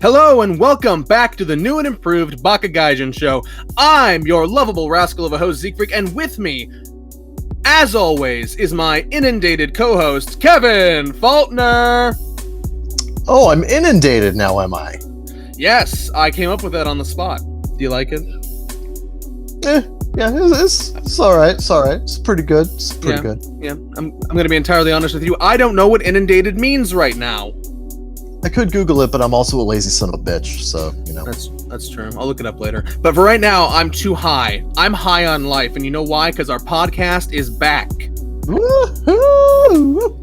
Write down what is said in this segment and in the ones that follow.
Hello and welcome back to the new and improved Baka Gaijin show. I'm your lovable rascal of a host, Siegfried, and with me, as always, is my inundated co-host, Kevin Faulkner. Oh, I'm inundated now, am I? Yes, I came up with that on the spot. Do you like it? Yeah, it's all right. It's all right. It's pretty good. It's pretty good. Yeah, I'm going to be entirely honest with you. I don't know what inundated means right now. I could Google it, but I'm also a lazy son of a bitch, so, you know. That's true. I'll look it up later. But for right now, I'm too high. I'm high on life, and you know why? Because our podcast is back. Woo-hoo!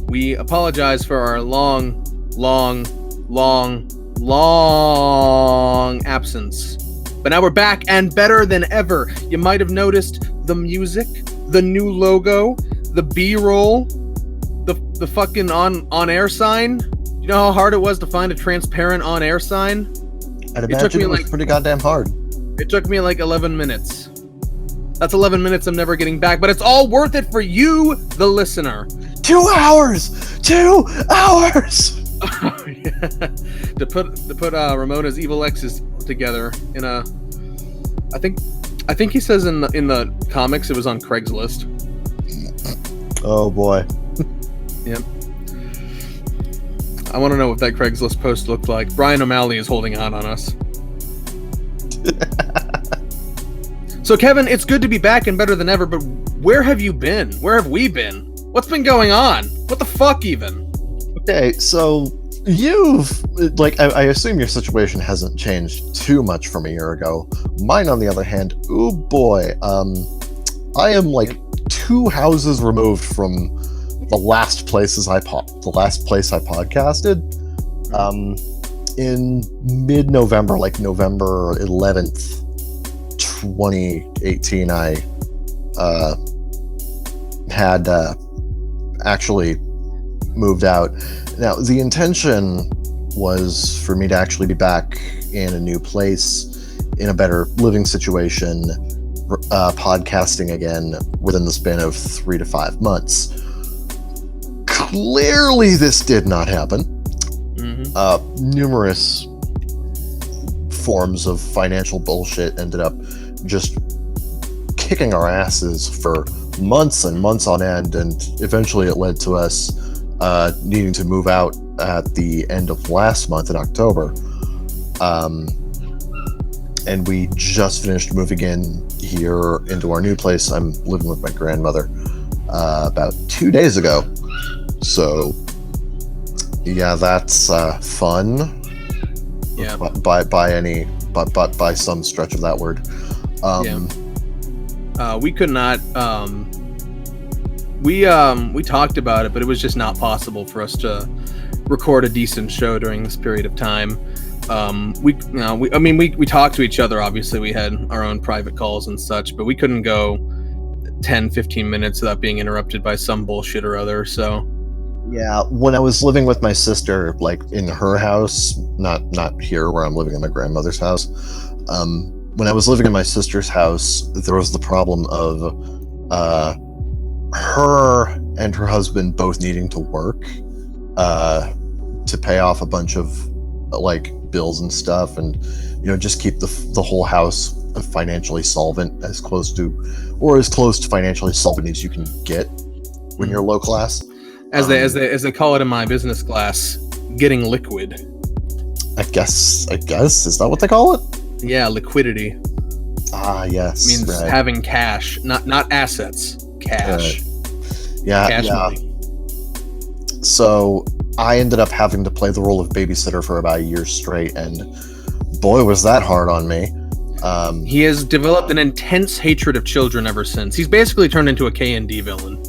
We apologize for our long absence. But now we're back and better than ever. You might have noticed the music, the new logo, the B-roll, the fucking on-air sign. You know how hard it was to find a transparent on-air sign? I'd imagine it was pretty goddamn hard. It took me like 11 minutes. That's 11 minutes I'm never getting back, but it's all worth it for you, the listener. 2 hours! 2 hours! Oh, yeah. To put Ramona's Evil X's together in a... I think he says in the comics it was on Craigslist. Oh boy. Yep. I want to know what that Craigslist post looked like. Brian O'Malley is holding out on us. So, Kevin, it's good to be back and better than ever, but where have you been? Where have we been? What's been going on? What the fuck, even? Okay, so you've, I assume your situation hasn't changed too much from a year ago. Mine, on the other hand, oh boy, I am like 2 houses removed from the last place I podcasted, in mid-November, like November 11th, 2018, I had actually moved out. Now, the intention was for me to actually be back in a new place, in a better living situation, podcasting again within the span of 3 to 5 months. Clearly, this did not happen. Mm-hmm. Numerous forms of financial bullshit ended up just kicking our asses for months and months on end, and eventually it led to us needing to move out at the end of last month in October. And we just finished moving in here into our new place. I'm living with my grandmother about 2 days ago. So, yeah, that's fun. Yeah. By some stretch of that word. We could not. We talked about it, but it was just not possible for us to record a decent show during this period of time. We talked to each other. Obviously, we had our own private calls and such, but we couldn't go 10-15 minutes without being interrupted by some bullshit or other. So. Yeah, when I was living with my sister, like in her house, not here where I'm living in my grandmother's house. When I was living in my sister's house, there was the problem of her and her husband both needing to work to pay off a bunch of like bills and stuff, and just keep the whole house financially solvent, as close to financially solvent as you can get when you're low class. As they call it in my business class, getting liquid. I guess is that what they call it? Yeah, liquidity. Ah, yes. It means having cash, not assets. Cash. Yeah, cash yeah. money. So I ended up having to play the role of babysitter for about a year straight, and boy, was that hard on me. He has developed an intense hatred of children ever since. He's basically turned into a K&D villain.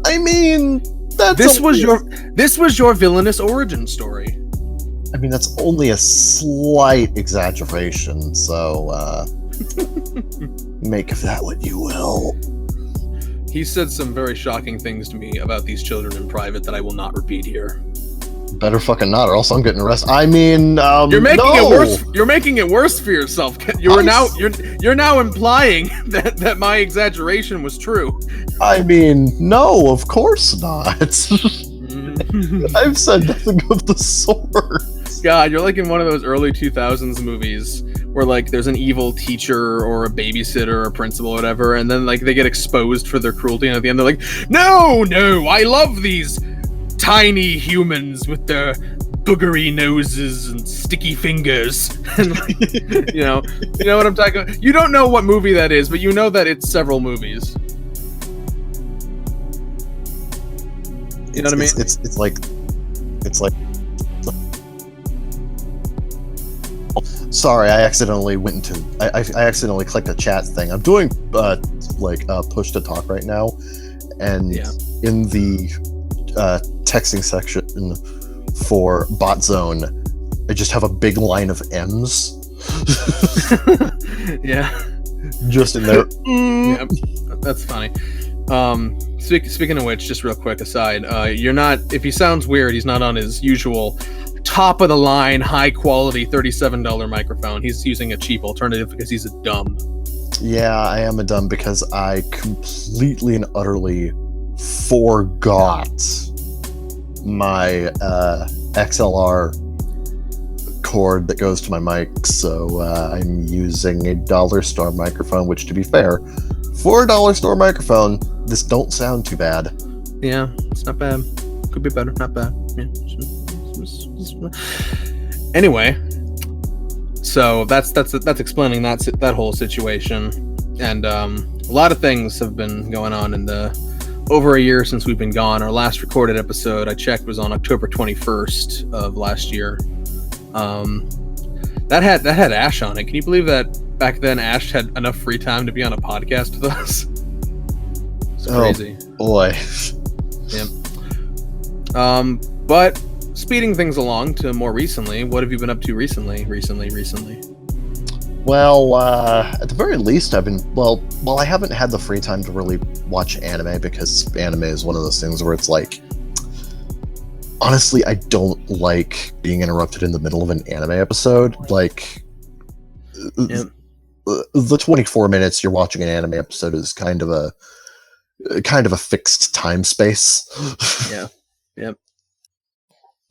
I mean, this was your villainous origin story. I mean, that's only a slight exaggeration, so make of that what you will. He said some very shocking things to me about these children in private that I will not repeat here. Better fucking not, or else I'm getting arrested. I mean, you're making it worse. You're making it worse for yourself. You're now implying that my exaggeration was true. I mean, no, of course not. I've said nothing of the sort. God, you're like in one of those early 2000s movies where like there's an evil teacher or a babysitter or a principal or whatever, and then like they get exposed for their cruelty, and at the end they're like, no, I love these tiny humans with their boogery noses and sticky fingers. And like, you know what I'm talking about? You don't know what movie that is, but you know that it's several movies. You know what I mean? It's like sorry, I accidentally went into I accidentally clicked a chat thing. I'm doing push to talk right now, and in the texting section for bot zone, I just have a big line of M's. Yeah, just in there. Yeah, that's funny. Speaking of which, just real quick aside, you're not. If he sounds weird, he's not on his usual top of the line, high quality $37 microphone. He's using a cheap alternative because he's a dumb. Yeah, I am a dumb because I completely and utterly forgot my XLR cord that goes to my mic, so I'm using a dollar store microphone, which, to be fair, for a dollar store microphone, this don't sound too bad. Yeah, it's not bad. Could be better, not bad. Yeah. Anyway, so that's explaining that whole situation, and a lot of things have been going on in the over a year since we've been gone. Our last recorded episode, I checked, was on October 21st of last year. That had Ash on it. Can you believe that back then Ash had enough free time to be on a podcast with us? It's crazy. Oh boy. Yep. But speeding things along to more recently, what have you been up to recently? Well, at the very least, I've been I haven't had the free time to really watch anime, because anime is one of those things where it's like, honestly, I don't like being interrupted in the middle of an anime episode. Like, the 24 minutes you're watching an anime episode is kind of a fixed time space. Yeah. Yep.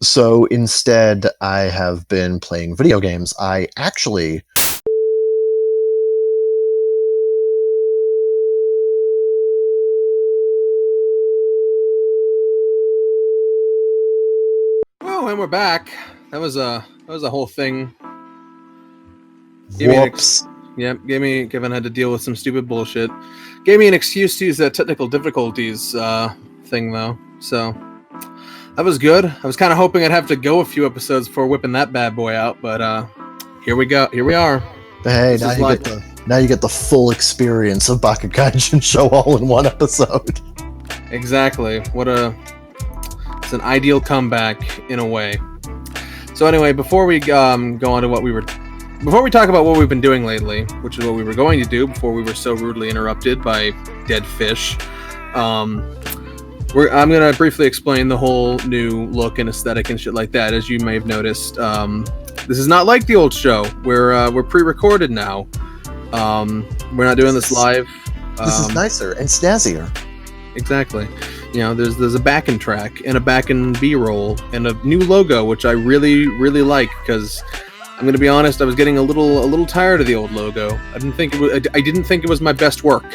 So instead, I have been playing video games. I actually... Oh, and we're back. That was a whole thing. Whoops. Kevin had to deal with some stupid bullshit. Gave me an excuse to use that technical difficulties thing, though. So that was good. I was kind of hoping I'd have to go a few episodes before whipping that bad boy out, but here we go. Here we are. Hey, now you get the full experience of Baka Gaijin show all in one episode. Exactly. It's an ideal comeback in a way. So anyway, before we go on to before we talk about what we've been doing lately, which is what we were going to do before we were so rudely interrupted by dead fish, I'm going to briefly explain the whole new look and aesthetic and shit like that. As you may have noticed, this is not like the old show. We're pre-recorded now. We're not doing this live. This is nicer and snazzier. Exactly. You know, there's a back-end track and a back-end B-roll and a new logo, which I really, really like, because I'm going to be honest, I was getting a little tired of the old logo. I didn't think it was my best work.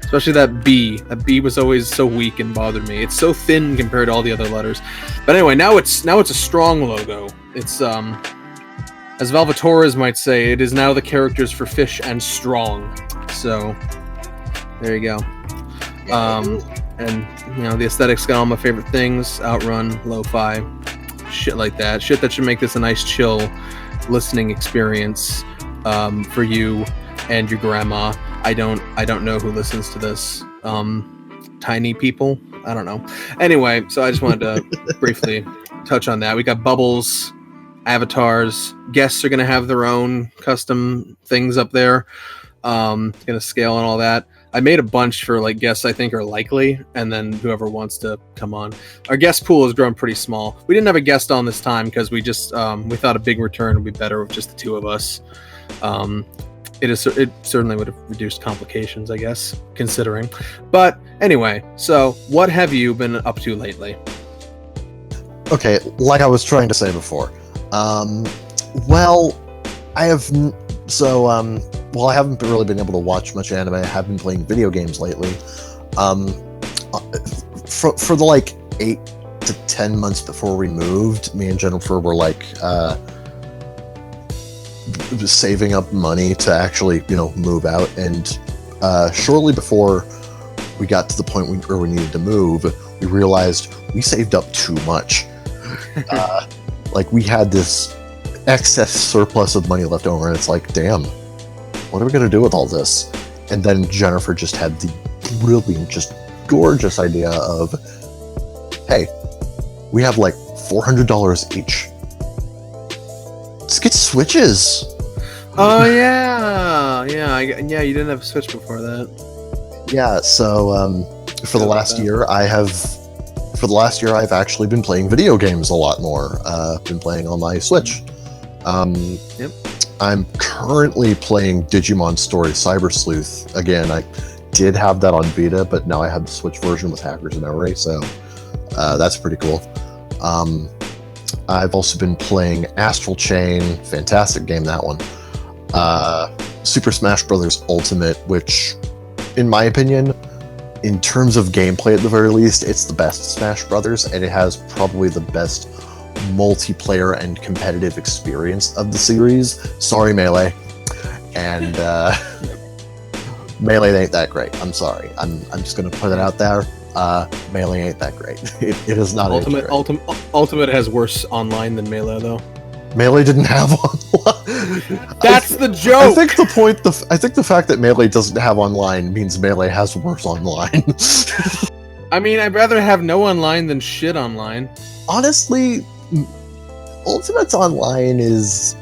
Especially that B. That B was always so weak and bothered me. It's so thin compared to all the other letters. But anyway, now it's a strong logo. It's as Valvatores might say, it is now the characters for fish and strong. So there you go. And you know, the aesthetics got all my favorite things: Outrun, lo-fi, shit like that. Shit that should make this a nice, chill listening experience for you and your grandma. I don't know who listens to this. Tiny people? I don't know. Anyway, so I just wanted to briefly touch on that. We got bubbles, avatars. Guests are going to have their own custom things up there. Going to scale and all that. I made a bunch for like guests I think are likely, and then whoever wants to come on. Our guest pool has grown pretty small. We didn't have a guest on this time because we just we thought a big return would be better with just the two of us. It certainly would have reduced complications, I guess, considering. But anyway, so what have you been up to lately? Okay, like I was trying to say before. Well, I have I haven't really been able to watch much anime. I have been playing video games lately. For the like 8 to 10 months before we moved, me and Jennifer were like saving up money to actually, move out. And shortly before we got to the point where we needed to move, we realized we saved up too much. Like we had this excess surplus of money left over, and it's like, damn, what are we gonna do with all this? And then Jennifer just had the brilliant, just gorgeous idea of, hey, we have like $400 each. Let's get Switches. Oh yeah. You didn't have a Switch before that. Yeah, so for the last year I've actually been playing video games a lot more. Been playing on my Switch. Yep. I'm currently playing Digimon Story Cyber Sleuth again. I did have that on Vita, but now I have the Switch version with hackers memory, so that's pretty cool. I've also been playing Astral Chain, fantastic game, that one. Super Smash Bros. Ultimate, which, in my opinion, in terms of gameplay at the very least, it's the best Smash Brothers, and it has probably the best multiplayer and competitive experience of the series. Sorry, Melee. And Melee ain't that great. I'm sorry. I'm just gonna put it out there. Melee ain't that great. It is not. Ultimate has worse online than Melee, though. Melee didn't have online. That's the joke. I think the fact that Melee doesn't have online means Melee has worse online. I mean, I'd rather have no online than shit online. Honestly, Ultimate's online is.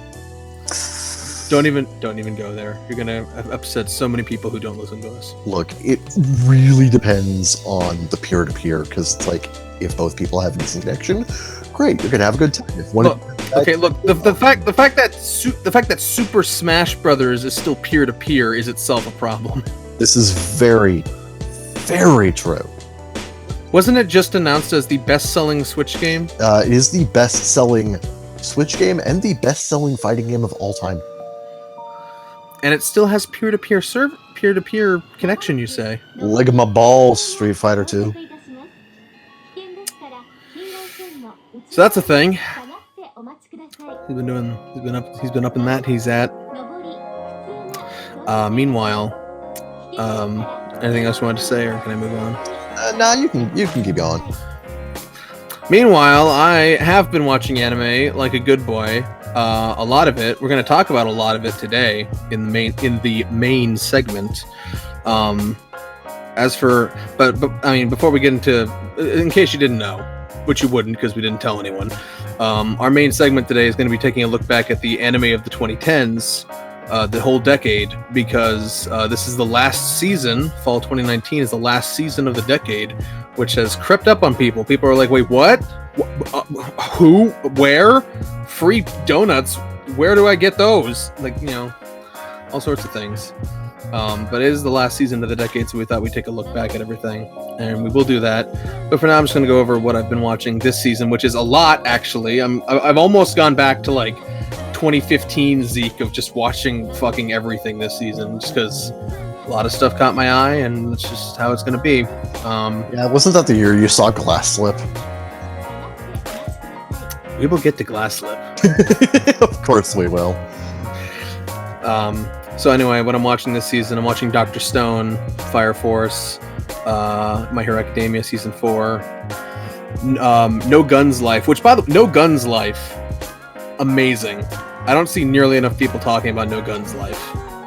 Don't even go there. You're gonna upset so many people who don't listen to us. Look, it really depends on the peer-to-peer, because it's like, if both people have a decent connection, great, you're gonna have a good time. If one the fact that Super Smash Brothers is still peer-to-peer is itself a problem. This is very, very true. Wasn't it just announced as the best-selling Switch game? It is the best-selling Switch game and the best-selling fighting game of all time. And it still has peer-to-peer connection, you say? Leg of my balls, Street Fighter 2. So that's a thing. He's been up in that. He's at. Meanwhile, anything else you wanted to say, or can I move on? Nah, you can keep going. Meanwhile, I have been watching anime like a good boy. A lot of it. We're going to talk about a lot of it today in the main segment. But I mean, before we get into, in case you didn't know, which you wouldn't because we didn't tell anyone, our main segment today is going to be taking a look back at the anime of the 2010s, the whole decade, because this is the last season. Fall 2019 is the last season of the decade, which has crept up on people. People are like, wait, what? Who? Where? Free donuts? Where do I get those? Like, all sorts of things. But it is the last season of the decade, so we thought we'd take a look back at everything, and we will do that. But for now, I'm just going to go over what I've been watching this season, which is a lot, actually. I've almost gone back to like 2015 Zeke of just watching fucking everything this season, just because a lot of stuff caught my eye, and that's just how it's going to be. Yeah, wasn't that the year you saw Glass Slip? We will get to Glass Slip. Of course we will. So anyway, what I'm watching this season, I'm watching Dr. Stone, Fire Force, My Hero Academia Season 4, No Guns Life, which, by the way, No Guns Life, amazing. I don't see nearly enough people talking about No Guns Life.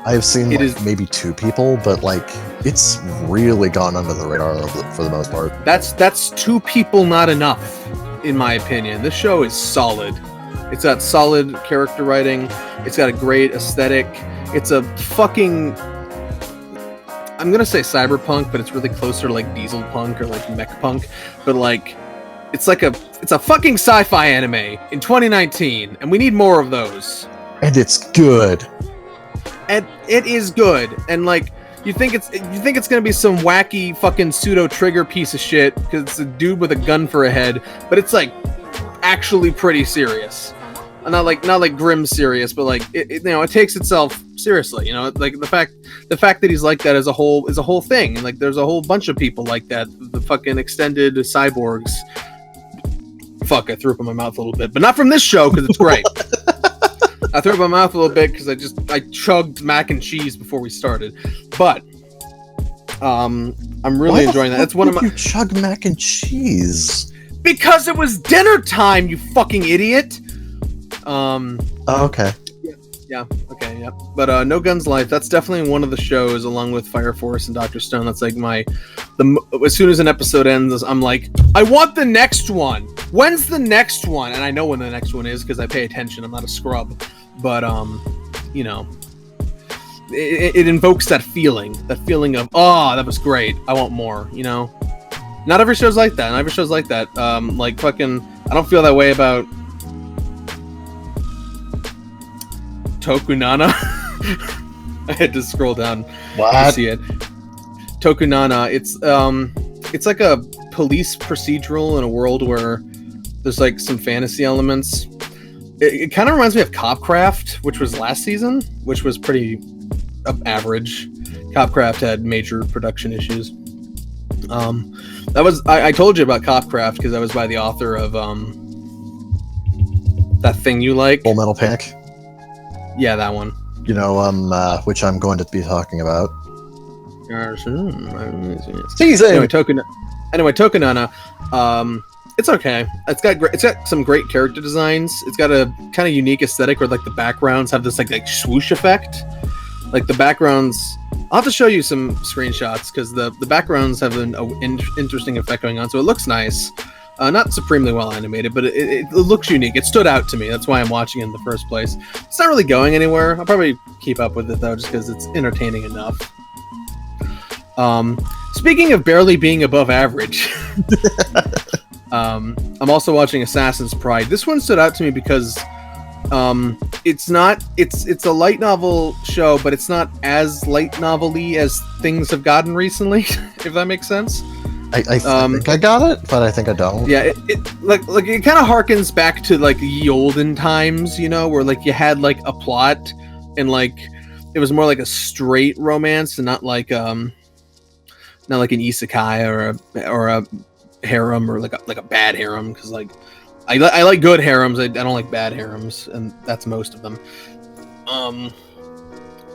I have seen maybe 2 people, but it's really gone under the radar for the most part. That's 2 people not enough, in my opinion. This show is solid. It's got solid character writing. It's got a great aesthetic. It's a fucking, I'm gonna say cyberpunk, but it's really closer to like diesel punk or like mech punk. But it's a fucking sci-fi anime in 2019, and we need more of those. And it's good. and it is good. And like you think it's gonna be some wacky fucking pseudo trigger piece of shit because it's a dude with a gun for a head, but it's like actually pretty serious. Not like grim serious, but like it takes itself seriously. Like the fact that he's like that is a whole thing, and like there's a whole bunch of people like that. The fucking extended cyborgs. Fuck, I threw up in my mouth a little bit, but not from this show because it's great. I threw up in my mouth a little bit because I chugged mac and cheese before we started, but I'm really enjoying that. That's one of my. You chug mac and cheese because it was dinner time. You fucking idiot. Oh, okay. Yeah. Okay. Yeah. But No Guns Life. That's definitely one of the shows, along with Fire Force and Dr. Stone. That's like as soon as an episode ends, I'm like, I want the next one. When's the next one? And I know when the next one is because I pay attention. I'm not a scrub, but it invokes that feeling of that was great. I want more. Not every show's like that. Not every show's like that. Like fucking, I don't feel that way about Tokunana. I had to scroll down to see it. Tokunana. It's like a police procedural in a world where there's like some fantasy elements. It kind of reminds me of Copcraft, which was last season, which was pretty average. Copcraft had major production issues. I told you about Copcraft because I was by the author of that thing you like, Full Metal Panic. Yeah, that one. Which I'm going to be talking about. Teasing. Anyway, Tokunana. It's okay. It's got some great character designs. It's got a kind of unique aesthetic where like the backgrounds have this like swoosh effect. Like the backgrounds. I'll have to show you some screenshots because the backgrounds have an interesting effect going on. So it looks nice. Not supremely well animated, but it looks unique. It stood out to me. That's why I'm watching it in the first place. It's not really going anywhere. I'll probably keep up with it though, just because it's entertaining enough. Speaking of barely being above average, I'm also watching Assassin's Pride. This one stood out to me because it's a light novel show, but it's not as light novel-y as things have gotten recently, if that makes sense. I think I got it, but I think I don't. Yeah, it kind of harkens back to like ye olden times, where like you had like a plot and like it was more like a straight romance and not like an isekai or a harem or like a bad harem, because like I like good harems. I don't like bad harems, and that's most of them.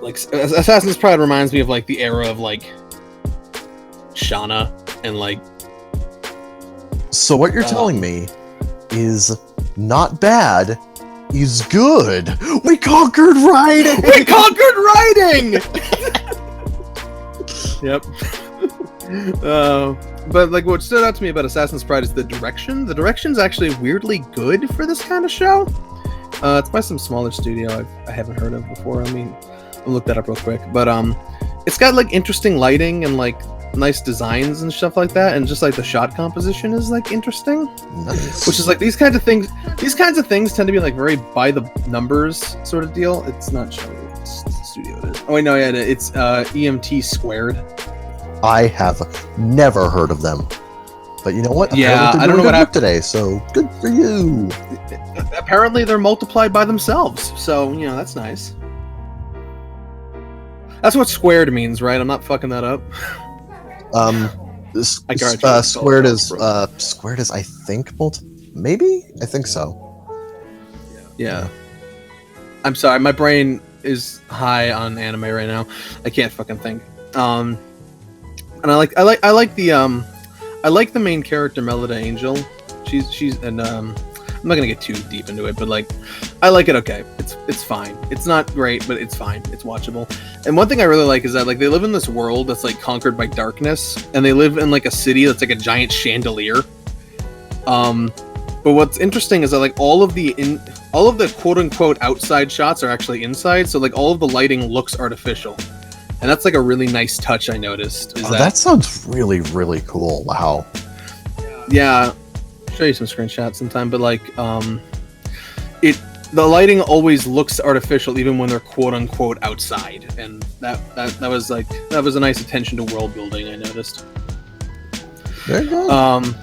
Like Assassin's Pride reminds me of like the era of like Shauna. And like, so what you're telling me is not bad, is good. We conquered writing. We conquered writing. Yep. But like, what stood out to me about Assassin's Pride is the direction. The direction's actually weirdly good for this kind of show. It's by some smaller studio I haven't heard of before. I mean, I'll look that up real quick. But it's got like interesting lighting and like nice designs and stuff like that, and just like the shot composition is like interesting. Nice. Which is like these kinds of things tend to be like very by the numbers sort of deal. It's not sure what studio it is. Oh wait, no, yeah, it's EMT Squared. I have never heard of them, but you know what? Yeah, I don't know what happened today, so good for you. Apparently they're multiplied by themselves, so that's nice. That's what squared means, right? I'm not fucking that up. Squared is I think maybe I think so. Yeah. I'm sorry, my brain is high on anime right now. I can't fucking think. And I like the main character, Melida Angel. She's and I'm not gonna get too deep into it, but like I like it. Okay, it's fine. It's not great, but it's fine. It's watchable. And one thing I really like is that like they live in this world that's like conquered by darkness, and they live in like a city that's like a giant chandelier. But what's interesting is that like all of the quote unquote outside shots are actually inside, so like all of the lighting looks artificial, and that's like a really nice touch I noticed. That sounds really, really cool. Wow. Yeah. Show you some screenshots sometime, but like the lighting always looks artificial, even when they're quote unquote outside, and that was a nice attention to world building. I noticed. Very good.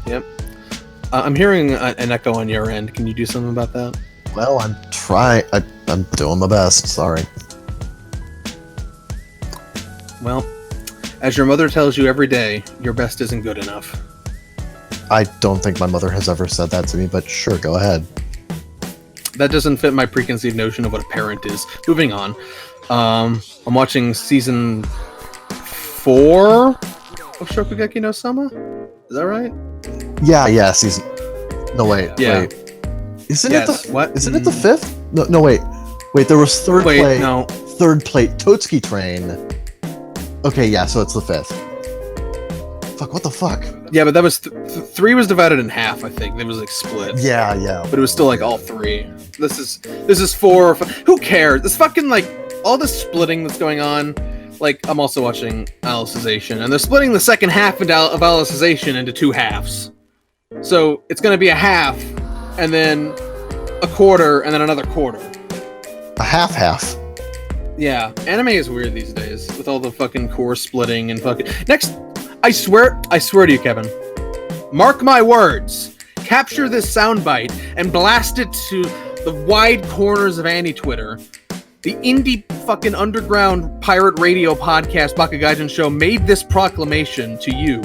Yep. I'm hearing an echo on your end. Can you do something about that? Well, I'm trying. I'm doing my best. Sorry. Well, as your mother tells you every day, your best isn't good enough. I don't think my mother has ever said that to me, but sure, go ahead. That doesn't fit my preconceived notion of what a parent is. Moving on. I'm watching season 4 of Shokugeki no Sama. Is that right? Yeah, season. No, wait. Isn't it the what? Isn't it the 5th? No, wait. There was third plate. No. Third plate Totsuki Train. Okay, yeah, so it's the 5th. Fuck, what the fuck? Yeah, but that was 3 was divided in half. I think it was like split. Yeah. But it was still like all 3. This is 4. Who cares? This fucking like all this splitting that's going on. Like, I'm also watching Alicization, and they're splitting the second half of Alicization into 2 halves. So it's going to be a half, and then a quarter, and then another quarter. A half. Yeah, anime is weird these days, with all the fucking core splitting and fucking... Next, I swear to you, Kevin, mark my words, capture this soundbite, and blast it to the wide corners of Annie-Twitter. The indie fucking underground pirate radio podcast Baka Gaijin show made this proclamation to you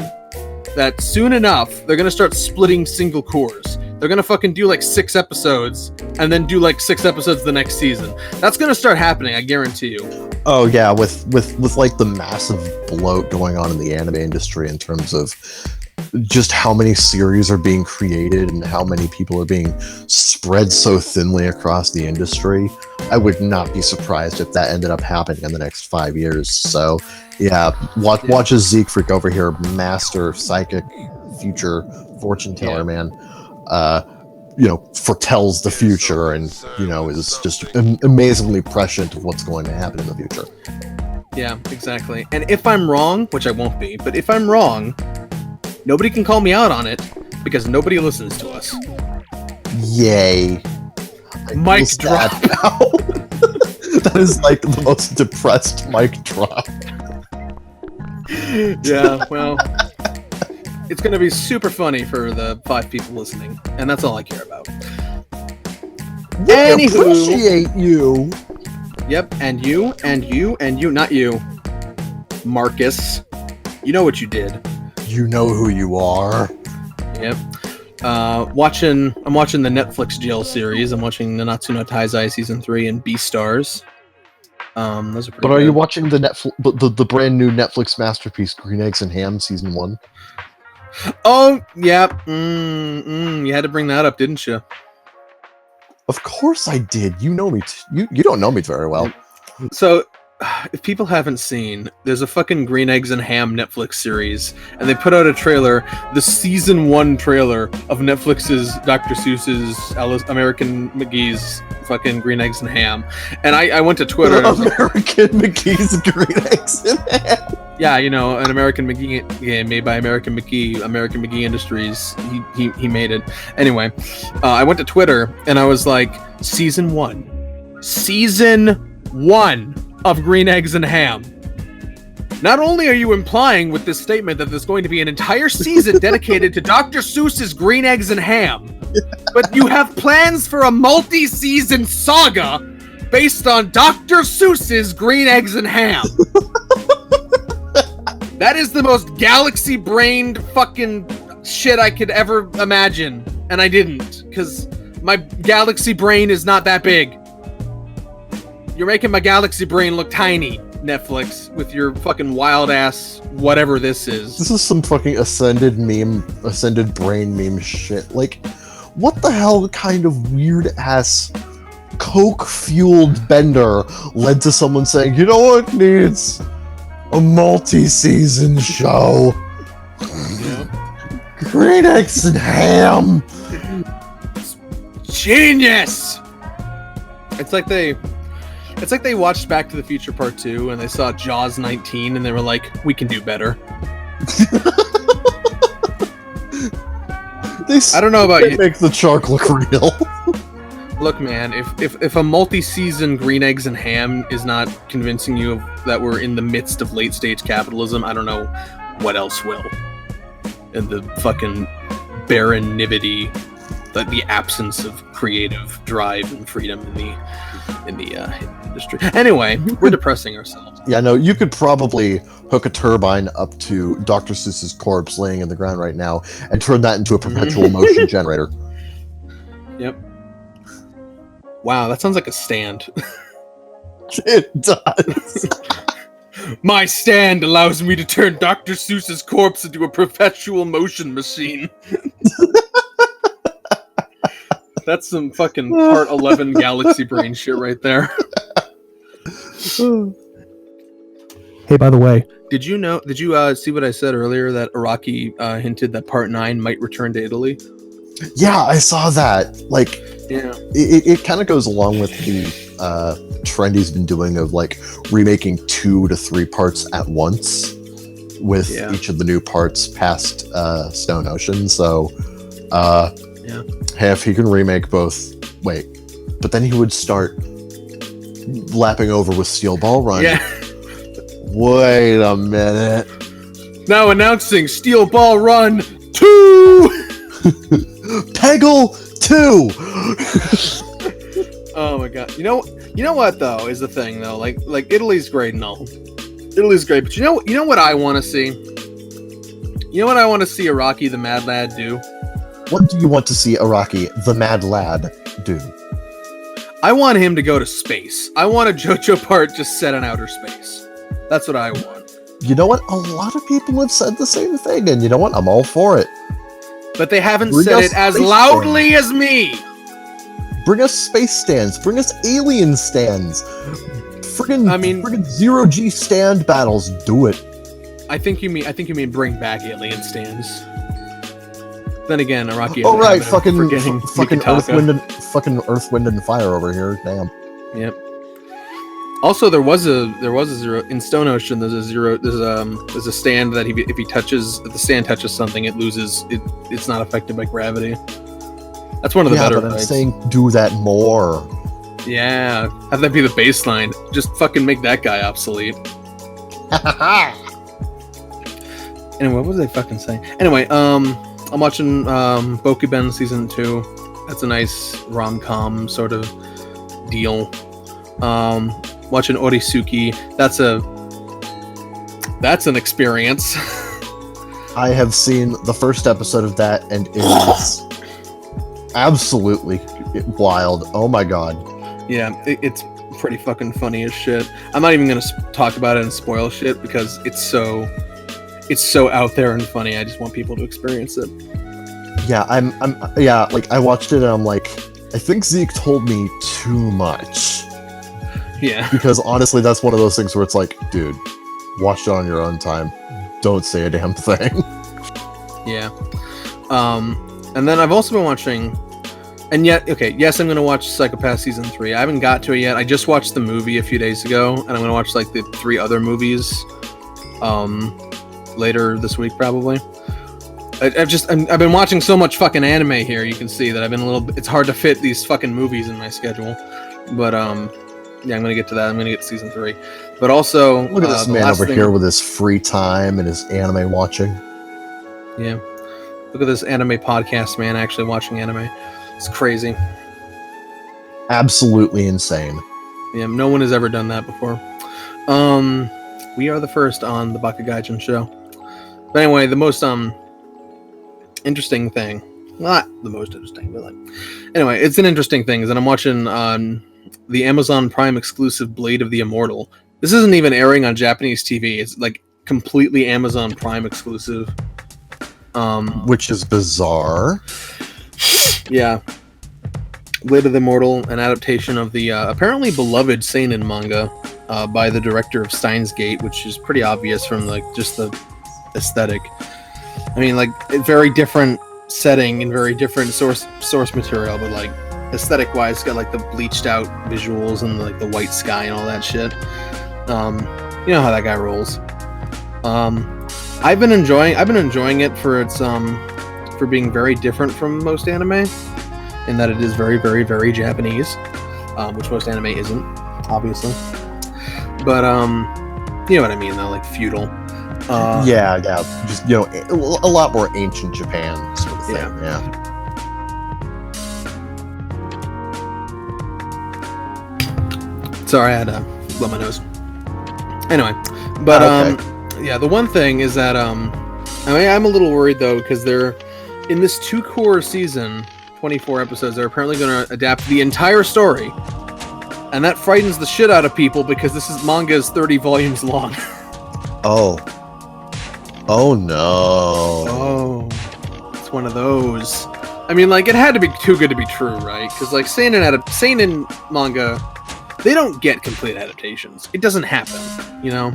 that soon enough they're gonna start splitting single cores. They're gonna fucking do like 6 episodes and then do like 6 episodes the next season. That's gonna start happening, I guarantee you. Oh yeah, with like the massive bloat going on in the anime industry in terms of just how many series are being created and how many people are being spread so thinly across the industry, I would not be surprised if that ended up happening in the next 5 years. So, yeah, watch a Zeke freak over here, master psychic, future fortune teller, man. Foretells the future and is just amazingly prescient of what's going to happen in the future. Yeah, exactly. And if I'm wrong, which I won't be, but if I'm wrong, nobody can call me out on it because nobody listens to us. Yay. Mic drop. That is like the most depressed mic drop. Yeah, well, it's going to be super funny for the 5 people listening, and that's all I care about. We appreciate you. Yep, and you, not you, Marcus. You know what you did. You know who you are. Yep. I'm watching the Netflix jail series. I'm watching Nanatsu no Taizai season 3 and Beastars. Those are pretty. But are you watching the brand new Netflix masterpiece Green Eggs and Ham season 1? Oh yeah. You had to bring that up, didn't you? Of course I did. You know me. You don't know me very well. So, if people haven't seen, there's a fucking Green Eggs and Ham Netflix series, and they put out a trailer, the season 1 trailer of Netflix's Dr. Seuss's American McGee's fucking Green Eggs and Ham. And I went to Twitter. And American McGee's Green Eggs and Ham. Yeah, an American McGee game made by American McGee Industries. He made it. Anyway, I went to Twitter and I was like, season 1 of Green Eggs and Ham. Not only are you implying with this statement that there's going to be an entire season dedicated to Dr. Seuss's Green Eggs and Ham, but you have plans for a multi-season saga based on Dr. Seuss's Green Eggs and Ham. That is the most galaxy-brained fucking shit I could ever imagine. And I didn't, because my galaxy brain is not that big. You're making my galaxy brain look tiny, Netflix, with your fucking wild-ass whatever this is. This is some fucking ascended brain meme shit. Like, what the hell kind of weird-ass coke-fueled bender led to someone saying, you know what needs a multi-season show? Green Eggs and Ham. Genius. It's like they watched Back to the Future Part 2 and they saw Jaws 19 and they were like, we can do better. I don't know about you. Make the shark look real. Look, man, if a multi-season Green Eggs and Ham is not convincing you that we're in the midst of late-stage capitalism, I don't know what else will. And the fucking barrenivity, the absence of creative drive and freedom in the industry. Anyway, we're depressing ourselves. Yeah, no, you could probably hook a turbine up to Dr. Seuss's corpse laying in the ground right now and turn that into a perpetual motion generator. Yep. Wow, that sounds like a stand. It does. My stand allows me to turn Dr. Seuss's corpse into a perpetual motion machine. That's some fucking part 11 Galaxy Brain shit right there. Hey, by the way, did you see what I said earlier that Araki hinted that part 9 might return to Italy? Yeah, I saw that. Like, yeah, it kind of goes along with the trend he's been doing of like remaking 2 to 3 parts at once with each of the new parts past Stone Ocean. So, hey, if he can remake both, but then he would start lapping over with Steel Ball Run. Yeah. Wait a minute. Now announcing Steel Ball Run 2! Peggle 2! Oh my god. You know what though is the thing though? Like Italy's great and all. Italy's great, but you know what I want to see? You know what I want to see Araki the Mad Lad do? What do you want to see Araki the Mad Lad do? I want him to go to space. I want a JoJo part just set in outer space. That's what I want. You know what? A lot of people have said the same thing, and you know what? I'm all for it. But they haven't said it as loudly as me. Bring us space stands. Bring us alien stands. Friggin' zero-G stand battles. Do it. I think you mean bring back alien stands. Then again, Araki. Oh right, fucking Earth, Wind, and Fire over here. Damn. Yep. Also, there was a zero in Stone Ocean. There's a stand that if the stand touches something, it loses. It's not affected by gravity. That's one of the better. But I'm saying do that more. Yeah, have that be the baseline. Just fucking make that guy obsolete. Anyway, what was I fucking saying? Anyway, I'm watching Bokuben season 2. That's a nice rom-com sort of deal. Watching Orisuki. That's an experience. I have seen the first episode of that, and it is absolutely wild. Oh my god. Yeah, it's pretty fucking funny as shit. I'm not even gonna talk about it and spoil shit because it's so out there and funny. I just want people to experience it. Yeah, I watched it and I'm like, I think Zeke told me too much. Yeah. Because honestly, that's one of those things where it's like, dude, watch it on your own time. Don't say a damn thing. Yeah. And then I've also been watching, I'm going to watch Psychopath Season 3. I haven't got to it yet. I just watched the movie a few days ago, and I'm going to watch like the 3 other movies later this week, probably. I've been watching so much fucking anime here, you can see that it's hard to fit these fucking movies in my schedule. But, yeah, I'm going to get to that. I'm going to get to Season 3. But also... Look at this man over here with his free time and his anime watching. Yeah. Look at this anime podcast, man, actually watching anime. It's crazy. Absolutely insane. Yeah, no one has ever done that before. We are the first on the Baka Gaijin show. But anyway, the most interesting thing... Not the most interesting, but like... Anyway, it's an interesting thing, is that I'm watching... the Amazon Prime exclusive Blade of the Immortal. This isn't even airing on Japanese TV. It's like completely Amazon Prime exclusive. Which is bizarre. Yeah. Blade of the Immortal, an adaptation of the apparently beloved seinen manga by the director of Steins Gate, which is pretty obvious from like just the aesthetic. I mean, like very different setting and very different source material, but like aesthetic wise, it's got like the bleached out visuals and like the white sky and all that shit. You know how that guy rolls. I've been enjoying it for its for being very different from most anime. in that it is very, very, very Japanese, which most anime isn't, obviously. But you know what I mean, though, like feudal. Yeah, just a lot more ancient Japan sort of thing. Yeah. Sorry, I had to blow my nose. Anyway, but okay. Yeah, the one thing is that I'm a little worried though, because they're in this 2-core season, 24 episodes. They're apparently going to adapt the entire story, and that frightens the shit out of people because manga is 30 volumes long. Oh no. Oh, it's one of those. I mean, like, it had to be too good to be true, right? Because like seinen manga, they don't get complete adaptations. It doesn't happen, you know?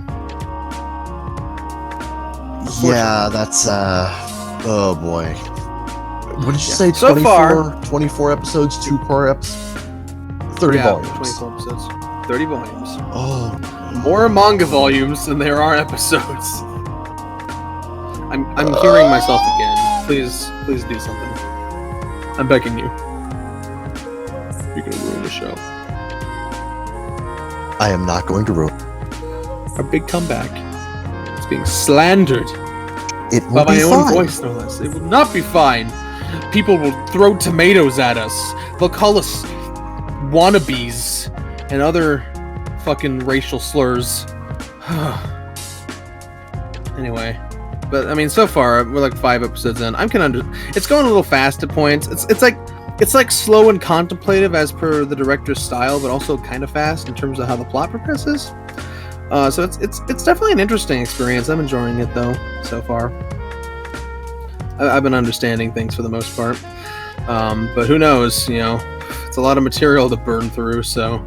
Yeah, that's oh boy. What did you say? So 24 episodes, 2-core episodes, 30 volumes. 24 episodes, 30 volumes. Oh, more manga volumes than there are episodes. I'm hearing myself again. Please do something. I'm begging you. You're gonna ruin the show. I am not going to ruin. Our big comeback. It's being slandered. It will by be my fine. own voice, no less. It will not be fine. People will throw tomatoes at us. They'll call us wannabes and other fucking racial slurs. Anyway, but I mean, so far we're like 5 episodes in. It's going a little fast at points. It's like slow and contemplative as per the director's style, but also kind of fast in terms of how the plot progresses. So it's definitely an interesting experience. I'm enjoying it though so far. I've been understanding things for the most part, but who knows? You know, it's a lot of material to burn through, so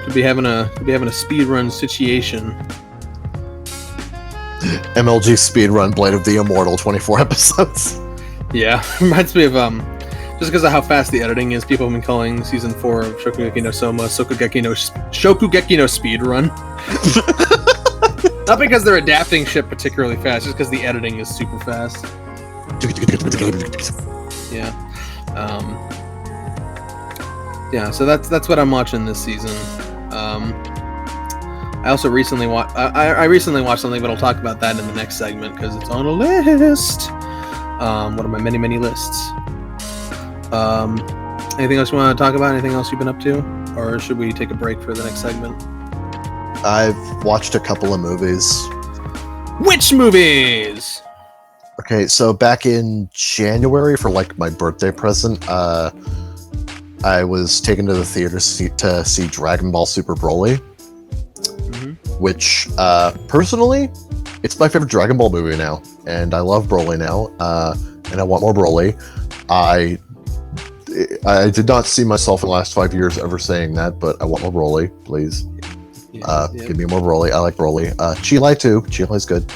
could be having a speed run situation. MLG speedrun Blade of the Immortal, 24 episodes. Yeah, reminds me of just because of how fast the editing is, people have been calling season 4 of Shokugeki no Soma Shokugeki no speedrun. Not because they're adapting shit particularly fast, just because the editing is super fast. Yeah. Yeah, so that's what I'm watching this season. I also recently watched something, but I'll talk about that in the next segment because it's on a list. One of my many lists. Anything else you want to talk about? Anything else you've been up to? Or should we take a break for the next segment? I've watched a couple of movies. Which movies? Okay, so back in January for like my birthday present, I was taken to the theater to see Dragon Ball Super Broly, which personally, it's my favorite Dragon Ball movie now, and I love Broly now, and I want more Broly. I did not see myself in the last 5 years ever saying that, but I want more Broly, please. Give me more Broly. I like Broly. Chilai too. Chilai's good.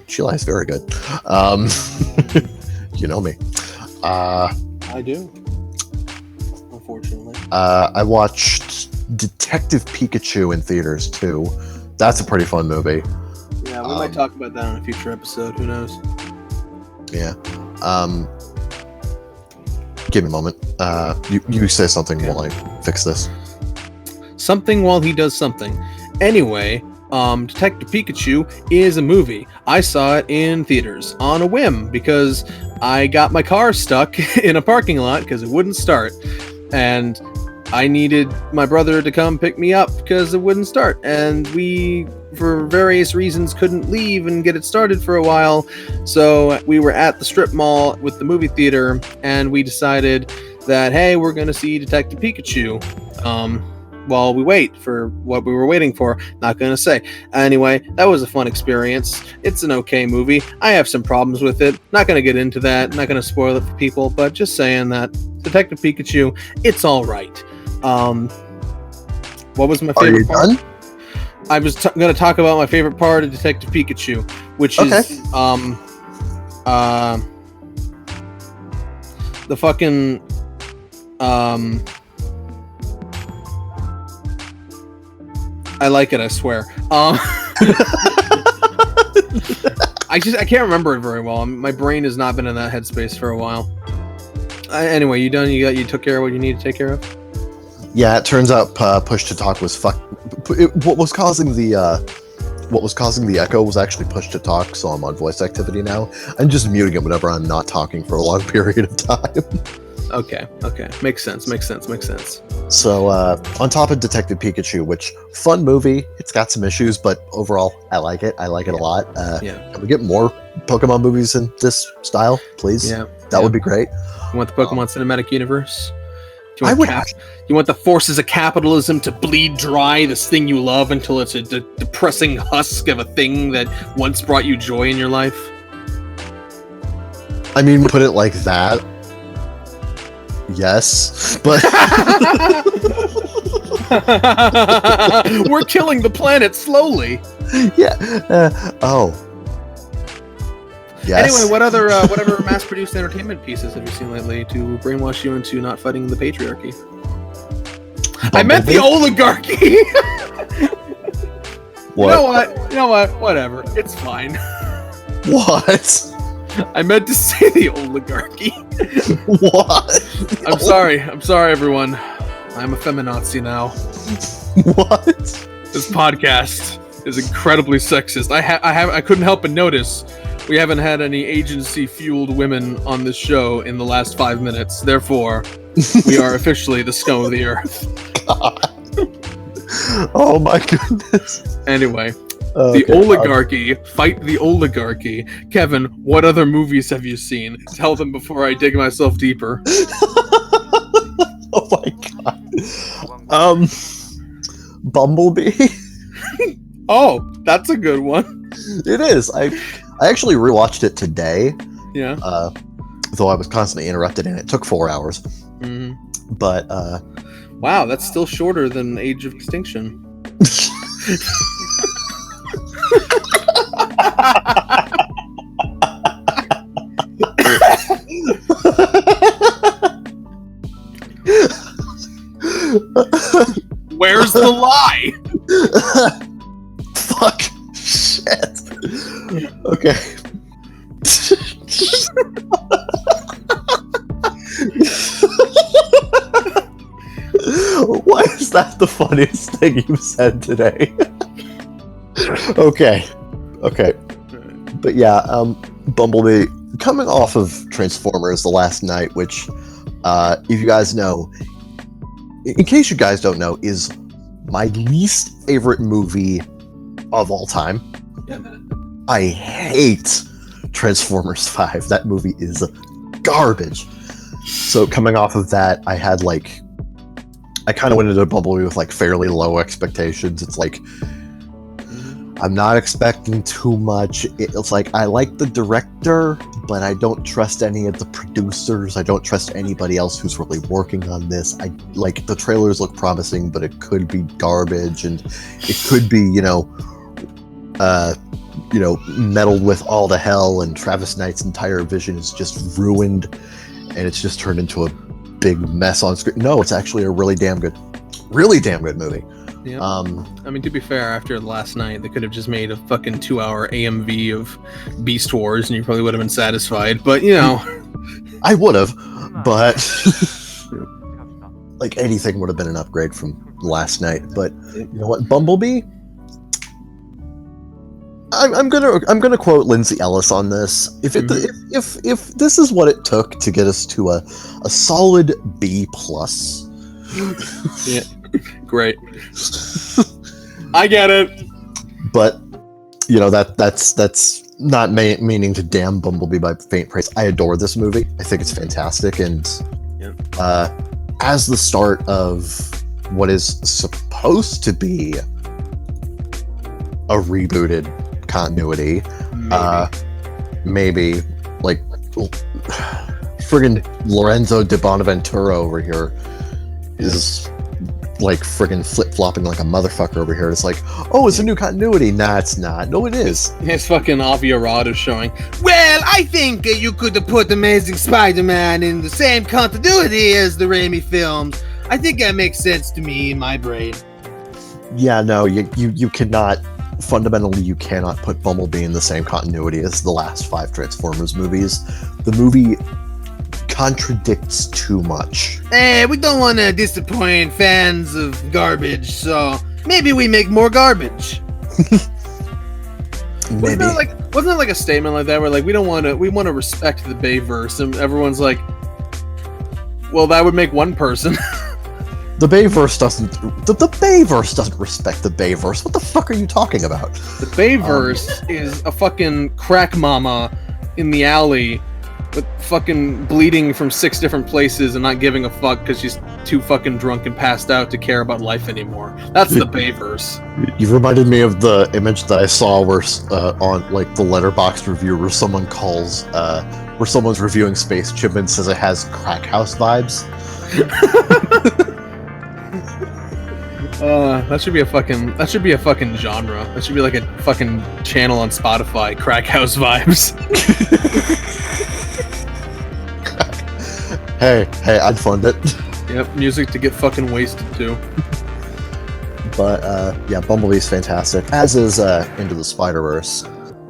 Chilai's very good. You know me. I do. Unfortunately. I watched Detective Pikachu in theaters too. That's a pretty fun movie. Yeah, we might talk about that on a future episode. Who knows? Yeah. Give me a moment. You say something while I fix this. Something while he does something. Anyway, Detective Pikachu is a movie. I saw it in theaters on a whim because I got my car stuck in a parking lot because it wouldn't start. And I needed my brother to come pick me up because it wouldn't start. And we, for various reasons, couldn't leave and get it started for a while. So we were at the strip mall with the movie theater, and we decided that, hey, we're going to see Detective Pikachu. While we wait for what we were waiting for. Not gonna say. Anyway, that was a fun experience. It's an okay movie. I have some problems with it. Not gonna get into that. Not gonna spoil it for people, but just saying that Detective Pikachu, it's all right. What was my favorite part? Are you done? I was gonna talk about my favorite part of Detective Pikachu, which is the fucking I like it, I swear. I can't remember it very well. My brain has not been in that headspace for a while. Anyway, you done? You took care of what you need to take care of? Yeah, it turns out push to talk was what was causing the echo was actually push to talk, so I'm on voice activity now. I'm just muting it whenever I'm not talking for a long period of time. Okay. Makes sense. So, on top of Detective Pikachu, which, fun movie, it's got some issues, but overall, I like it. I like it a lot. Can we get more Pokemon movies in this style, please? Yeah. That would be great. You want the Pokemon Cinematic Universe? I would. You want the forces of capitalism to bleed dry this thing you love until it's a depressing husk of a thing that once brought you joy in your life? I mean, put it like that. Yes, but we're killing the planet slowly. Yeah. Yes. Anyway, whatever mass-produced entertainment pieces have you seen lately to brainwash you into not fighting the patriarchy? I meant the oligarchy. What? You know what? Whatever. It's fine. What? I meant to say the oligarchy. What? I'm sorry, everyone. I'm a feminazi now. What? This podcast is incredibly sexist. I couldn't help but notice we haven't had any agency-fueled women on this show in the last 5 minutes. Therefore, we are officially the scum of the earth. God. Oh my goodness. Anyway. The oligarchy, fight the oligarchy. Kevin, what other movies have you seen? Tell them before I dig myself deeper. Oh my god. Bumblebee. Oh, that's a good one. It is. I actually rewatched it today. Yeah. Though I was constantly interrupted and it took 4 hours. Mm-hmm. But wow, that's still shorter than Age of Extinction. Where's the lie? Fuck. Shit. Okay. Why is that the funniest thing you've said today? Okay. But yeah, Bumblebee, coming off of Transformers The Last Night, which, if you guys know, in case you guys don't know, is my least favorite movie of all time. I hate Transformers 5. That movie is garbage. So coming off of that, I kind of went into Bumblebee with fairly low expectations. It's I'm not expecting too much. It's I like the director, but I don't trust any of the producers. I don't trust anybody else who's really working on this. The trailers look promising, but it could be garbage, and it could be, meddled with all the hell, and Travis Knight's entire vision is just ruined, and it's just turned into a big mess on screen. No, it's actually a really damn good movie. Yeah. I mean, to be fair, after Last Night, they could have just made a fucking 2-hour AMV of Beast Wars, and you probably would have been satisfied. But I would have, but anything would have been an upgrade from Last Night. But you know what, Bumblebee? I'm gonna quote Lindsay Ellis on this. If this is what it took to get us to a solid B+. Yeah. Great. I get it. But that's not meaning to damn Bumblebee by faint praise. I adore this movie. I think it's fantastic, and as the start of what is supposed to be a rebooted continuity, maybe friggin' Lorenzo de Bonaventura over here is friggin' flip-flopping like a motherfucker over here. It's oh, it's a new continuity. Nah, it's not. No, it is. His fucking Avi Arad is showing. Well, I think you could have put Amazing Spider-Man in the same continuity as the Raimi films. I think that makes sense to me in my brain. Yeah, no, you cannot. Fundamentally, you cannot put Bumblebee in the same continuity as the last 5 Transformers movies. The movie contradicts too much. We don't want to disappoint fans of garbage, so maybe we make more garbage. Maybe. Wasn't there like a statement like that where like we want to respect the Bayverse, and everyone's like, well, that would make one person. The Bayverse doesn't. The Bayverse doesn't respect the Bayverse. What the fuck are you talking about? The Bayverse is a fucking crack mama in the alley with fucking bleeding from 6 different places and not giving a fuck because she's too fucking drunk and passed out to care about life anymore. That's the Bayverse. You reminded me of the image that I saw where on like the Letterboxd review where someone calls where someone's reviewing Space Chimp and says it has crack house vibes. That should be a fucking genre. That should be like a fucking channel on Spotify. Crack house vibes. Hey, I'd fund it. Yep, music to get fucking wasted to. But yeah, Bumblebee's fantastic. As is Into the Spider-Verse.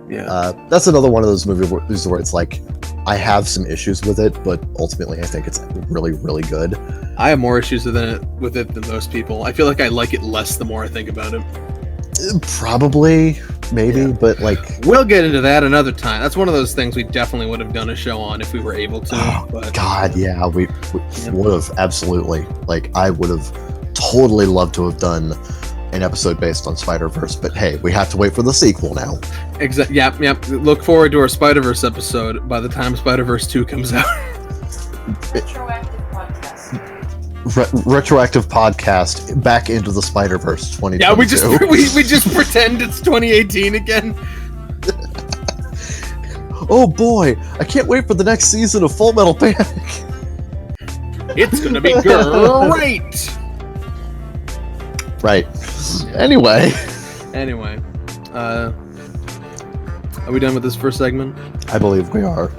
Yeah. That's another one of those movies where it's like I have some issues with it, but ultimately I think it's really, really good. I have more issues with it than most people. I feel like I like it less the more I think about it. Probably, maybe, yeah. But like... We'll get into that another time. That's one of those things we definitely would have done a show on if we were able to. Oh, but, God, yeah, we would have, absolutely. Like, I would have totally loved to have done an episode based on Spider-Verse, but hey, we have to wait for the sequel now. Yep. Look forward to our Spider-Verse episode by the time Spider-Verse 2 comes out. Retroactive podcast back into the Spider-Verse 2022. Yeah, we just pretend it's 2018 again. Oh boy, I can't wait for the next season of Full Metal Panic. It's gonna be great. Right. Anyway, are we done with this first segment? I believe we are.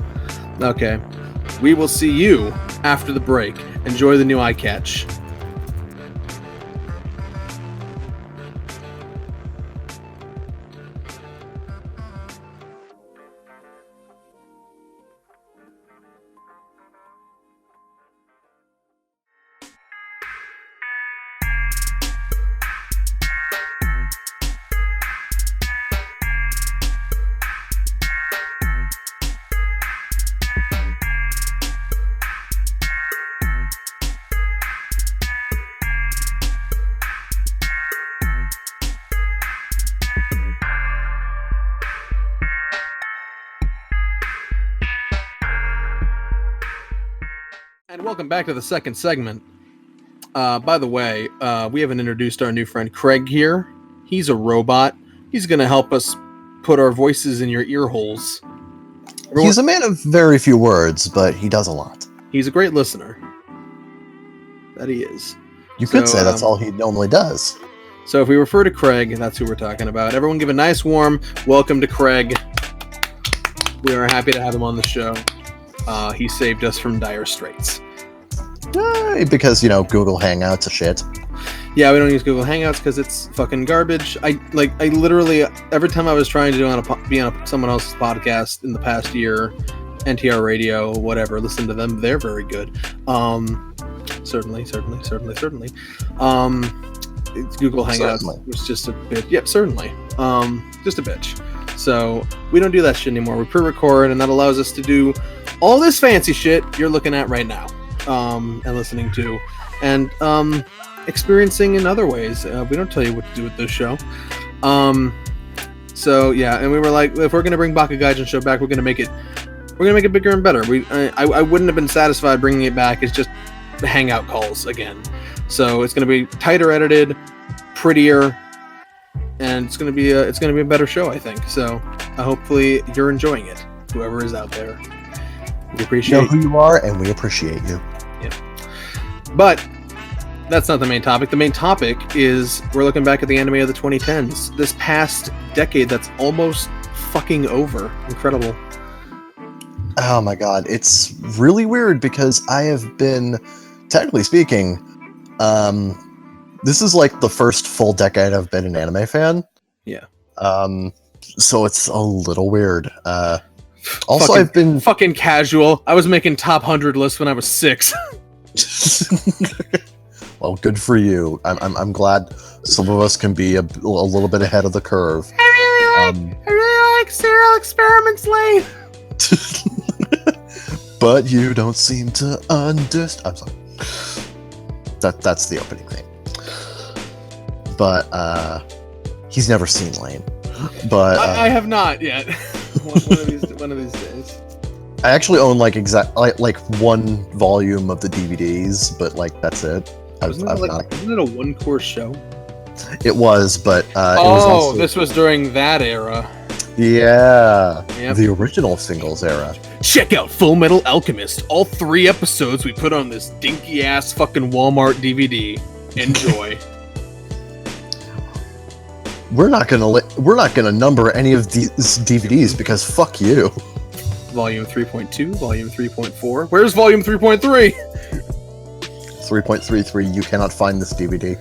Okay. We will see you after the break. Enjoy the new eye catch. And welcome back to the second segment. By the way, we haven't introduced our new friend Craig here. He's a robot. He's going to help us put our voices in your ear holes. He's a man of very few words, but he does a lot. He's a great listener. That he is. You could say that's all he normally does. So if we refer to Craig, that's who we're talking about. Everyone give a nice warm welcome to Craig. We are happy to have him on the show. He saved us from dire straits. Because, Google Hangouts are shit. Yeah, we don't use Google Hangouts because it's fucking garbage. I literally, every time I was trying to be on someone else's podcast in the past year, NTR Radio, whatever, listen to them. They're very good. Certainly. It's Google Hangouts was just a bitch. Yep, certainly. Just a bitch. So we don't do that shit anymore. We pre-record, and that allows us to do all this fancy shit you're looking at right now, and listening to, and experiencing in other ways. We don't tell you what to do with this show. So yeah, and we were like, if we're gonna bring Baka Gaijin show back, we're gonna make it bigger and better. I wouldn't have been satisfied bringing it back. It's just hangout calls again. So it's gonna be tighter edited, prettier, and it's gonna be a better show, I think. So hopefully you're enjoying it, whoever is out there. We appreciate who you are, and we appreciate you. Yeah. But that's not the main topic. The main topic is we're looking back at the anime of the 2010s. This past decade that's almost fucking over. Incredible. Oh my god. It's really weird because I have been, technically speaking, this is like the first full decade I've been an anime fan. Yeah. So it's a little weird. Also, I've been fucking casual. I was making top 100 lists when I was 6. Well, good for you. I'm glad some of us can be a little bit ahead of the curve. I really like Serial Experiments Lane. But you don't seem to understand. I'm sorry. That's the opening thing. But he's never seen Lane. But I have not yet. one of these days. I actually own like one volume of the DVDs, but like that's it. Isn't it a one-course show? It was, but it was also, this was during that era. Yeah, yep. The original singles era. Check out Full Metal Alchemist. All 3 episodes we put on this dinky ass fucking Walmart DVD. Enjoy. We're not gonna number any of these DVDs because fuck you. Volume 3.2, Volume 3.4. Where's Volume 3.3? 3.33. You cannot find this DVD.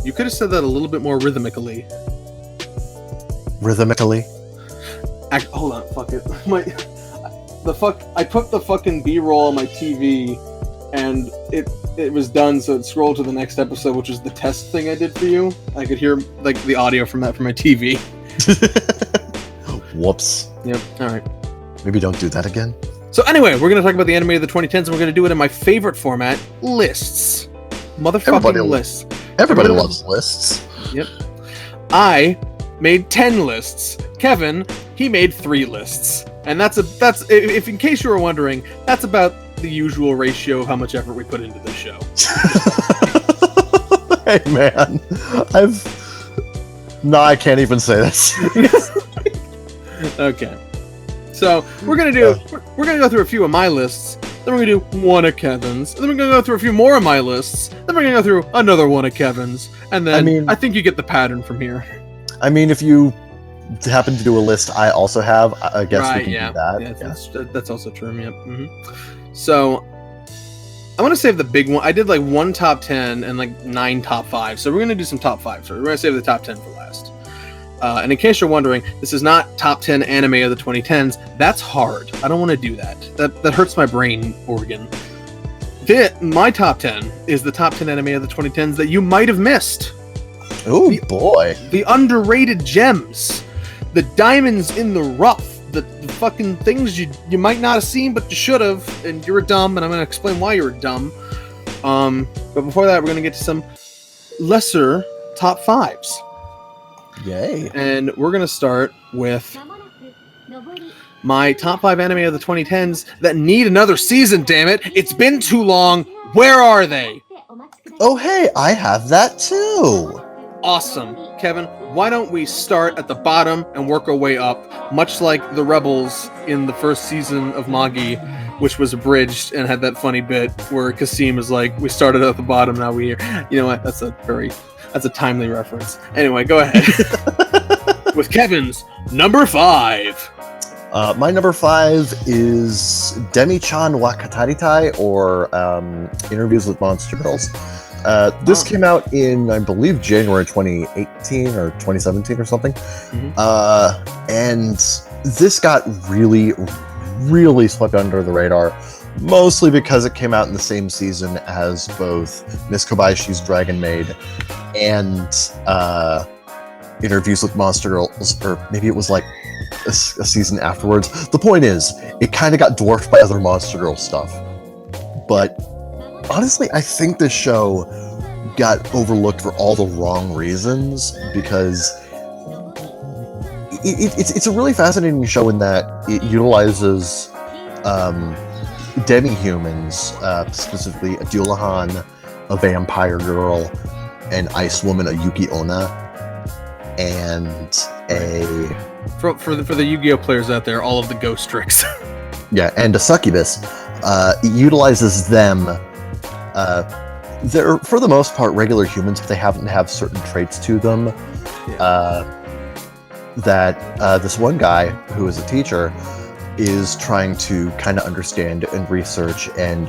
You could have said that a little bit more rhythmically. Rhythmically? Hold on, fuck it. I put the fucking B-roll on my TV, and it was done, so it scrolled to the next episode, which was the test thing I did for you. I could hear like the audio from that from my TV. Whoops. Yep. All right. Maybe don't do that again. So anyway, we're going to talk about the anime of the 2010s, and we're going to do it in my favorite format, lists. Motherfucking lists. Everybody loves lists. Yep. I made 10 lists. Kevin, he made 3 lists. And that's if in case you were wondering, that's about the usual ratio of how much effort we put into this show. Hey man, I can't even say this. Okay. So we're gonna go through a few of my lists, then we're gonna do one of Kevin's, then we're gonna go through a few more of my lists, then we're gonna go through another one of Kevin's, and then I think you get the pattern from here. I mean, if you happen to do a list I also have, I guess we can do that. Yeah, that's also true. Yep. Mm-hmm. So I want to save the big one. I did like 1 top 10 and like 9 top 5. So we're going to do some top 5. So we're going to save the top 10 for last. And in case you're wondering, this is not top 10 anime of the 2010s. That's hard. I don't want to do that. That hurts my brain organ. My top 10 is the top 10 anime of the 2010s that you might have missed. Oh boy. The underrated gems. The diamonds in the rough. The fucking things you might not have seen, but you should have, and you're dumb, and I'm going to explain why you're dumb. But before that, we're going to get to some lesser top 5s. Yay. And we're going to start with my top 5 anime of the 2010s that need another season, damn it. It's been too long. Where are they? Oh, hey, I have that too. Awesome. Kevin, why don't we start at the bottom and work our way up, much like the Rebels in the first season of Magi, which was abridged and had that funny bit where Kasim is like, we started at the bottom, now we're here. You know what? That's a timely reference. Anyway, go ahead. With Kevin's number 5. My number 5 is Demi-chan wa Kataritai, or Interviews with Monster Girls. This came out in, I believe, January 2018 or 2017 or something. Mm-hmm. And this got really, really swept under the radar, mostly because it came out in the same season as both Miss Kobayashi's Dragon Maid and Interviews with Monster Girls, or maybe it was like a season afterwards. The point is, it kind of got dwarfed by other Monster Girl stuff. But honestly, I think this show got overlooked for all the wrong reasons, because it's a really fascinating show in that it utilizes demi-humans, specifically a Dullahan, a vampire girl, an ice woman, a Yuki Onna, and a... For the Yu-Gi-Oh! Players out there, all of the ghost tricks. Yeah, and a succubus. It utilizes them. They're, for the most part, regular humans, but they happen to have certain traits to them. That this one guy, who is a teacher, is trying to kind of understand and research and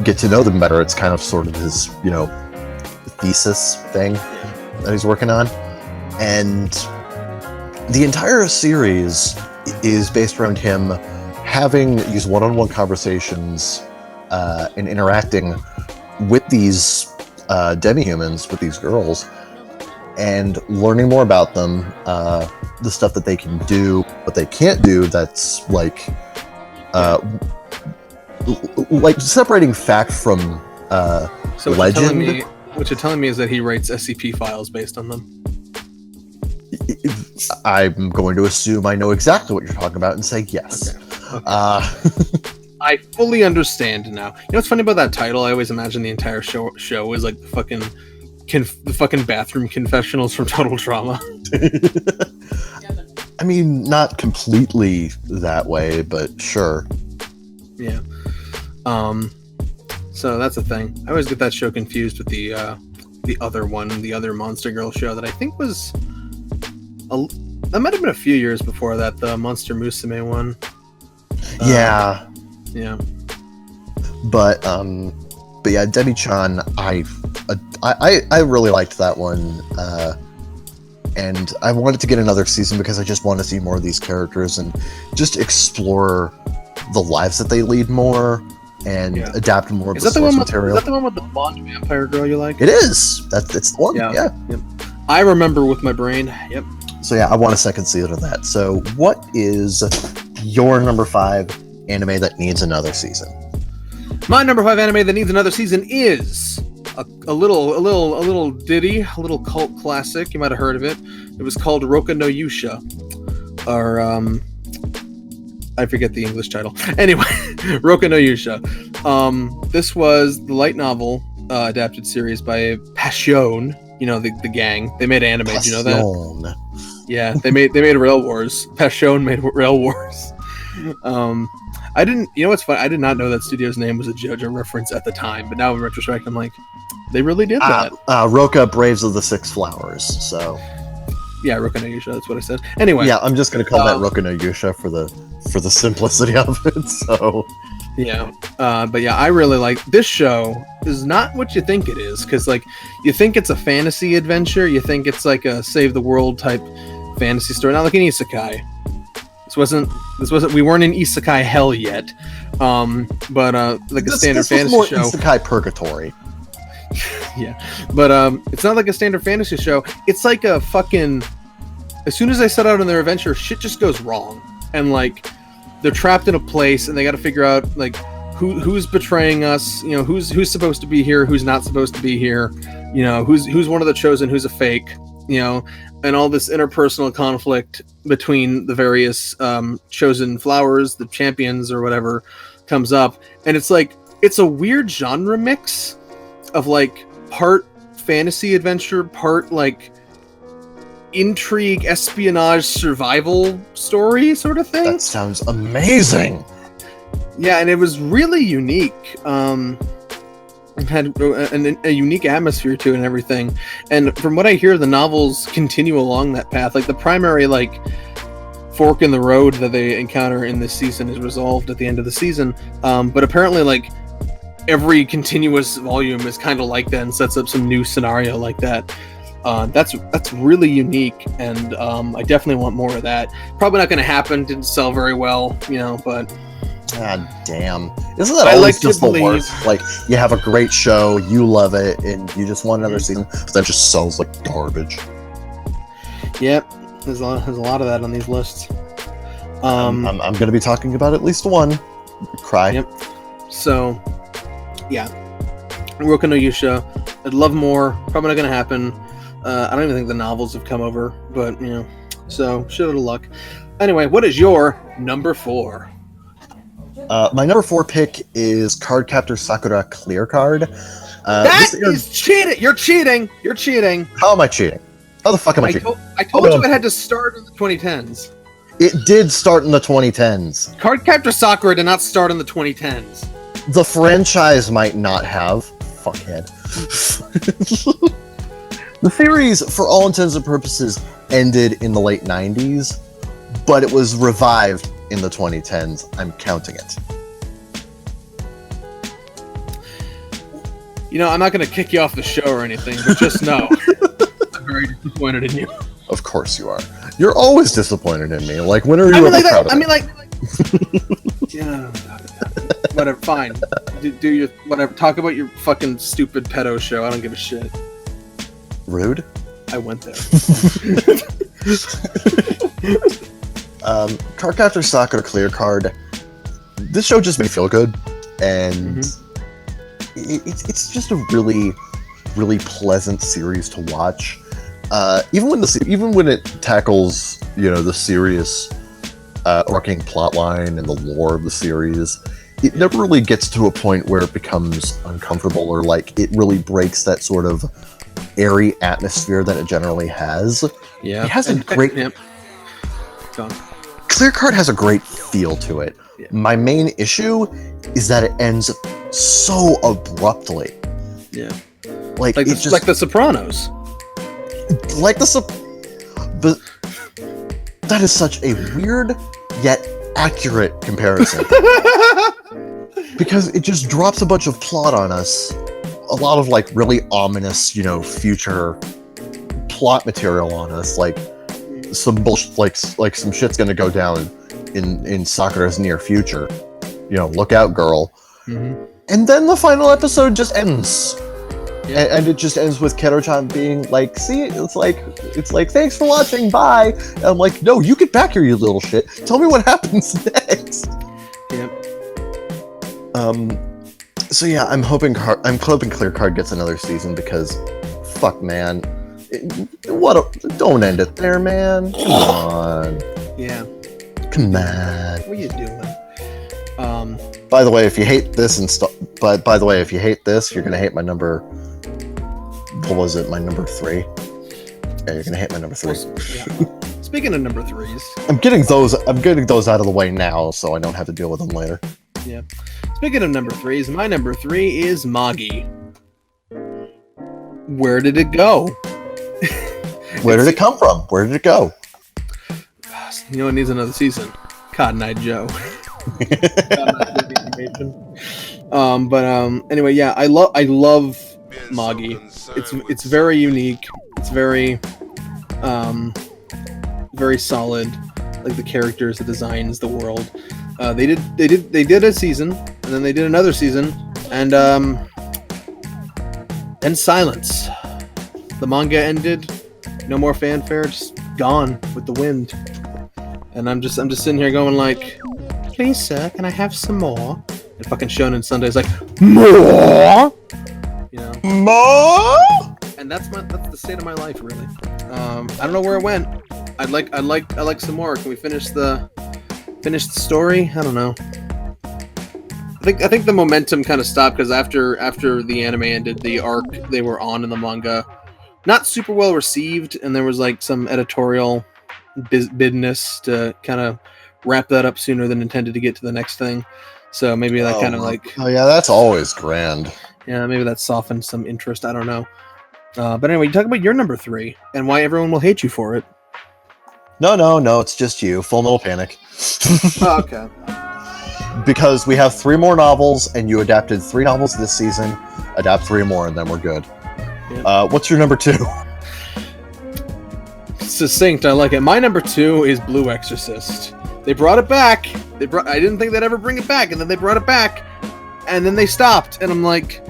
get to know them better. It's kind of sort of his, thesis thing that he's working on. And the entire series is based around him having these one-on-one conversations and interacting with these demi-humans, with these girls, and learning more about them, the stuff that they can do, what they can't do. That's like separating fact from so legend. What you're telling me is that he writes SCP files based on them. I'm going to assume I know exactly what you're talking about and say yes. Okay. I fully understand now. You know what's funny about that title? I always imagine the entire show is like the fucking bathroom confessionals from Total Drama. I mean, not completely that way, but sure. Yeah. So that's a thing. I always get that show confused with the other one, the other Monster Girl show that I think was that might have been a few years before that, the Monster Musume one. Yeah. Yeah. But yeah, Debbie-chan, I really liked that one, and I wanted to get another season because I just want to see more of these characters and just explore the lives that they lead more and adapt more of the source material. Is that the one with the blonde vampire girl you like? It is. It's the one. Yeah. Yep. I remember with my brain. Yep. So yeah, I want a second season of that. So what is your number 5 anime that needs another season? My number 5 anime that needs another season is a little ditty, a little cult classic. You might have heard of it. It was called Roka no Yusha, or I forget the English title. Anyway, Roka no Yusha. This was the light novel adapted series by Passion. You know, the gang. They made anime. Do you know that? Yeah, they made Rail Wars. Passion made Rail Wars. I didn't. You know what's funny? I did not know that studio's name was a JoJo reference at the time, but now in retrospect, I'm like, they really did that. Roka Braves of the Six Flowers. So. Yeah, Roka no Yusha. That's what I said. Anyway. Yeah, I'm just gonna call that Roka no Yusha for the simplicity of it. So. Yeah, but yeah, I really like this show. Is not what you think it is, because like you think it's a fantasy adventure, you think it's like a save the world type fantasy story, not like an isekai. This wasn't. We weren't in isekai hell yet, but like a standard fantasy more show. Isekai purgatory. Yeah, but it's not like a standard fantasy show. It's like a fucking. As soon as they set out on their adventure, shit just goes wrong, and like. They're trapped in a place and they got to figure out like who's betraying us, you know, who's supposed to be here, who's not supposed to be here, you know, who's one of the chosen, who's a fake, you know, and all this interpersonal conflict between the various chosen flowers, the champions or whatever comes up. And it's like, it's a weird genre mix of like part fantasy adventure, part like intrigue, espionage, survival story sort of thing. That sounds amazing. Yeah, and it was really unique. It had a unique atmosphere to it and everything. And from what I hear, the novels continue along that path. Like the primary like fork in the road that they encounter in this season is resolved at the end of the season. But apparently, like every continuous volume is kind of like that and sets up some new scenario like that. That's really unique, and I definitely want more of that. Probably not going to happen. Didn't sell very well, you know. But God damn, isn't that always just the worst? Like you have a great show, you love it, and you just want another season, but that just sells like garbage. Yep, there's a lot of that on these lists. I'm going to be talking about at least one. Cry. Yep. So, yeah, Roka no Yusha. I'd love more. Probably not going to happen. I don't even think the novels have come over, but you know, so shit out of luck. Anyway, what is your number 4? My number 4 pick is Cardcaptor Sakura Clear Card. That is cheating. You're cheating. You're cheating. How am I cheating? How the fuck am I cheating? I told you it had to start in the 2010s. It did start in the 2010s. Cardcaptor Sakura did not start in the 2010s. The franchise might not have. Fuckhead. The series, for all intents and purposes, ended in the late 90s, but it was revived in the 2010s. I'm counting it. You know, I'm not going to kick you off the show or anything, but just know I'm very disappointed in you. Of course you are. You're always disappointed in me. Like, when are you ever proud of me? Yeah, whatever. Fine. Do your whatever. Talk about your fucking stupid pedo show. I don't give a shit. Rude. I went there. Cardcaptor Sakura Clear Card. This show just made me feel good, and it's just a really, really pleasant series to watch. Even when it tackles, the serious arcing plotline and the lore of the series, it never really gets to a point where it becomes uncomfortable or like it really breaks that sort of airy atmosphere that it generally has. Yeah, it has a great. Clear Card has a great feel to it. Yeah. My main issue is that it ends so abruptly. Yeah, like The Sopranos. That is such a weird yet accurate comparison. Because it just drops a bunch of plot on us. A lot of like really ominous, future plot material on us. Like some bullshit, like some shit's gonna go down in Sakura's near future. Look out, girl. Mm-hmm. And then the final episode just ends. Yeah. And it just ends with Kero-chan being like, see, it's like, thanks for watching, bye. And I'm like, no, you get back here, you little shit. Tell me what happens next. Yep. So yeah, I'm hoping Clear Card gets another season because, fuck, man, don't end it there, man. Come on. Yeah. Come on. What are you doing? By the way, if you hate this if you hate this, you're gonna hate my number. What was it? My number 3. Yeah, you're gonna hate my number 3. Yeah. Speaking of number 3s, I'm getting those out of the way now, so I don't have to deal with them later. Yeah. Speaking of number 3s, my number 3 is Magi. Where did it go? Where did it come from? Where did it go? It needs another season. Cotton Eye Joe. Anyway, yeah, I love Magi. It's very unique. It's very very solid. Like the characters, the designs, the world. They did a season, and then they did another season, and silence. The manga ended. No more fanfare. Just gone with the wind. And I'm just sitting here going like, please, sir, can I have some more? And fucking Shonen Sunday's like, more? More? And that's the state of my life, really. I don't know where it went. I'd like some more. Can we finish the story? I don't know. I think the momentum kind of stopped because after the anime ended, the arc they were on in the manga, not super well received, and there was like some editorial business to kind of wrap that up sooner than intended to get to the next thing. So maybe that kind of like... Oh yeah, that's always grand. Yeah, maybe that softened some interest. I don't know. But anyway, you talk about your number 3 and why everyone will hate you for it. No, it's just you. Full Metal Panic. Oh, okay. Because we have 3 more novels, and you adapted 3 novels this season. Adapt 3 more, and then we're good. Yeah. What's your number 2? Succinct, I like it. My number 2 is Blue Exorcist. They brought it back. I didn't think they'd ever bring it back, and then they brought it back, and then they stopped, and I'm like,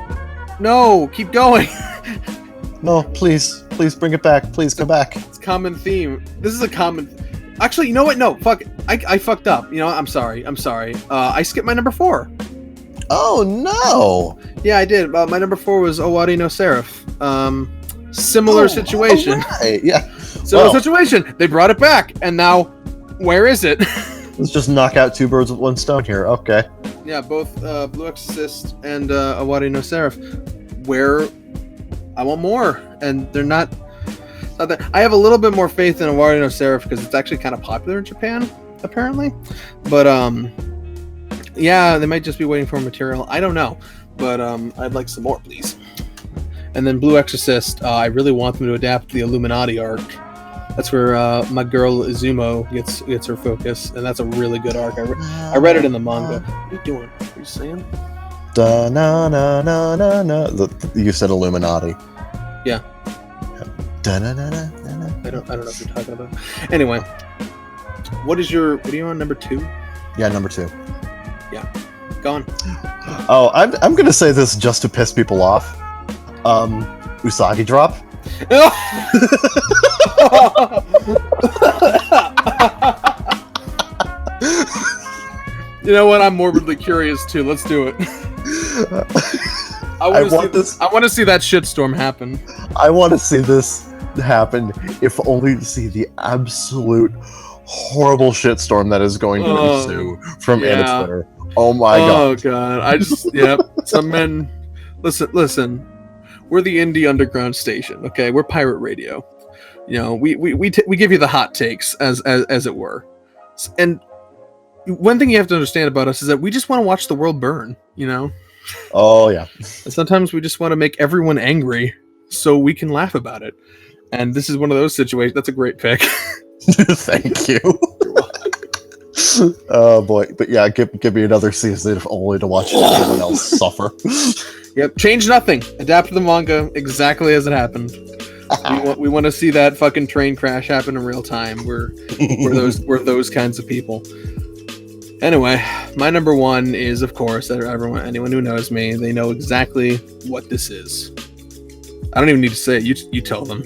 no, keep going. No, please bring it back. Please come back. It's a common theme. This is a common... Actually, you know what? No, fuck it. I fucked up. I'm sorry. I skipped my number 4. Oh, no. Yeah, I did. My number 4 was Owari no Seraph. Similar situation. Right. Yeah. Similar situation. They brought it back, and now, where is it? Let's just knock out 2 birds with 1 stone here. Okay. Yeah, both Blue Exorcist and Owari no Seraph. Where I want more, and they're not that. I have a little bit more faith in Owari no Seraph because it's actually kind of popular in Japan, apparently. But yeah, they might just be waiting for material. I don't know, but I'd like some more, please. And then Blue Exorcist, I really want them to adapt the Illuminati arc. That's where my girl Izumo gets her focus, and that's a really good arc. I read it in the manga. What are you doing? What are you saying? Da na na na na na. You said Illuminati. Yeah. Da na na na na. I don't know what you're talking about. Anyway, what are you on number 2? Yeah, number 2. Yeah, go on. Oh, I'm gonna say this just to piss people off. Usagi drop. You know what? I'm morbidly curious too. Let's do it. I want to see that shitstorm happen. I want to see this happen, if only to see the absolute horrible shitstorm that is going to ensue from Twitter. Oh my god. Oh god. I just some men. Listen. We're the indie underground station. Okay, we're pirate radio. You know, we give you the hot takes as it were. And one thing you have to understand about us is that we just want to watch the world burn. You know. Oh yeah. And sometimes we just want to make everyone angry so we can laugh about it. And this is one of those situations. That's a great pick. Thank you. Oh boy, but yeah, give me another season if only to watch everyone else suffer. Yep, change nothing. Adapt the manga exactly as it happened. We want to see that fucking train crash happen in real time. We're those kinds of people. Anyway, my number 1 is, of course, anyone who knows me, they know exactly what this is. I don't even need to say it. You tell them.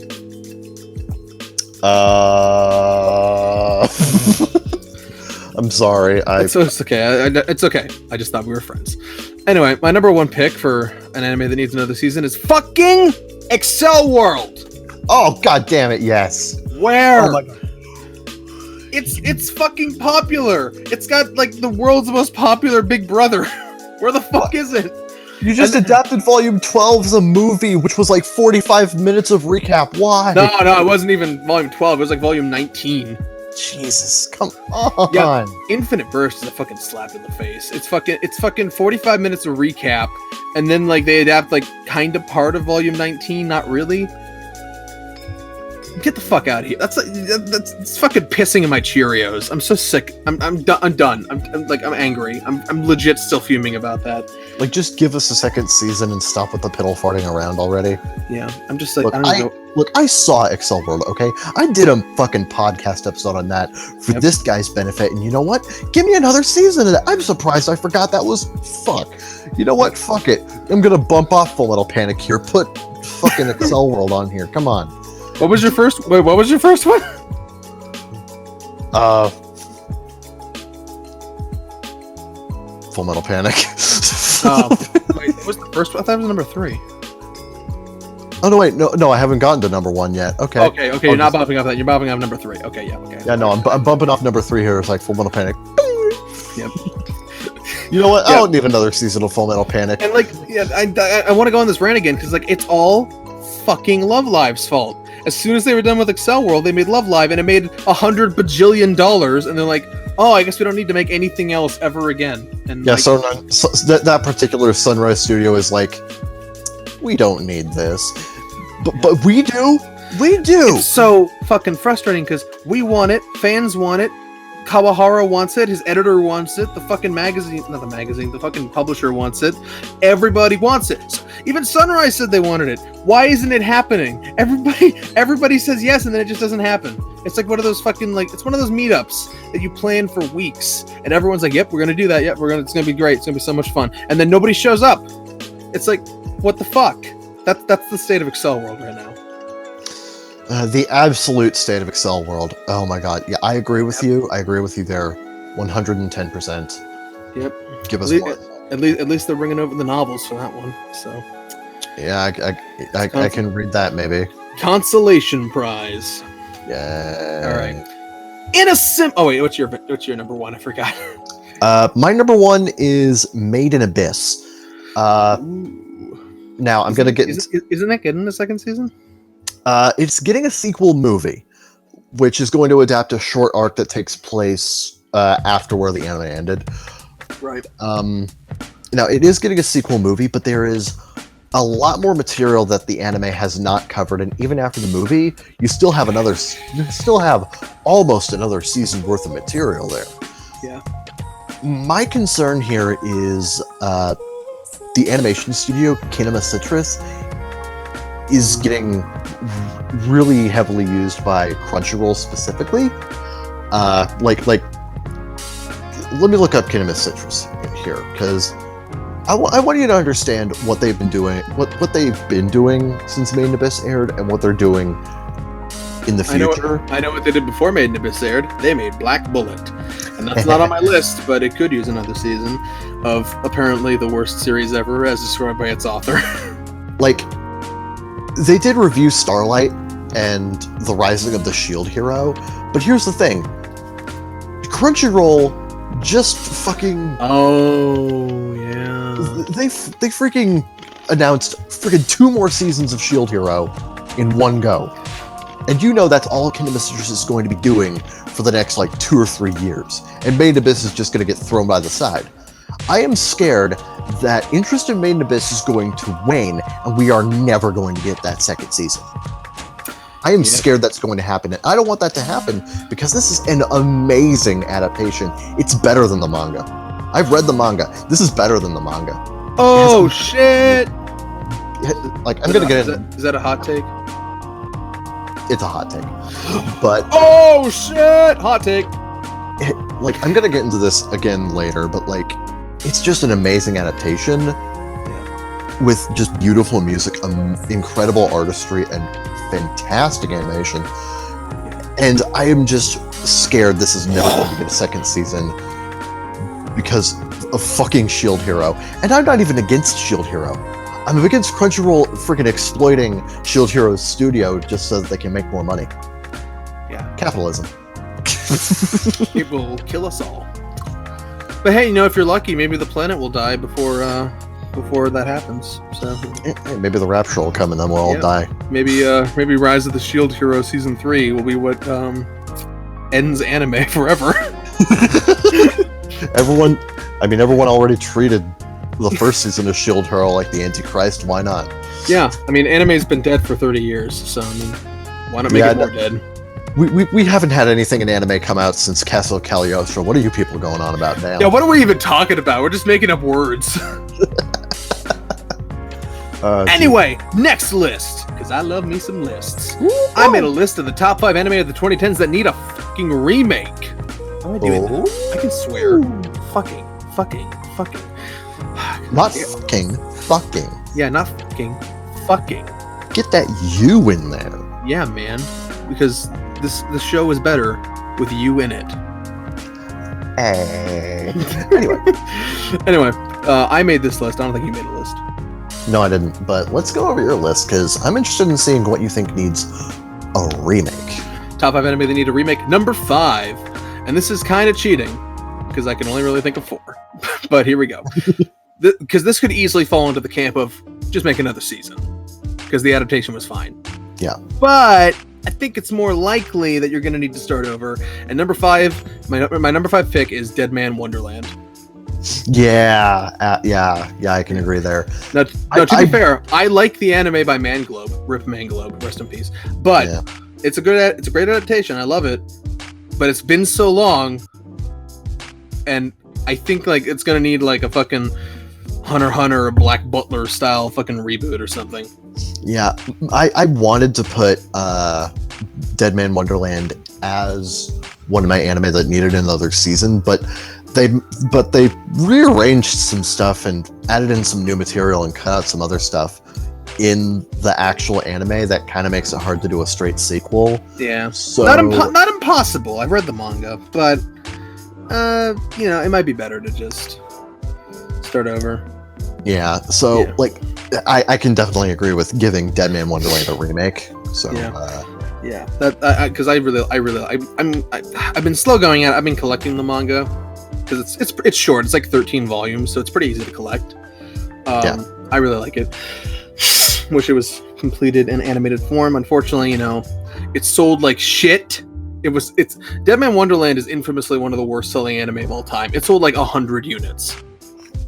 I'm sorry. It's okay. It's okay. I just thought we were friends. Anyway, my number 1 pick for an anime that needs another season is fucking Excel World. Oh god damn it! Yes. Where? Oh my god. It's fucking popular. It's got like the world's most popular Big Brother. Where the fuck is it? You just adapted Volume 12 as a movie, which was like 45 minutes of recap. Why? No, it wasn't even Volume 12. It was like Volume 19. Jesus, come on. Yeah, Infinite Burst is a fucking slap in the face. It's fucking 45 minutes of recap, and then like they adapt like kind of part of Volume 19, not really. Get the fuck out of here. That's fucking pissing in my Cheerios. I'm so sick. I'm done. I'm angry. I'm legit still fuming about that. Like, just give us a second season and stop with the piddle farting around already. Yeah, I'm just like, Look, I saw Excel World, okay? I did a fucking podcast episode on that for this guy's benefit, and you know what? Give me another season of that. I'm surprised I forgot that was... Fuck. You know what? Fuck it. I'm gonna bump off Full Metal Panic here. Put fucking Excel World on here. Come on. What was your first one? Full Metal Panic. Wait, what was the first one? I thought it was number 3. Oh no, wait, no, I haven't gotten to number 1 yet. Okay. Okay, you're not bumping off that. You're bumping off number 3. Okay, yeah, okay. Yeah, no, I'm bumping off number 3 here. It's like Full Metal Panic. Yep. You know what? I don't need another season of Full Metal Panic. And like, yeah, I want to go on this rant again because like it's all fucking Love Live's fault. As soon as they were done with Excel World, they made Love Live, and it made $100 bajillion, and they're like, "Oh, I guess we don't need to make anything else ever again." And yeah, like, so that particular Sunrise Studio is like, we don't need this, but we do. It's so fucking frustrating because we want it, fans want it, Kawahara wants it, his editor wants it, the fucking the fucking publisher wants it, everybody wants it. So even Sunrise said they wanted it. Why isn't it happening? Everybody says yes, and then it just doesn't happen. It's like one of those fucking it's one of those meetups that you plan for weeks, and everyone's like, "Yep, we're gonna do that. Yep, it's gonna be great. It's gonna be so much fun," and then nobody shows up. It's like, what the fuck? That's the state of Excel World right now. The absolute state of Excel World. Oh my god. Yeah, I agree with you. I agree with you there. 110%. Yep. Give us more. At least they're bringing over the novels for that one. So. Yeah, I can read that maybe. Consolation prize. Yeah. All right. Oh wait, what's your number 1? I forgot. My number 1 is Made in Abyss. Now I'm gonna get. Isn't that getting the second season? It's getting a sequel movie, which is going to adapt a short arc that takes place after where the anime ended. Right. Now, it is getting a sequel movie, but there is a lot more material that the anime has not covered, and even after the movie, you still have almost another season worth of material there. Yeah. My concern here is the animation studio, Kinema Citrus, is getting really heavily used by Crunchyroll specifically. Like, let me look up Kinema Citrus here, because I want you to understand what they've been doing, what they've been doing since Made in Abyss aired, and what they're doing in the future. I know what they did before Made in Abyss aired. They made Black Bullet, and that's not on my list, but it could use another season of apparently the worst series ever, as described by its author. Like, they did review Starlight and the Rising of the Shield Hero, but here's the thing: Crunchyroll just fucking they freaking announced freaking 2 more seasons of Shield Hero in one go. And you know that's all Kinema Citrus is going to be doing for the next, like, 2 or 3 years. And Made in Abyss is just going to get thrown by the side. I am scared that interest in Made in Abyss is going to wane, and we are never going to get that second season. I am scared that's going to happen, and I don't want that to happen, because this is an amazing adaptation. It's better than the manga. I've read the manga. This is better than the manga. Oh, shit! Like, I'm gonna get in. Is that a hot take? It's a hot take, but oh shit, hot take. Like, I'm gonna get into this again later, but like, it's just an amazing adaptation with just beautiful music, incredible artistry, and fantastic animation. And I am just scared this is never going to get a second season because of fucking Shield Hero. And I'm not even against Shield Hero. I'm against Crunchyroll freaking exploiting Shield Hero's studio just so that they can make more money. Yeah. Capitalism. It will kill us all. But hey, you know, if you're lucky, maybe the planet will die before that happens. So maybe the rapture will come and then we'll all die. Maybe Rise of the Shield Hero Season 3 will be what ends anime forever. Everyone already treated the first season of Shield Hero like the Antichrist. Why not? Yeah, I mean, anime's been dead for 30 years, so I mean, why not make it more dead? We haven't had anything in anime come out since Castle Cagliostro. What are you people going on about now? Yeah, what are we even talking about? We're just making up words. Anyway, next list, because I love me some lists. I made a list of the top 5 anime of the 2010s that need a fucking remake. How am I doing that? I can swear. Fucking. Not fucking. Yeah, not fucking. Get that you in there. Yeah, man. Because this show is better with you in it. Anyway, I made this list. I don't think you made a list. No, I didn't. But let's go over your list, because I'm interested in seeing what you think needs a remake. Top 5 anime that need a remake. Number 5. And this is kind of cheating, because I can only really think of 4. But here we go. Because this could easily fall into the camp of just make another season, because the adaptation was fine. Yeah. But I think it's more likely that you're going to need to start over. And number 5, my number 5 pick is Dead Man Wonderland. Yeah, I can agree there. Now, to be fair, I like the anime by Manglobe. Rip Manglobe, rest in peace. But it's a great adaptation. I love it. But it's been so long, and I think like it's gonna need like a fucking Hunter x Hunter or Black Butler style fucking reboot or something. Yeah, I wanted to put Dead Man Wonderland as one of my anime that needed another season, but they rearranged some stuff and added in some new material and cut out some other stuff in the actual anime that kind of makes it hard to do a straight sequel. Yeah, so not impossible. I've read the manga, but you know, it might be better to just start over. Yeah, so like I can definitely agree with giving Dead Man Wonderland a remake. So because I've been slow going at it. I've been collecting the manga because it's short. It's like 13 volumes, so it's pretty easy to collect. I really like it. Wish it was completed in animated form. Unfortunately, you know, it sold like shit. It's Dead Man Wonderland is infamously one of the worst selling anime of all time. It sold like 100 units.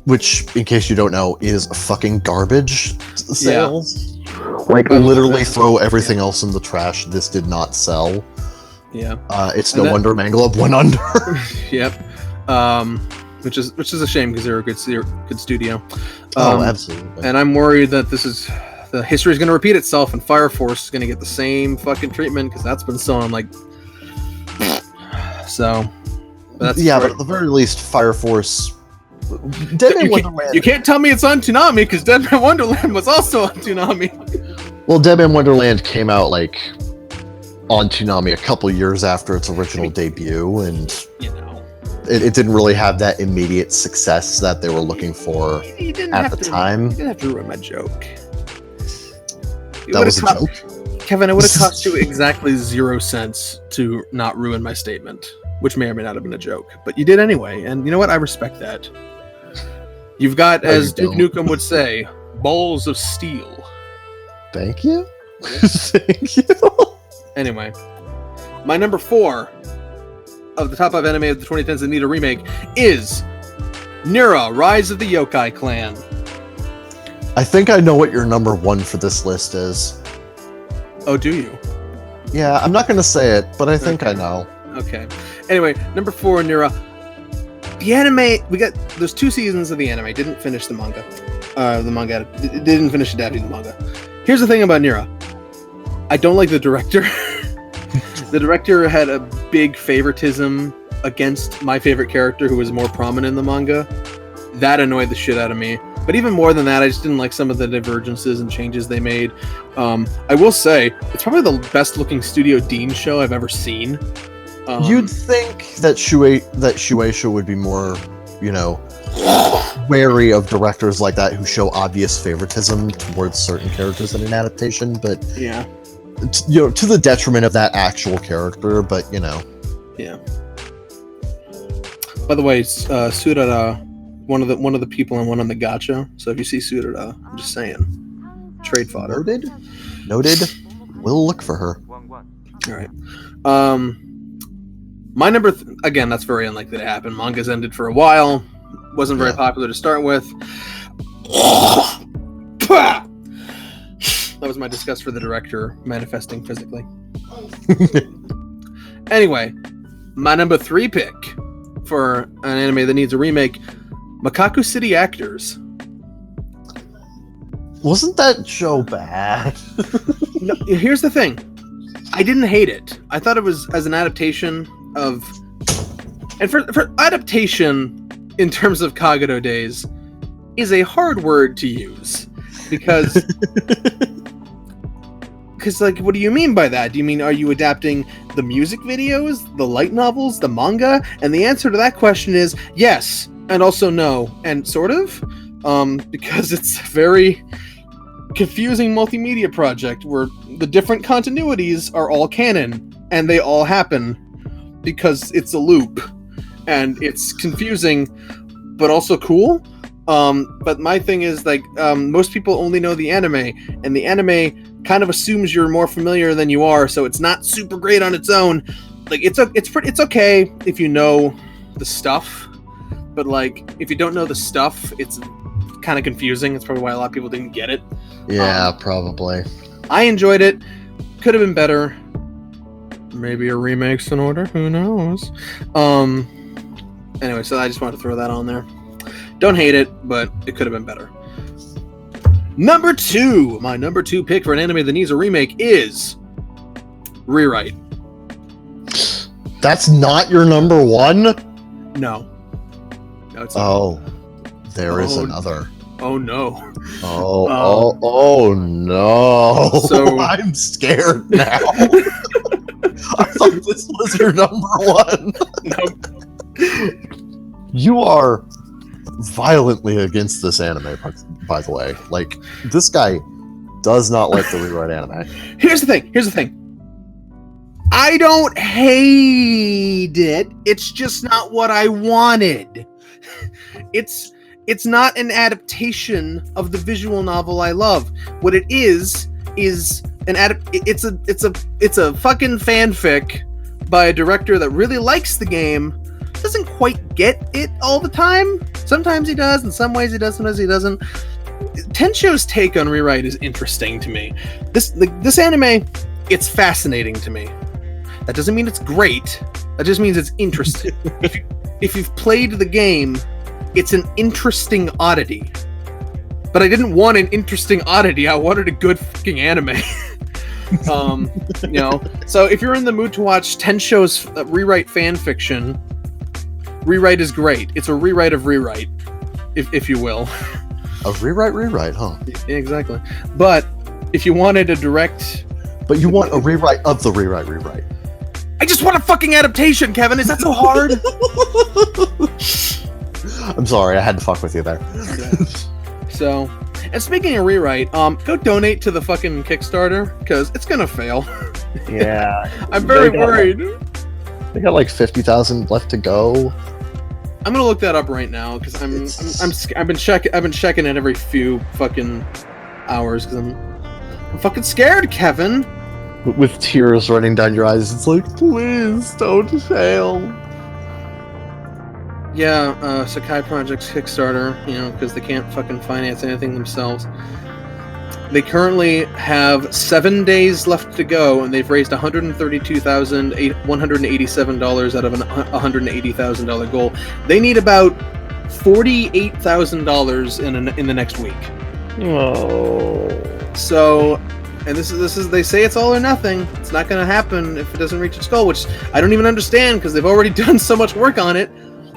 Which, in case you don't know, is fucking garbage sales. Yeah. Like, literally throw everything else in the trash. This did not sell. Yeah. It's no wonder Mangalobe went under. Yep. Which is a shame because they're a good studio. Oh, absolutely. And I'm worried that this is the history is going to repeat itself, and Fire Force is going to get the same fucking treatment because that's been selling like. So. That's yeah, but at the very least, Fire Force. Deadman Wonderland. You can't tell me it's on Toonami because Deadman Wonderland was also on Toonami. Well, Deadman Wonderland came out like on Toonami a couple years after its original debut, and you know, it didn't really have that immediate success that they were looking for at the time. You didn't have to ruin my joke. That was a joke? Kevin, it would have cost you exactly 0 cents to not ruin my statement, which may or may not have been a joke, but you did anyway, and you know what? I respect that. You've got, as Duke Nukem would say, balls of steel. Thank you. Thank you. Anyway, my number 4 of the top 5 anime of the 2010s that need a remake is Nira: Rise of the Yokai Clan. I think I know what your number 1 for this list is. Oh, do you? Yeah, I'm not going to say it, but I think I know. Okay. Anyway, number 4, Nira. The anime, there's 2 seasons of the anime. Didn't finish the manga. It didn't finish adapting the manga. Here's the thing about Nira. I don't like the director. The director had a big favoritism against my favorite character, who was more prominent in the manga. That annoyed the shit out of me. But even more than that, I just didn't like some of the divergences and changes they made. I will say, it's probably the best looking Studio Dean show I've ever seen. You'd think that Shueisha would be more, wary of directors like that who show obvious favoritism towards certain characters in an adaptation, but yeah, to the detriment of that actual character. But yeah. By the way, Surara, one of the people in one on the gacha. So if you see Surara, I'm just saying, trade fodder. Noted. We'll look for her. All right. My number, again, that's very unlikely to happen. Manga's ended for a while. Wasn't very popular to start with. That was my disgust for the director manifesting physically. Anyway, my number 3 pick for an anime that needs a remake, Makaku City Actors. Wasn't that show bad? No, here's the thing. I didn't hate it. I thought it was as an adaptation of... And for adaptation, in terms of Kagero days, is a hard word to use. Because... Because, what do you mean by that? Do you mean, are you adapting the music videos, the light novels, the manga? And the answer to that question is yes, and also no, and sort of. Because it's a very confusing multimedia project where the different continuities are all canon, and they all happen because it's a loop. And it's confusing, but also cool. But my thing is, most people only know the anime, and the anime kind of assumes you're more familiar than you are, so it's not super great on its own. It's okay if you know the stuff, but if you don't know the stuff, it's kind of confusing. It's probably why a lot of people didn't get it. Yeah, probably. I enjoyed it. Could have been better. Maybe a remake's in order. Who knows? Anyway, so I just wanted to throw that on there. Don't hate it, but it could have been better. Number 2, my number 2 pick for an anime that needs a remake is Rewrite. That's not your number 1? No, it's not. Oh, there is another. Oh no. Oh no. So I'm scared now. I thought this was your number 1. No. You are violently against this anime, by the way. This guy does not like the Rewrite anime. Here's the thing. I don't hate it. It's just not what I wanted. It's not an adaptation of the visual novel I love. What it is it's a fucking fanfic by a director that really likes the game. Doesn't quite get it all the time. Sometimes he does, in some ways he does, sometimes he doesn't. Tencho's take on Rewrite is interesting to me. This anime, it's fascinating to me. That doesn't mean it's great. That just means it's interesting. If you've played the game, it's an interesting oddity. But I didn't want an interesting oddity. I wanted a good fucking anime. So if you're in the mood to watch Tensho's rewrite fan fiction, Rewrite is great. It's a rewrite of Rewrite, if you will. A rewrite, huh? Yeah, exactly. But if you wanted a direct... But you want a rewrite of the rewrite. I just want a fucking adaptation, Kevin! Is that so hard? I'm sorry, I had to fuck with you there. Yeah. So... And speaking of rewrite, go donate to the fucking Kickstarter, because it's gonna fail. Yeah. I'm very worried. They got like 50,000 left to go. I'm gonna look that up right now, because I've been checking it every few fucking hours, because I'm fucking scared, Kevin. With tears running down your eyes, it's like, please don't fail. Yeah, Sakai Project's Kickstarter, because they can't fucking finance anything themselves. They currently have 7 days left to go, and they've raised $132,187 out of an $180,000 goal. They need about $48,000 in the next week. Oh. So, and this is they say it's all or nothing. It's not going to happen if it doesn't reach its goal, which I don't even understand because they've already done so much work on it.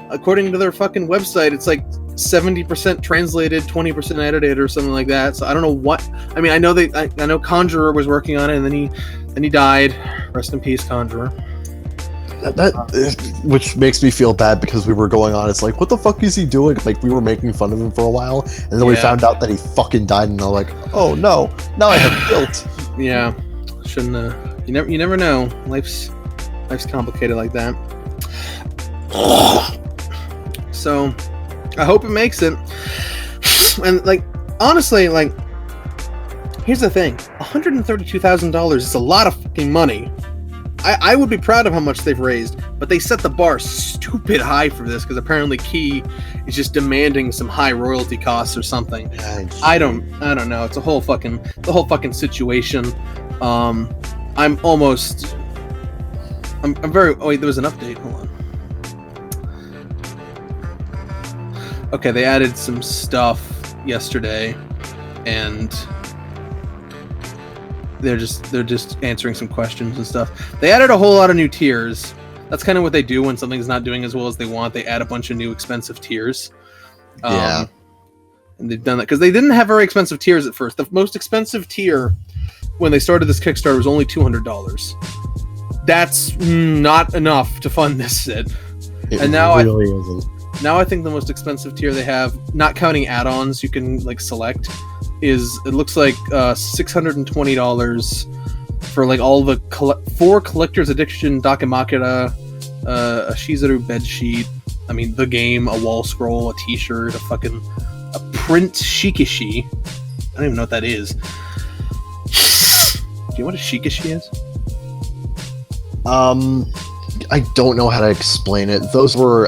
According to their fucking website, it's like 70% translated, 20% edited, or something like that. So I don't know what. I mean, I know Conjurer was working on it, and then he died. Rest in peace, Conjurer. Which makes me feel bad because we were going on. It's like, what the fuck is he doing? Like, we were making fun of him for a while, and then we found out that he fucking died, and I'm like, oh no, now I have guilt. Yeah, shouldn't. You never know. Life's complicated like that. So, I hope it makes it. And honestly, here's the thing: $132,000 is a lot of fucking money. I would be proud of how much they've raised, but they set the bar stupid high for this because apparently Key is just demanding some high royalty costs or something. I don't know. It's the whole fucking situation. I'm very. Oh wait, there was an update. Hold on. Okay, they added some stuff yesterday, and they're just answering some questions and stuff. They added a whole lot of new tiers. That's kind of what they do when something's not doing as well as they want. They add a bunch of new expensive tiers. And they've done that because they didn't have very expensive tiers at first. The most expensive tier when they started this Kickstarter was only $200. That's not enough to fund this shit. And now really isn't. Now I think the most expensive tier they have, not counting add-ons you can select, is it looks like $620 for all the 4 collector's edition Dakimakura, a Shizuru bedsheet, the game, a wall scroll, a t-shirt, a print shikishi. I don't even know what that is. Do you know what a shikishi is? I don't know how to explain it. Those were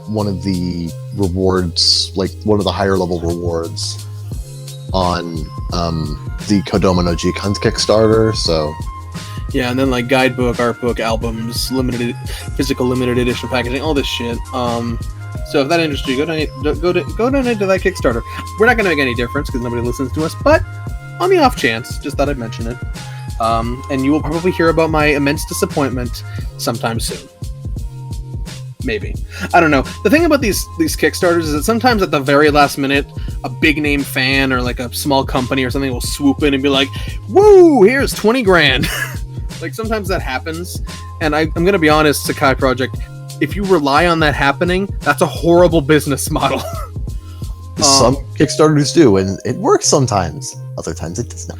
one of the rewards, one of the higher level rewards on the Kodomo no Jikan's Kickstarter. So yeah, and then guidebook, art book, albums, physical limited edition packaging, all this shit. So if that interests you, go donate to that Kickstarter. We're not going to make any difference because nobody listens to us, but on the off chance, just thought I'd mention it. And you will probably hear about my immense disappointment sometime soon. Maybe. I don't know. The thing about these Kickstarters is that sometimes at the very last minute, a big name fan or a small company or something will swoop in and be like, woo, here's 20 grand. Sometimes that happens. And I'm going to be honest, Sakai Project, if you rely on that happening, that's a horrible business model. Some Kickstarters do, and it works sometimes. Other times it does not.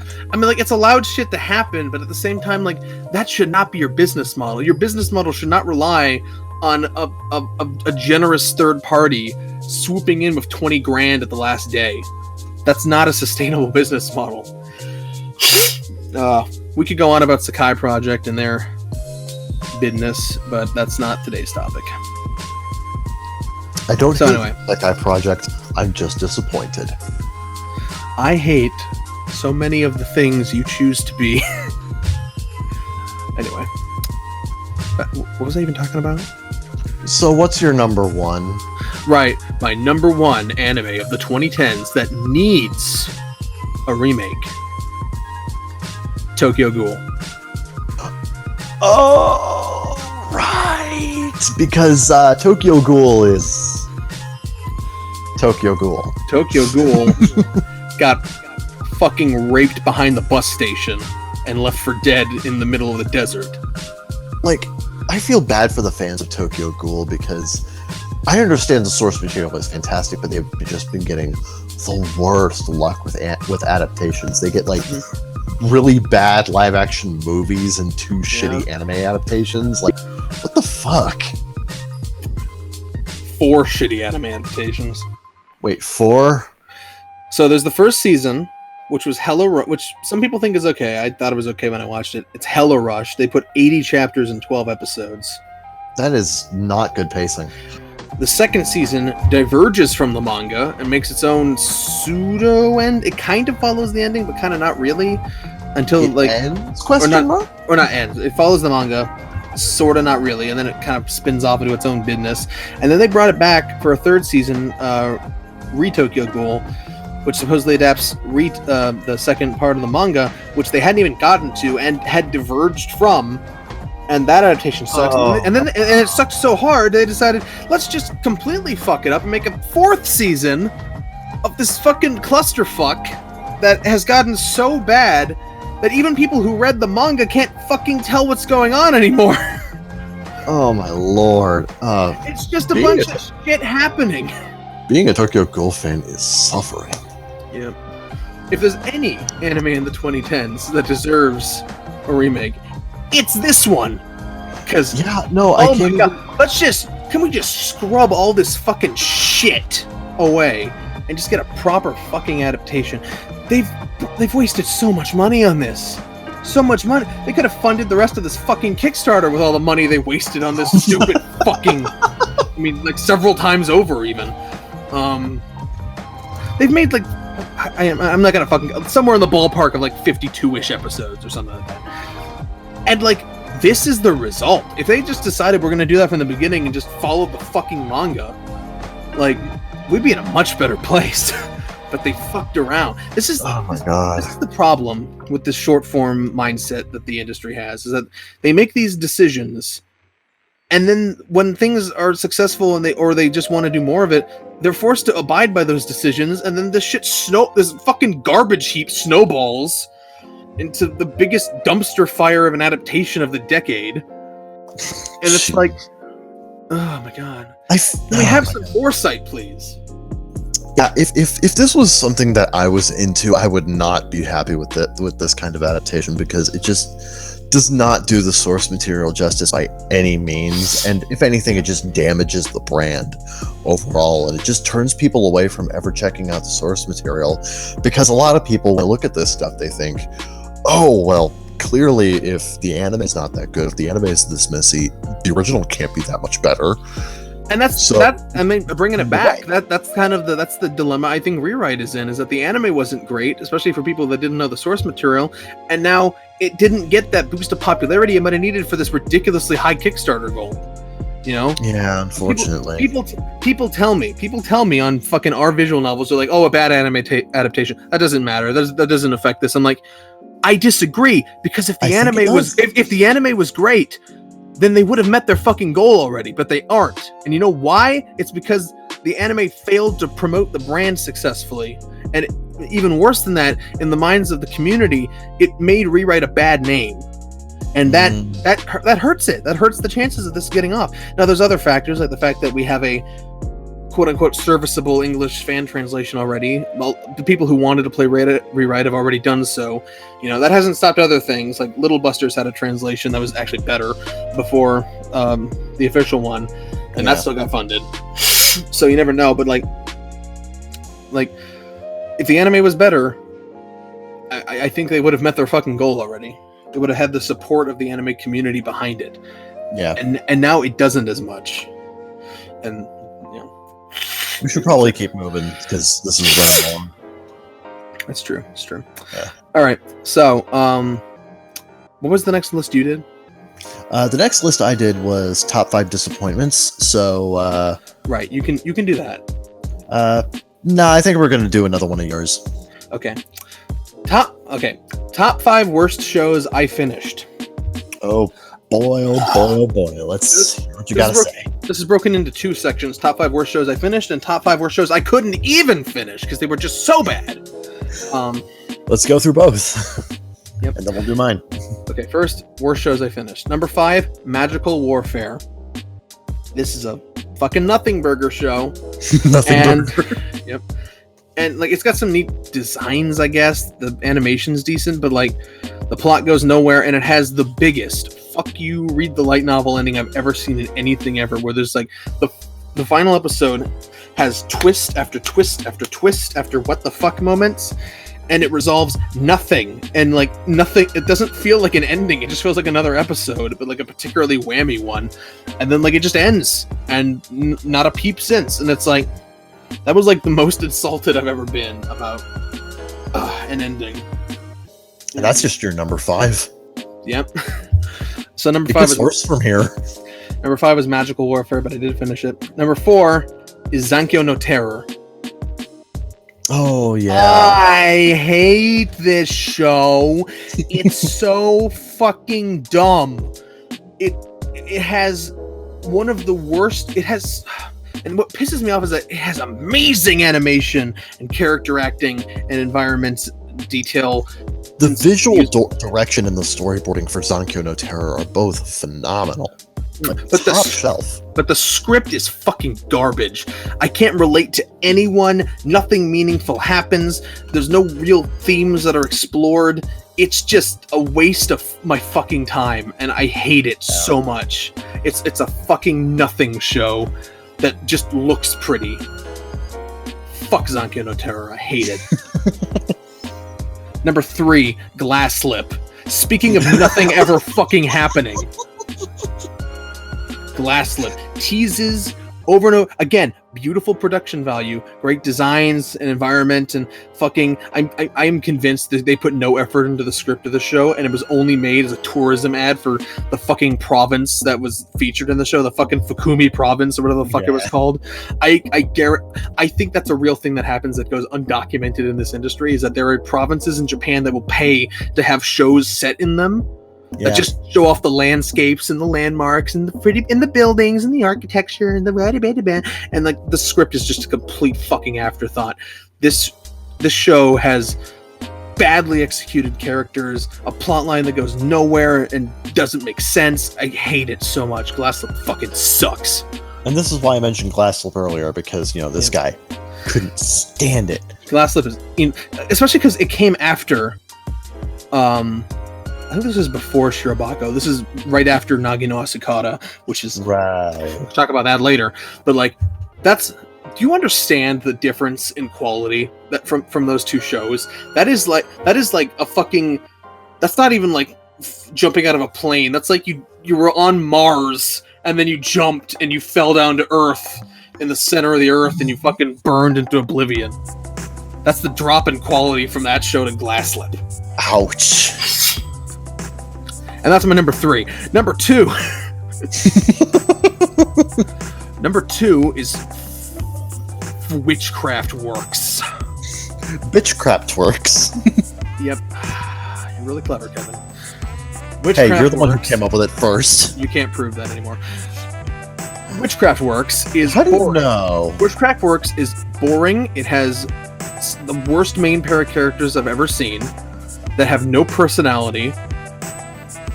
It's allowed shit to happen, but at the same time, that should not be your business model. Your business model should not rely on a generous third party swooping in with 20 grand at the last day. That's not a sustainable business model. We could go on about Sakai Project and their business, but that's not today's topic. I don't hate Sakai Project. I'm just disappointed. I hate so many of the things you choose to be. Anyway. What was I even talking about? So what's your number one? Right, my number one anime of the 2010s that needs a remake. Tokyo Ghoul. Oh, right. Because Tokyo Ghoul is Tokyo Ghoul. Tokyo Ghoul got fucking raped behind the bus station and left for dead in the middle of the desert. Like, I feel bad for the fans of Tokyo Ghoul because I understand the source material is fantastic, but they've just been getting the worst luck with adaptations. They get like really bad live action movies and two shitty anime adaptations. Like, what the fuck? 4 shitty anime adaptations. Wait, 4? So there's the first season, which was which some people think is okay. I thought it was okay when I watched it. It's hella rushed. They put 80 chapters in 12 episodes. That is not good pacing. The second season diverges from the manga and makes its own pseudo end. It kind of follows the ending, but kind of not really. Until it like ends? Question mark? Or not ends. It follows the manga, sort of, not really, and then it kind of spins off into its own business. And then they brought it back for a third season, Tokyo Ghoul, which supposedly adapts the second part of the manga, which they hadn't even gotten to and had diverged from. And that adaptation sucks. Oh. And it sucked so hard, they decided, let's just completely fuck it up and make a 4th season of this fucking clusterfuck that has gotten so bad that even people who read the manga can't fucking tell what's going on anymore. Oh my lord. It's just a bunch of shit happening. Being a Tokyo Ghoul fan is suffering. Yeah. If there's any anime in the 2010s that deserves a remake, it's this one. Because I can't. My God. Can we just scrub all this fucking shit away and just get a proper fucking adaptation? They've wasted so much money on this. So much money. They could have funded the rest of this fucking Kickstarter with all the money they wasted on this stupid fucking. I mean, like several times over even. They've made like I'm not gonna fucking somewhere in the ballpark of like 52-ish episodes or something like that. And like this is the result. If they just decided we're gonna do that from the beginning and just follow the fucking manga, like we'd be in a much better place. But they fucked around. Oh my God. This is the problem with this short form mindset that the industry has, is that they make these decisions, and then when things are successful and they just want to do more of it, they're forced to abide by those decisions, and then this fucking garbage heap snowballs into the biggest dumpster fire of an adaptation of the decade. And it's like, oh my God. Can we have some foresight, please? Yeah, if this was something that I was into, I would not be happy with this kind of adaptation, because it just does not do the source material justice by any means, and if anything, it just damages the brand overall, and it just turns people away from ever checking out the source material, because a lot of people, when they look at this stuff, they think, oh, well, clearly if the anime is not that good, if the anime is this messy, the original can't be that much better. And I mean, bringing it back, that's kind of that's the dilemma I think Rewrite is in, is that the anime wasn't great, especially for people that didn't know the source material, and now it didn't get that boost of popularity it might have needed for this ridiculously high Kickstarter goal. You know? Yeah, unfortunately. People tell me on fucking our visual novels, they're like, oh, a bad anime adaptation. That doesn't matter. That doesn't affect this. I'm like, I disagree, because if the anime was great, then they would have met their fucking goal already, but they aren't. And you know why? It's because the anime failed to promote the brand successfully. And even worse than that, in the minds of the community, it made Rewrite a bad name. And that hurts it. That hurts the chances of this getting off. Now, there's other factors, like the fact that we have a quote-unquote serviceable English fan translation already. Well, the people who wanted to play Rewrite have already done so. You know, that hasn't stopped other things. Like Little Busters had a translation that was actually better before the official one, and that still got funded. So you never know. But like if the anime was better, I think they would have met their fucking goal already. They would have had the support of the anime community behind it. Yeah. And now it doesn't as much. And we should probably keep moving, because this is running long. That's true. It's true. Yeah. All right. So, what was the next list you did? The next list I did was top 5 disappointments. So right, you can do that. Nah, I think we're gonna do another one of yours. Okay. Top 5 worst shows I finished. Oh boy, oh boy, oh boy. Let's see what you gotta say. This is broken into 2 sections: top 5 worst shows I finished, and top 5 worst shows I couldn't even finish because they were just so bad. Let's go through both. Yep. And then we'll do mine. Okay, first, worst shows I finished. Number 5, Magical Warfare. This is a fucking nothing burger show. Nothing burger. Yep. And like it's got some neat designs, I guess. The animation's decent, but like the plot goes nowhere, and it has the biggest fuck you read the light novel ending I've ever seen in anything ever, where there's like the final episode has twist after twist after twist after what the fuck moments, and it resolves nothing. And like nothing, it doesn't feel like an ending, it just feels like another episode, but like a particularly whammy one. And then like it just ends, and not a peep since. And it's like, that was like the most insulted I've ever been about an ending. And that's just your number 5. Yep. So number 5 is worse from here. Number 5 is Magical Warfare, but I did finish it. Number 4 is Zankyo no Terror. Oh yeah. I hate this show. It's so fucking dumb. It has one of the worst. It has, and what pisses me off is that it has amazing animation and character acting and environments detail. The visual direction and the storyboarding for Zankyo no Terror are both phenomenal. But top shelf. But the script is fucking garbage. I can't relate to anyone. Nothing meaningful happens. There's no real themes that are explored. It's just a waste of my fucking time, and I hate it so much. It's a fucking nothing show that just looks pretty. Fuck Zankyo no Terror. I hate it. Number 3, Glass Slip. Speaking of nothing ever fucking happening. Glass Slip teases over and over again. Beautiful production value, great designs and environment, and fucking. I am convinced that they put no effort into the script of the show, and it was only made as a tourism ad for the fucking province that was featured in the show, the fucking Fukumi province or whatever the fuck it was called. I think that's a real thing that happens that goes undocumented in this industry, is that there are provinces in Japan that will pay to have shows set in them. That just show off the landscapes and the landmarks and the pretty and the buildings and the architecture and and like the script is just a complete fucking afterthought. This show has badly executed characters, a plot line that goes nowhere and doesn't make sense. I hate it so much. Glass Slip fucking sucks. And this is why I mentioned Glass Slip earlier, because this guy couldn't stand it. Glass Slip is, especially because it came after. I think this is before Shirobako. This is right after Nagi no Asukara, which is right. We'll talk about that later. But like, do you understand the difference in quality that from those 2 shows? That is like a fucking. That's not even like jumping out of a plane. That's like you were on Mars and then you jumped and you fell down to Earth in the center of the Earth and you fucking burned into oblivion. That's the drop in quality from that show to Glass Slip. Ouch. And that's my number 3. Number 2. Number 2 is Witchcraft Works. Witchcraft Works. Yep. You're really clever, Kevin. Hey, you're the one who came up with it first. You can't prove that anymore. Witchcraft Works is How do you boring. know? Witchcraft Works is boring. It has the worst main pair of characters I've ever seen that have no personality.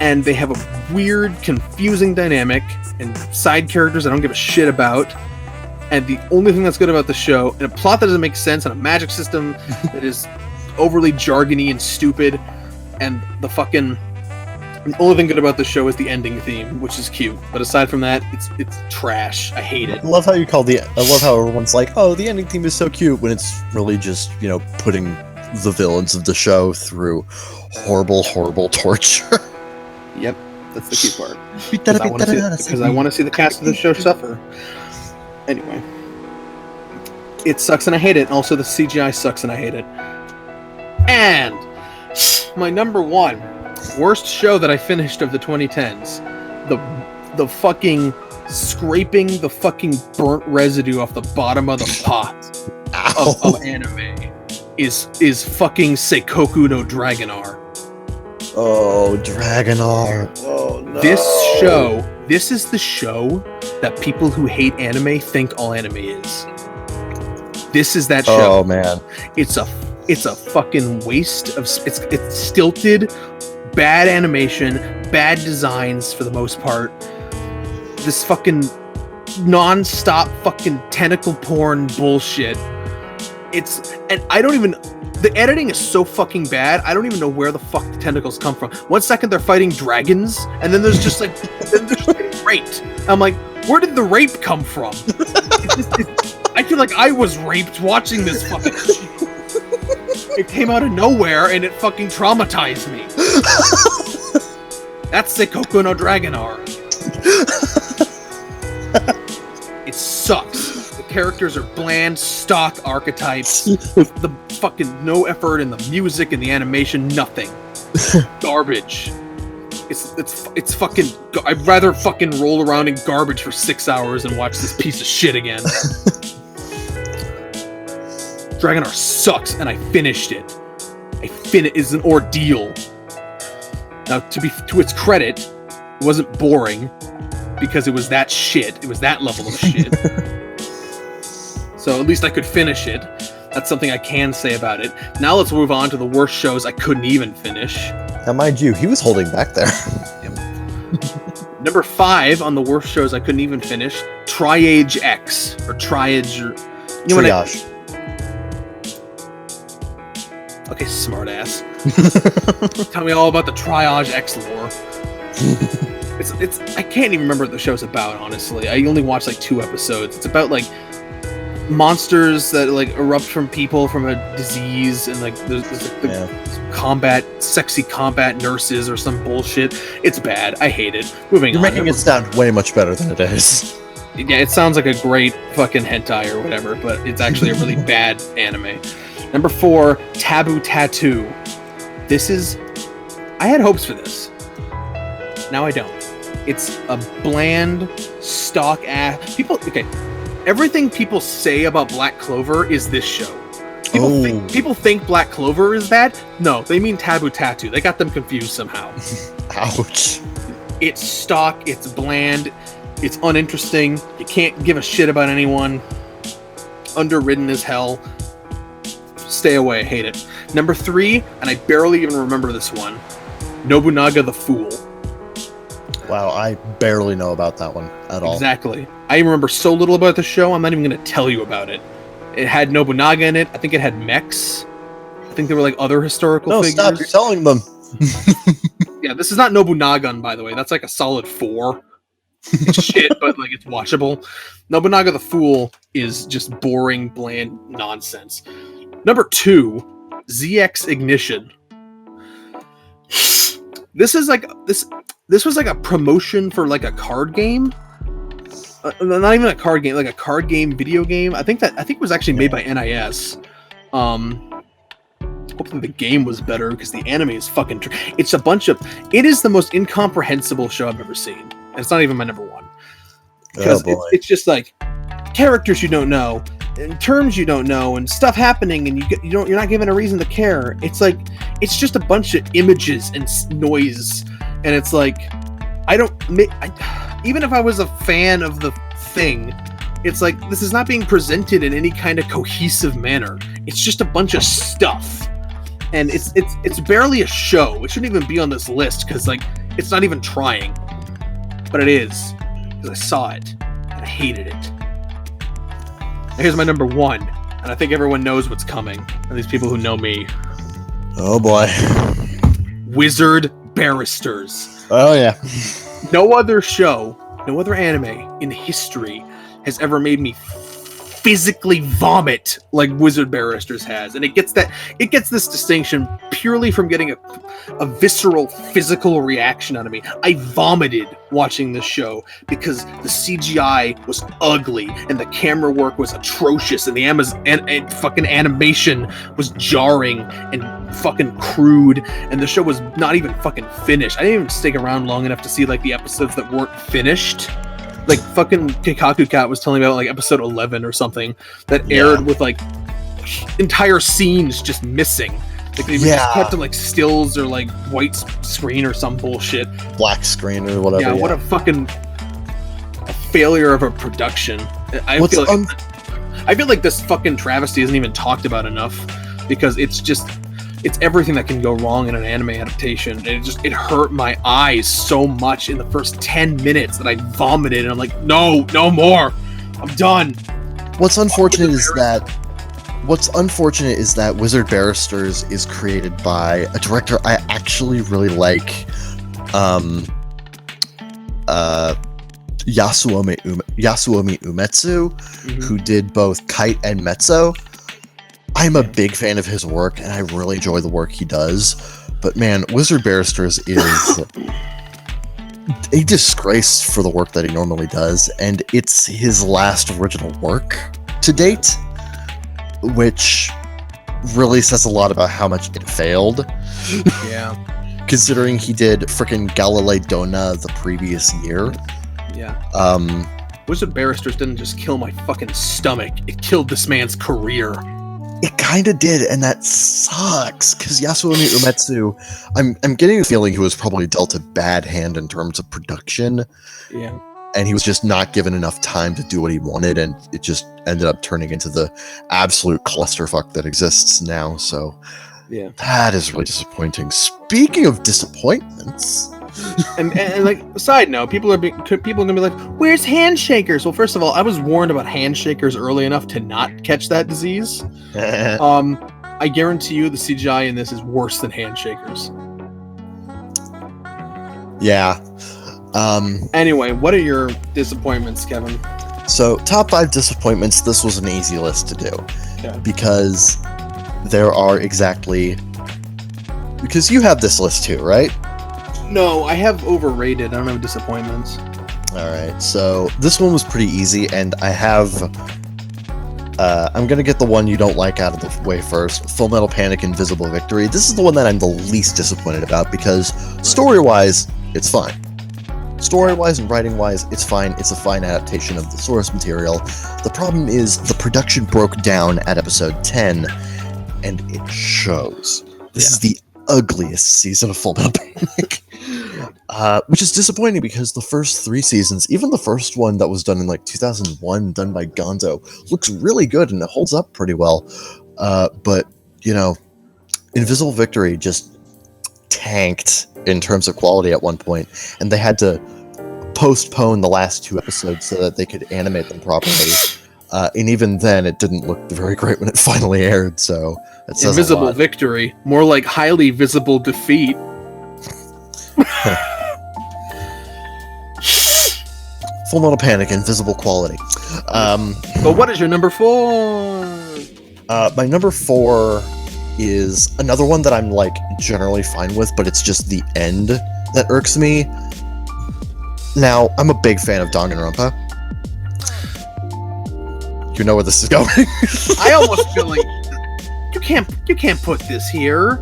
And they have a weird, confusing dynamic and side characters I don't give a shit about. And the only thing that's good about the show, and a plot that doesn't make sense, and a magic system that is overly jargony and stupid, and the only thing good about the show is the ending theme, which is cute. But aside from that, it's trash. I hate it. I love how everyone's like, oh, the ending theme is so cute, when it's really just, putting the villains of the show through horrible, horrible torture. Yep, that's the cute part. Because I want to see the cast of the show suffer. Anyway. It sucks and I hate it. And also the CGI sucks and I hate it. And my number 1 worst show that I finished of the 2010s the fucking scraping the fucking burnt residue off the bottom of the pot of anime is fucking Seikoku no Dragonar. Oh, Dragonar. Oh no. This is the show that people who hate anime think all anime is. This is that show. Oh man. It's a fucking waste of it's stilted, bad animation, bad designs for the most part. This fucking non-stop fucking tentacle porn bullshit. The editing is so fucking bad. I don't even know where the fuck the tentacles come from. One second they're fighting dragons, and then there's just like then they're just getting raped. I'm like, where did the rape come from? I feel like I was raped watching this fucking shit. It came out of nowhere and it fucking traumatized me. That's Seikoku no Dragonar. It sucks. The characters are bland, stock archetypes. The fucking no effort in the music and the animation, nothing. Garbage. It's fucking. I'd rather fucking roll around in garbage for 6 hours and watch this piece of shit again. Dragonar sucks, and I finished it. It is an ordeal. Now, to its credit, it wasn't boring because it was that shit. It was that level of shit. So at least I could finish it. That's something I can say about it. Now let's move on to the worst shows I couldn't even finish. Now, mind you, he was holding back there. Number 5 on the worst shows I couldn't even finish: Triage X or Triage. You know Triage. Okay, smartass. Tell me all about the Triage X lore. It's I can't even remember what the show's about, honestly. I only watched like 2 episodes. It's about like monsters that like erupt from people from a disease, and like there's like sexy combat nurses or some bullshit. It's bad. I hate it. Moving You're on. making it sound way much better than it is. Yeah, it sounds like a great fucking hentai or whatever, but it's actually a really bad anime. Number 4, Taboo Tattoo. I had hopes for this. Now I don't. It's a bland, stock ass. Everything people say about Black Clover is this show. People think Black Clover is bad. No, they mean Taboo Tattoo. They got them confused somehow. Ouch. It's stock. It's bland. It's uninteresting. You can't give a shit about anyone. Underwritten as hell. Stay away. Hate it. Number 3, and I barely even remember this one, Nobunaga the Fool. Wow, I barely know about that one at all. Exactly. I remember so little about the show, I'm not even going to tell you about it. It had Nobunaga in it. I think it had mechs. I think there were like other historical figures. No, stop, you're telling them. Yeah, this is not Nobunagan, by the way. That's like a solid 4. It's shit, but like it's watchable. Nobunaga the Fool is just boring, bland nonsense. Number 2, ZX Ignition. This was like a promotion for like a card game. Not even a card game, like a card game video game. I think it was actually made by NIS. Hopefully the game was better because the anime is fucking. It is the most incomprehensible show I've ever seen, and it's not even my number 1 because it's just like characters you don't know, and terms you don't know, and stuff happening, and you're not given a reason to care. It's like it's just a bunch of images and noise, and it's like even if I was a fan of the thing, it's like this is not being presented in any kind of cohesive manner. It's just a bunch of stuff, and it's barely a show. It shouldn't even be on this list because like it's not even trying, but it is because I saw it and I hated it. Now here's my number 1, and I think everyone knows what's coming. At least people who know me. Oh boy. Wizard Barristers. Oh yeah. No other show, no other anime in history has ever made me physically vomit like Wizard Barristers has, and it gets this distinction purely from getting a visceral physical reaction out of me. I vomited watching this show because the CGI was ugly and the camera work was atrocious and the and fucking animation was jarring and fucking crude, and the show was not even fucking finished. I didn't even stick around long enough to see like the episodes that weren't finished. Like fucking Kikaku Cat was telling me about like episode 11 or something that aired with like entire scenes just missing. Like they were just kept to like stills or like white screen or some bullshit. Black screen or whatever. Yeah, what a fucking failure of a production. I feel like this fucking travesty isn't even talked about enough because it's everything that can go wrong in an anime adaptation. And it hurt my eyes so much in the first 10 minutes that I vomited, and I'm like, no more. I'm done. What's unfortunate is that Wizard Barristers is created by a director I actually really like, Yasuomi Umetsu, who did both Kite and Mezzo. I'm a big fan of his work, and I really enjoy the work he does. But man, Wizard Barristers is a disgrace for the work that he normally does, and it's his last original work to date, which really says a lot about how much it failed. Yeah. Considering he did frickin' Galilei Dona the previous year. Yeah. Wizard Barristers didn't just kill my fucking stomach, it killed this man's career. It kind of did, and that sucks, because Yasuomi Umetsu, I'm getting the feeling he was probably dealt a bad hand in terms of production. Yeah. And he was just not given enough time to do what he wanted, and it just ended up turning into the absolute clusterfuck that exists now, so yeah, that is really disappointing. Speaking of disappointments... and like, side note, people are gonna be like, where's handshakers? Well, first of all, I was warned about handshakers early enough to not catch that disease. I guarantee you the CGI in this is worse than handshakers. Yeah. Anyway, what are your disappointments, Kevin? So, top 5 disappointments, this was an easy list to do. Okay. Because there are exactly... Because you have this list too, right? No, I have overrated. I don't have disappointments. Alright, so this one was pretty easy, and I have... I'm gonna get the one you don't like out of the way first. Full Metal Panic Invisible Victory. This is the one that I'm the least disappointed about, because story-wise, it's fine. Story-wise and writing-wise, it's fine. It's a fine adaptation of the source material. The problem is, the production broke down at episode 10, and it shows. This is the ugliest season of Full Metal Panic. Which is disappointing because the first 3 seasons, even the first one that was done in like 2001, done by Gonzo, looks really good and it holds up pretty well. But, you know, Invisible Victory just tanked in terms of quality at one point, and they had to postpone the last 2 episodes so that they could animate them properly. And even then, it didn't look very great when it finally aired, so that says Invisible Victory, more like highly visible defeat. Full Metal Panic, Invisible Quality. But what is your number 4? My number 4 is another one that I'm like generally fine with, but it's just the end that irks me. Now, I'm a big fan of Danganronpa. You know where this is going. I almost feel like you can't put this here.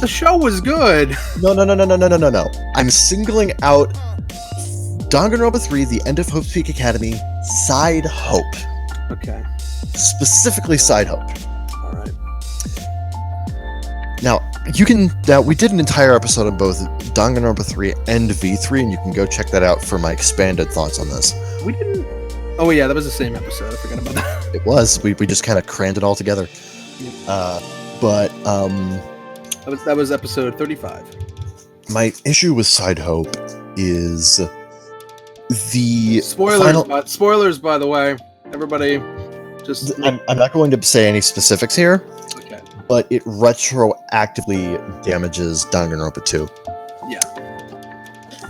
The show was good. No. I'm singling out Danganronpa 3, The End of Hope's Peak Academy, Side Hope. Okay. Specifically Side Hope. All right. Now, we did an entire episode on both Danganronpa 3 and V3, and you can go check that out for my expanded thoughts on this. We didn't... Oh, yeah, that was the same episode. I forgot about that. It was. We just kind of crammed it all together. Yeah. That was episode 35. My issue with Side Hope is the spoilers, by the way. Everybody, just... I'm not going to say any specifics here. Okay. But it retroactively damages Danganronpa 2. Yeah.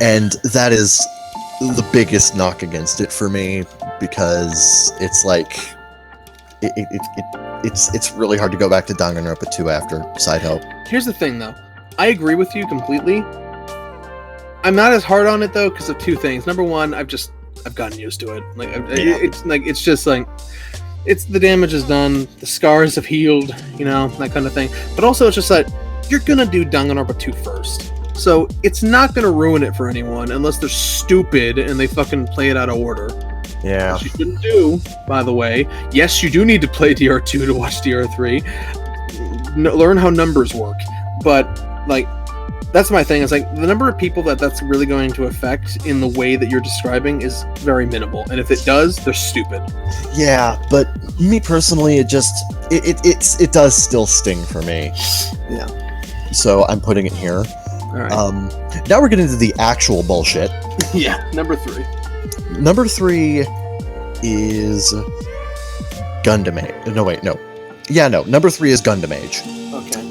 And that is the biggest knock against it for me, because it's like, it's really hard to go back to Danganronpa 2 after Side Help. Here's the thing, though. I agree with you completely. I'm not as hard on it though because of two things. Number one, I've gotten used to it. It's just like it's the damage is done, the scars have healed, that kind of thing. But also, it's just that you're gonna do Danganronpa 2 first, so it's not gonna ruin it for anyone unless they're stupid and they fucking play it out of order. Yeah. Which you shouldn't do, by the way. Yes, you do need to play DR2 to watch DR3. Learn how numbers work, but that's my thing. It's like the number of people that's really going to affect in the way that you're describing is very minimal, and if it does, they're stupid. Yeah, but me personally, it does still sting for me. Yeah. So I'm putting it here. All right. Now we're getting into the actual bullshit. Yeah. Number 3. Number 3 is Gundam Age. No, wait, no. Yeah, no. Number 3 is Gundam Age. Okay.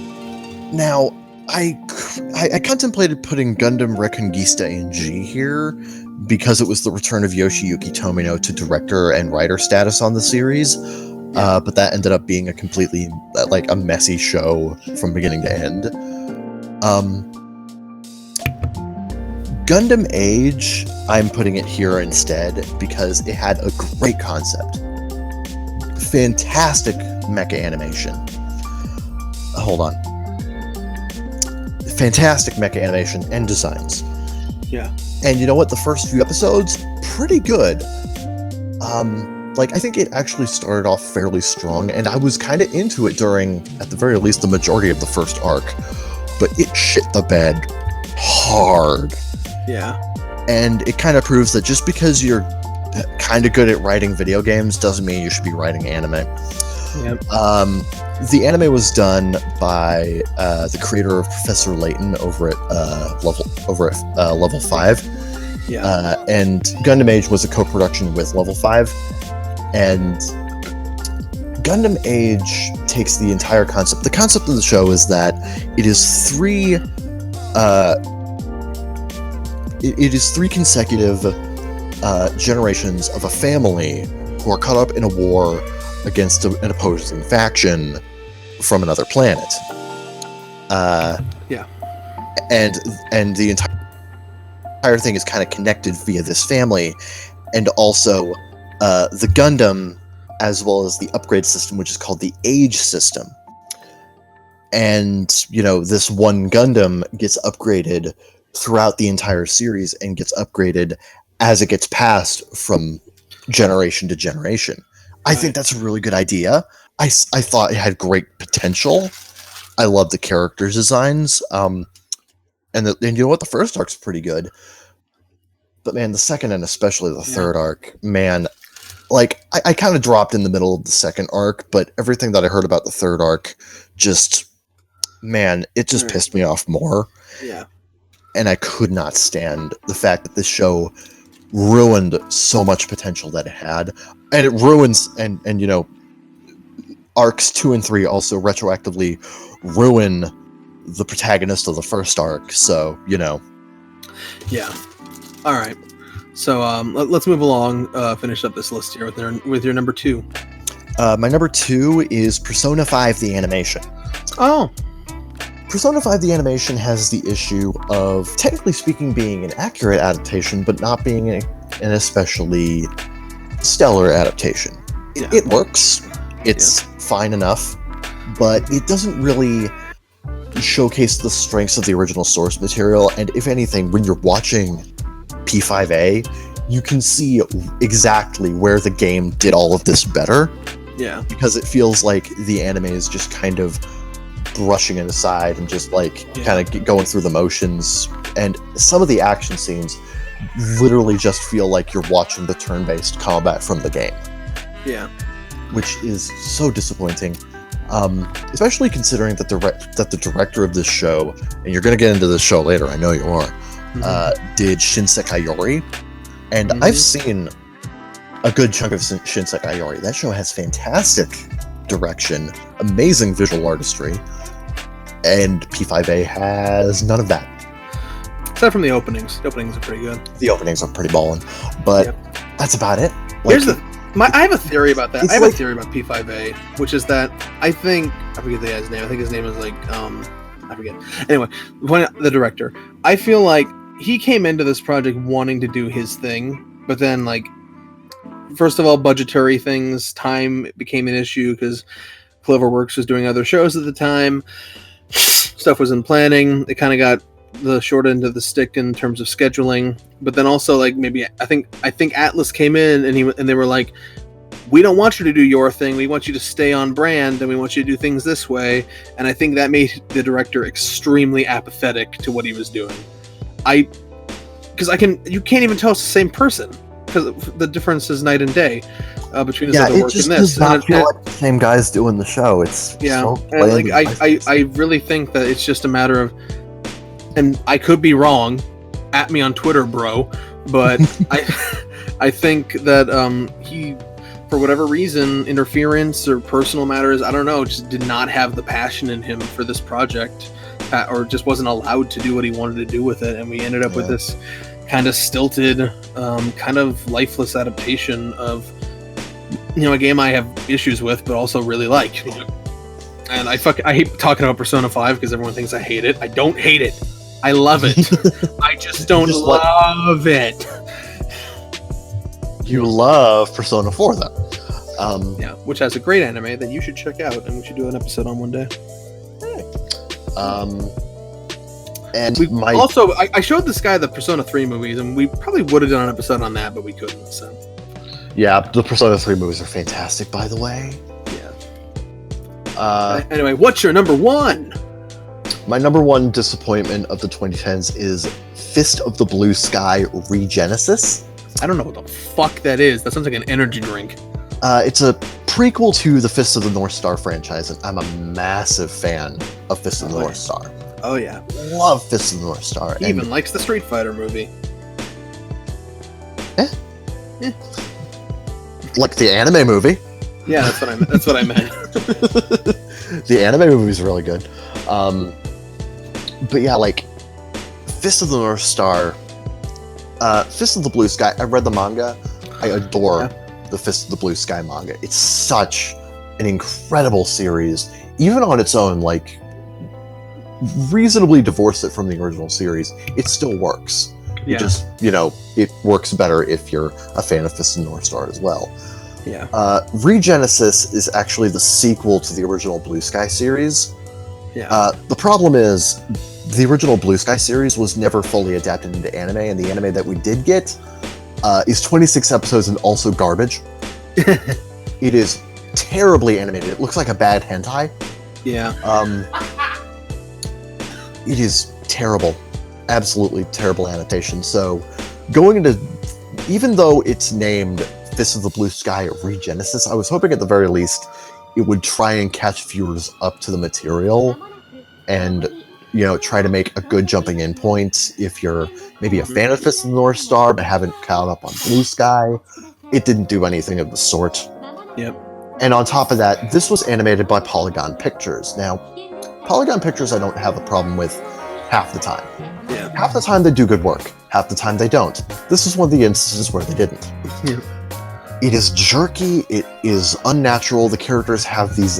Now, I contemplated putting Gundam Reconquista in G here because it was the return of Yoshiyuki Tomino to director and writer status on the series, but that ended up being a completely a messy show from beginning to end. Gundam Age, I'm putting it here instead because it had a great concept, fantastic mecha animation. Hold on. Fantastic mecha animation and designs. Yeah. And you know what? The first few episodes, pretty good. I think it actually started off fairly strong, and I was kind of into it during, at the very least, the majority of the first arc. But it shit the bed hard. Yeah. And it kind of proves that just because you're kind of good at writing video games doesn't mean you should be writing anime. Yep. The anime was done by the creator of Professor Layton over at Level 5. Yeah. And Gundam Age was a co-production with Level 5. And Gundam Age takes the entire concept. The concept of the show is that it is three consecutive generations of a family who are caught up in a war against an opposing faction from another planet. Yeah. And the entire thing is kind of connected via this family, and also the Gundam, as well as the upgrade system, which is called the Age system. And, this one Gundam gets upgraded throughout the entire series and gets upgraded as it gets passed from generation to generation. I think that's a really good idea. I thought it had great potential. I love the characters' designs. And you know what? The first arc's pretty good. But man, the second and especially the third arc, man, I kind of dropped in the middle of the second arc, but everything that I heard about the third arc just pissed me off more. Yeah. And I could not stand the fact that this show ruined so much potential that it had. And it ruins, and arcs 2 and 3 also retroactively ruin the protagonist of the first arc, so, Yeah. All right. So let's move along, finish up this list here with your number 2. My number 2 is Persona 5 the animation. Oh. Persona 5 the animation has the issue of, technically speaking, being an accurate adaptation, but not being an especially stellar adaptation. It works. It's fine enough, but it doesn't really showcase the strengths of the original source material, and if anything, when you're watching P5A, you can see exactly where the game did all of this better. Yeah. Because it feels like the anime is just kind of brushing it aside and just kind of going through the motions, and some of the action scenes literally just feel like you're watching the turn-based combat from the game. Yeah. Which is so disappointing. Especially considering that the director of this show, and you're going to get into this show later, I know you are, did Shinsekai Yori. And I've seen a good chunk of Shinsekai Yori. That show has fantastic direction, amazing visual artistry, and P5A has none of that. Aside from the openings. The openings are pretty good. The openings are pretty ballin', but that's about it. I have a theory about that. It's I have like- a theory about P5A, which is that I forget the guy's name. I think his name is like I forget. Anyway, the director. I feel like he came into this project wanting to do his thing, but then like, first of all, budgetary things, time became an issue because Cloverworks was doing other shows at the time. Stuff was in planning. It kind of got the short end of the stick in terms of scheduling, but then also like maybe I think Atlas came in and they were like, we don't want you to do your thing, we want you to stay on brand, and we want you to do things this way. And I think that made the director extremely apathetic to what he was doing. You can't even tell it's the same person because the difference is night and day between his other work and this. It just does not feel like the same guys doing the show. It's so and like I really think that it's just a matter of, and I could be wrong, at me on Twitter, bro, but I think that he, for whatever reason, interference or personal matters, I don't know, just did not have the passion in him for this project, or just wasn't allowed to do what he wanted to do with it, and we ended up with this kind of stilted, kind of lifeless adaptation of, a game I have issues with, but also really like. And I hate talking about Persona 5 because everyone thinks I hate it. I don't hate it. I love it. I just don't love it. You love Persona 4, though. Yeah, which has a great anime that you should check out, and we should do an episode on one day. And also, I showed this guy the Persona 3 movies, and we probably would have done an episode on that, but we couldn't. So. Yeah, the Persona 3 movies are fantastic, by the way. Yeah. Anyway, what's your number one? My number one disappointment of the 2010s is Fist of the Blue Sky Regenesis. I don't know what the fuck that is. That sounds like an energy drink. It's a prequel to the Fist of the North Star franchise, and I'm a massive fan of Fist of the North Star. Oh, yeah. Love Fist of the North Star. He even likes the Street Fighter movie. Like the anime movie. Yeah, that's what I meant. That's what I meant. The anime movie is really good. But yeah, like Fist of the North Star, Fist of the Blue Sky. I read the manga. I adore the Fist of the Blue Sky manga. It's such an incredible series, even on its own. Like, reasonably divorce it from the original series, it still works. Yeah. It just, it works better if you're a fan of Fist of the North Star as well. Yeah. Regenesis is actually the sequel to the original Blue Sky series. Yeah. The problem is, the original Blue Sky series was never fully adapted into anime, and the anime that we did get is 26 episodes and also garbage. It is terribly animated. It looks like a bad hentai. Yeah. It is terrible. Absolutely terrible annotation. So, going into, even though it's named Fist of the Blue Sky Regenesis, I was hoping at the very least it would try and catch viewers up to the material and, try to make a good jumping in point if you're maybe a fan of Fist of the North Star but haven't caught up on Blue Sky. It didn't do anything of the sort. Yep. And on top of that, this was animated by Polygon Pictures. Now, Polygon Pictures I don't have a problem with half the time. Yeah. Half the time they do good work. Half the time they don't. This is one of the instances where they didn't. Yeah. It is jerky. It is unnatural. The characters have these,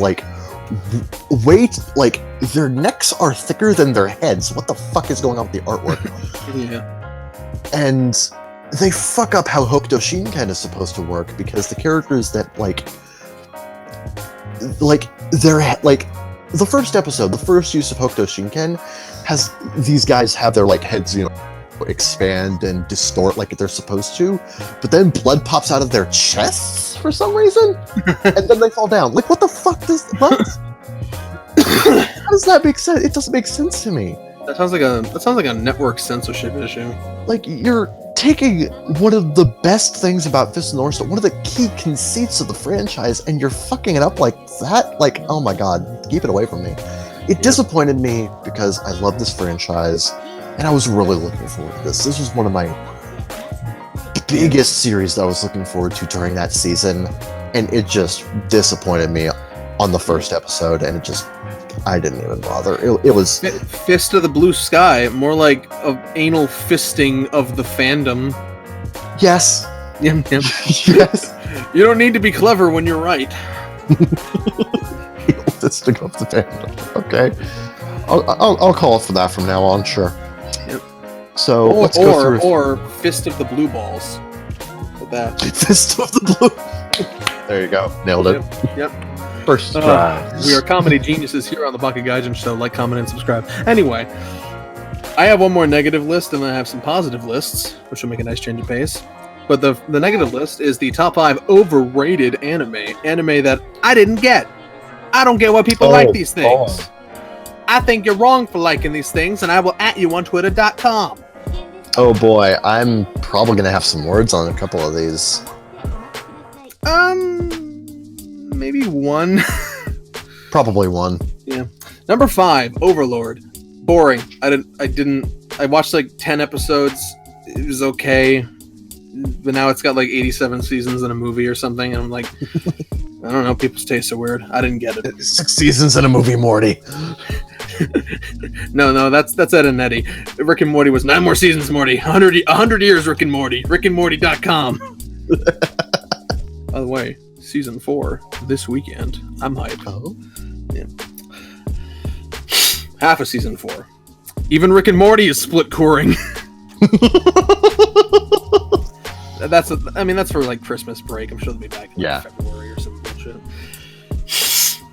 their necks are thicker than their heads. What the fuck is going on with the artwork? Yeah. And they fuck up how Hokuto Shinken is supposed to work, because the characters that, the first episode, the first use of Hokuto Shinken, has these guys have their, heads, expand and distort like they're supposed to, but then blood pops out of their chests for some reason, and then they fall down. What the fuck what? How does that make sense? It doesn't make sense to me. That sounds like a network censorship issue. You're taking one of the best things about Fist of the North Star, one of the key conceits of the franchise, and you're fucking it up like that? Oh my god, keep it away from me. It disappointed me because I love this franchise, and I was really looking forward to this. This was one of my biggest series that I was looking forward to during that season, and it just disappointed me on the first episode, and I didn't even bother. It was... Fist of the Blue Sky, more like an anal fisting of the fandom. Yes. Yep. Yes. You don't need to be clever when you're right. This to go off the fandom. Okay. I'll call it for that from now on, sure. Yep. So let's go through. Or Fist of the Blue Balls. With that. Fist of the Blue. There you go. Nailed it. Yep. First try. We are comedy geniuses here on the Baka Gaijin show. Like, comment, and subscribe. Anyway, I have one more negative list, and I have some positive lists, which will make a nice change of pace. But the negative list is the top 5 overrated anime that I didn't get. I don't get why people like these things. I think you're wrong for liking these things, and I will @ you on twitter.com. Oh boy, I'm probably gonna have some words on a couple of these. Maybe one. Probably one. Yeah. Number 5, Overlord. Boring. I watched like 10 episodes. It was okay. But now it's got like 87 seasons in a movie or something, and I'm like, I don't know, people's tastes are weird. I didn't get it. 6 seasons in a movie, Morty. No, that's Ed and Eddie. Rick and Morty was 9 more seasons, Morty. 100 years, Rick and Morty. rickandmorty.com. By the way, season 4 this weekend. I'm hyped. Oh. Yeah. Half of season 4. Even Rick and Morty is split coring. That's for like Christmas break. I'm sure they'll be back in February or some bullshit.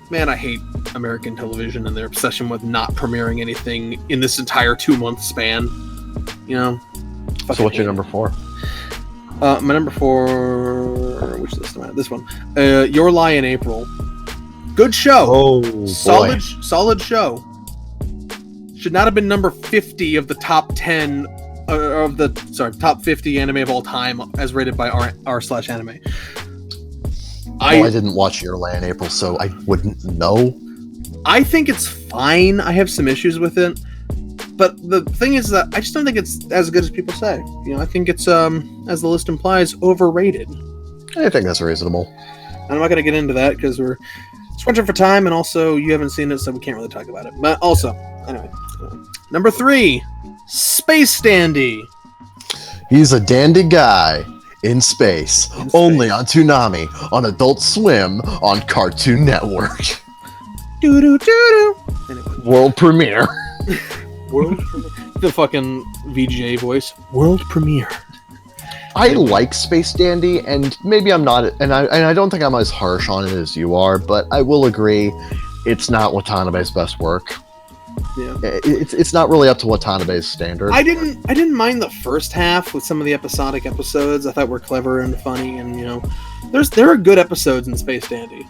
Man, I hate American television and their obsession with not premiering anything in this entire 2-month span. You know. So what's your number 4? My number 4. Which list am I at? This one. Your Lie in April. Good show. Oh, solid show. Should not have been number 50 of the top 10 top 50 anime of all time as rated by r/anime. I didn't watch Your Lie in April, so I wouldn't know. I think it's fine. I have some issues with it, but the thing is that I just don't think it's as good as people say. You know, I think it's as the list implies, overrated. I think that's reasonable. And I'm not going to get into that because we're scrunching for time, and also you haven't seen it, so we can't really talk about it. But also, anyway, number 3. Space Dandy. He's a dandy guy in space. Only on Toonami, on Adult Swim, on Cartoon Network. Anyway. World premiere. World premiere. The fucking VGA voice. World premiere. I like Space Dandy, and maybe I'm not, and I don't think I'm as harsh on it as you are, but I will agree, it's not Watanabe's best work. Yeah, it's not really up to Watanabe's standard. I didn't mind the first half with some of the episodic episodes. I thought were clever and funny, and you know, there are good episodes in Space Dandy.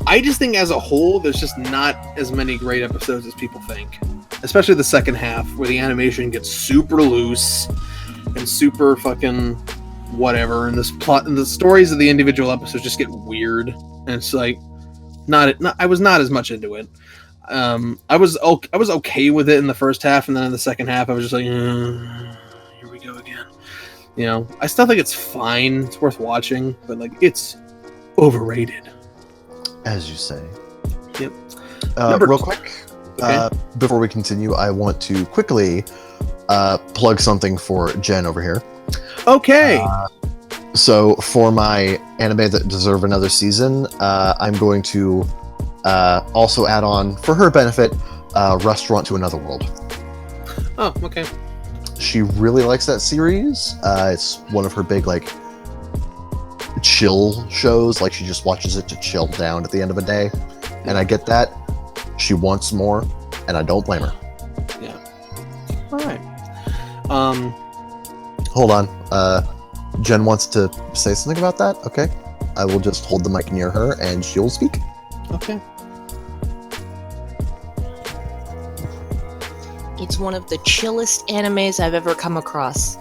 I just think as a whole, there's just not as many great episodes as people think. Especially the second half, where the animation gets super loose and super fucking whatever, and this plot and the stories of the individual episodes just get weird, and it's like I was not as much into it. I was okay with it in the first half, and then in the second half, I was just like, here we go again. You know, I still think it's fine. It's worth watching, but like, it's overrated. As you say. Yep. Real quick, before we continue, I want to quickly plug something for Jen over here. Okay. So for my anime that deserve another season, I'm going to also add on, for her benefit, Restaurant to Another World. Oh, okay. She really likes that series. It's one of her big, like, chill shows. Like, she just watches it to chill down at the end of a day. And I get that. She wants more, and I don't blame her. Yeah. All right. Hold on. Jen wants to say something about that? Okay. I will just hold the mic near her, and she'll speak. Okay. It's one of the chillest animes I've ever come across.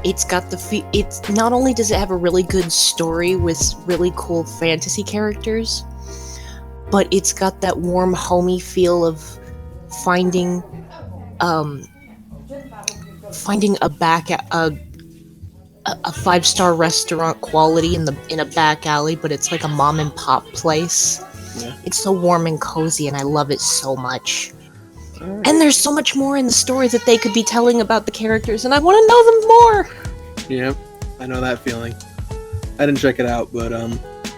It's got it's not only does it have a really good story with really cool fantasy characters, but it's got that warm, homey feel of finding a 5-star restaurant quality in a back alley, but it's like a mom and pop place. Yeah. It's so warm and cozy, and I love it so much. Right. And there's so much more in the story that they could be telling about the characters, and I want to know them more. Yep, I know that feeling. I didn't check it out, but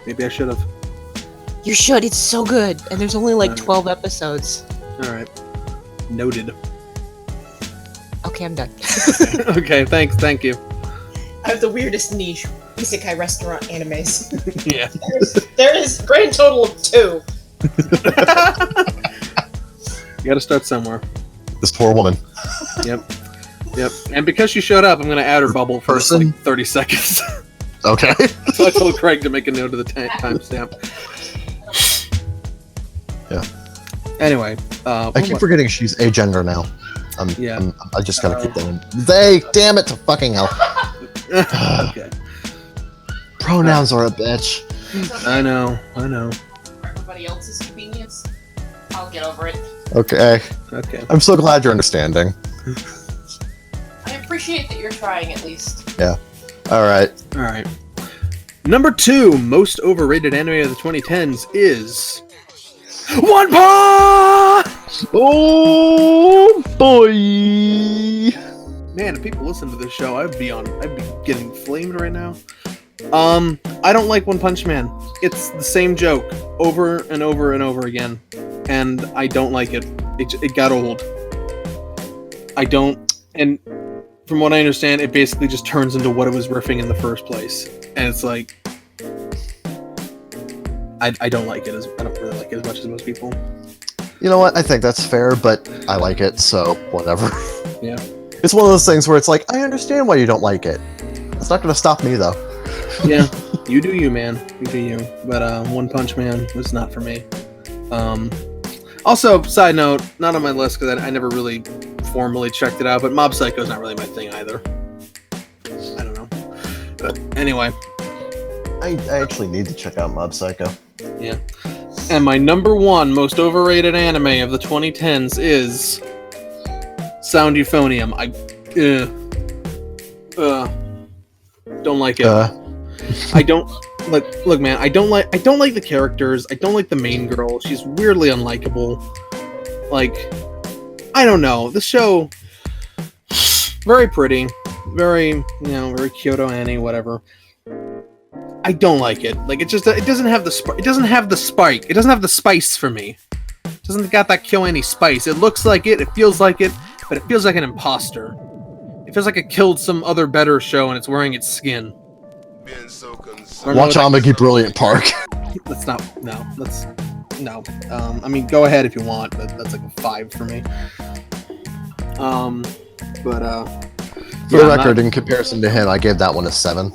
maybe I should have. You should. It's so good, and there's only like 12 episodes. All right, noted. Okay, I'm done. Okay, thank you. I have the weirdest niche: isekai restaurant animes. Yeah. There is grand total of 2. You got to start somewhere. This poor woman. Yep. And because she showed up, I'm gonna add her bubble for like 30 seconds. Okay. So I told Craig to make a note of the timestamp. Yeah. Anyway, I keep forgetting she's agender now. I just gotta keep that in. They, damn it to fucking hell. Okay. Pronouns are a bitch. I know. For everybody else's convenience, I'll get over it. Okay. I'm so glad you're understanding. I appreciate that you're trying at least. Yeah. All right. Number 2 most overrated anime of the 2010s is One Punch! Oh boy! Man, if people listen to this show, I'd be getting flamed right now. I don't like One Punch Man. It's the same joke over and over and over again, and I don't like it. It got old. And from what I understand, it basically just turns into what it was riffing in the first place, and it's like I don't like it. I don't really like it as much as most people. You know what? I think that's fair, but I like it, so whatever. Yeah. It's one of those things where it's like, I understand why you don't like it. It's not going to stop me, though. Yeah, you do you, man. You do you. But One Punch Man was not for me. Also, side note, not on my list because I never really formally checked it out, but Mob Psycho's not really my thing either. I don't know. But anyway. I actually need to check out Mob Psycho. Yeah. And my number 1 most overrated anime of the 2010s is Sound Euphonium. I don't like it. I don't look, man. I don't like the characters. I don't like the main girl. She's weirdly unlikable. Like, I don't know. The show, very pretty, very Kyoto Annie, whatever. I don't like it. Like, it doesn't have the spike. It doesn't have the spice for me. It doesn't got that KyoAni spice. It looks like it. It feels like it, but it feels like an imposter. It feels like it killed some other better show and it's wearing its skin. Watch Amagi Brilliant Park. No. I mean, go ahead if you want, but that's like a 5 for me. For the record, in comparison to him, I gave that one a 7.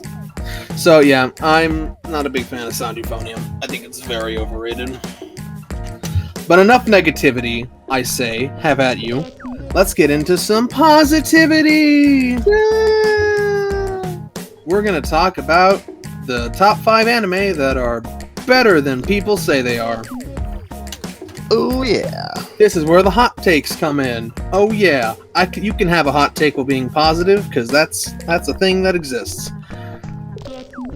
So yeah, I'm not a big fan of Sound Euphonium. I think it's very overrated. But enough negativity, I say. Have at you. Let's get into some positivity! Yeah! We're gonna talk about the top 5 anime that are better than people say they are. Oh yeah. This is where the hot takes come in. Oh yeah, you can have a hot take while being positive, because that's a thing that exists.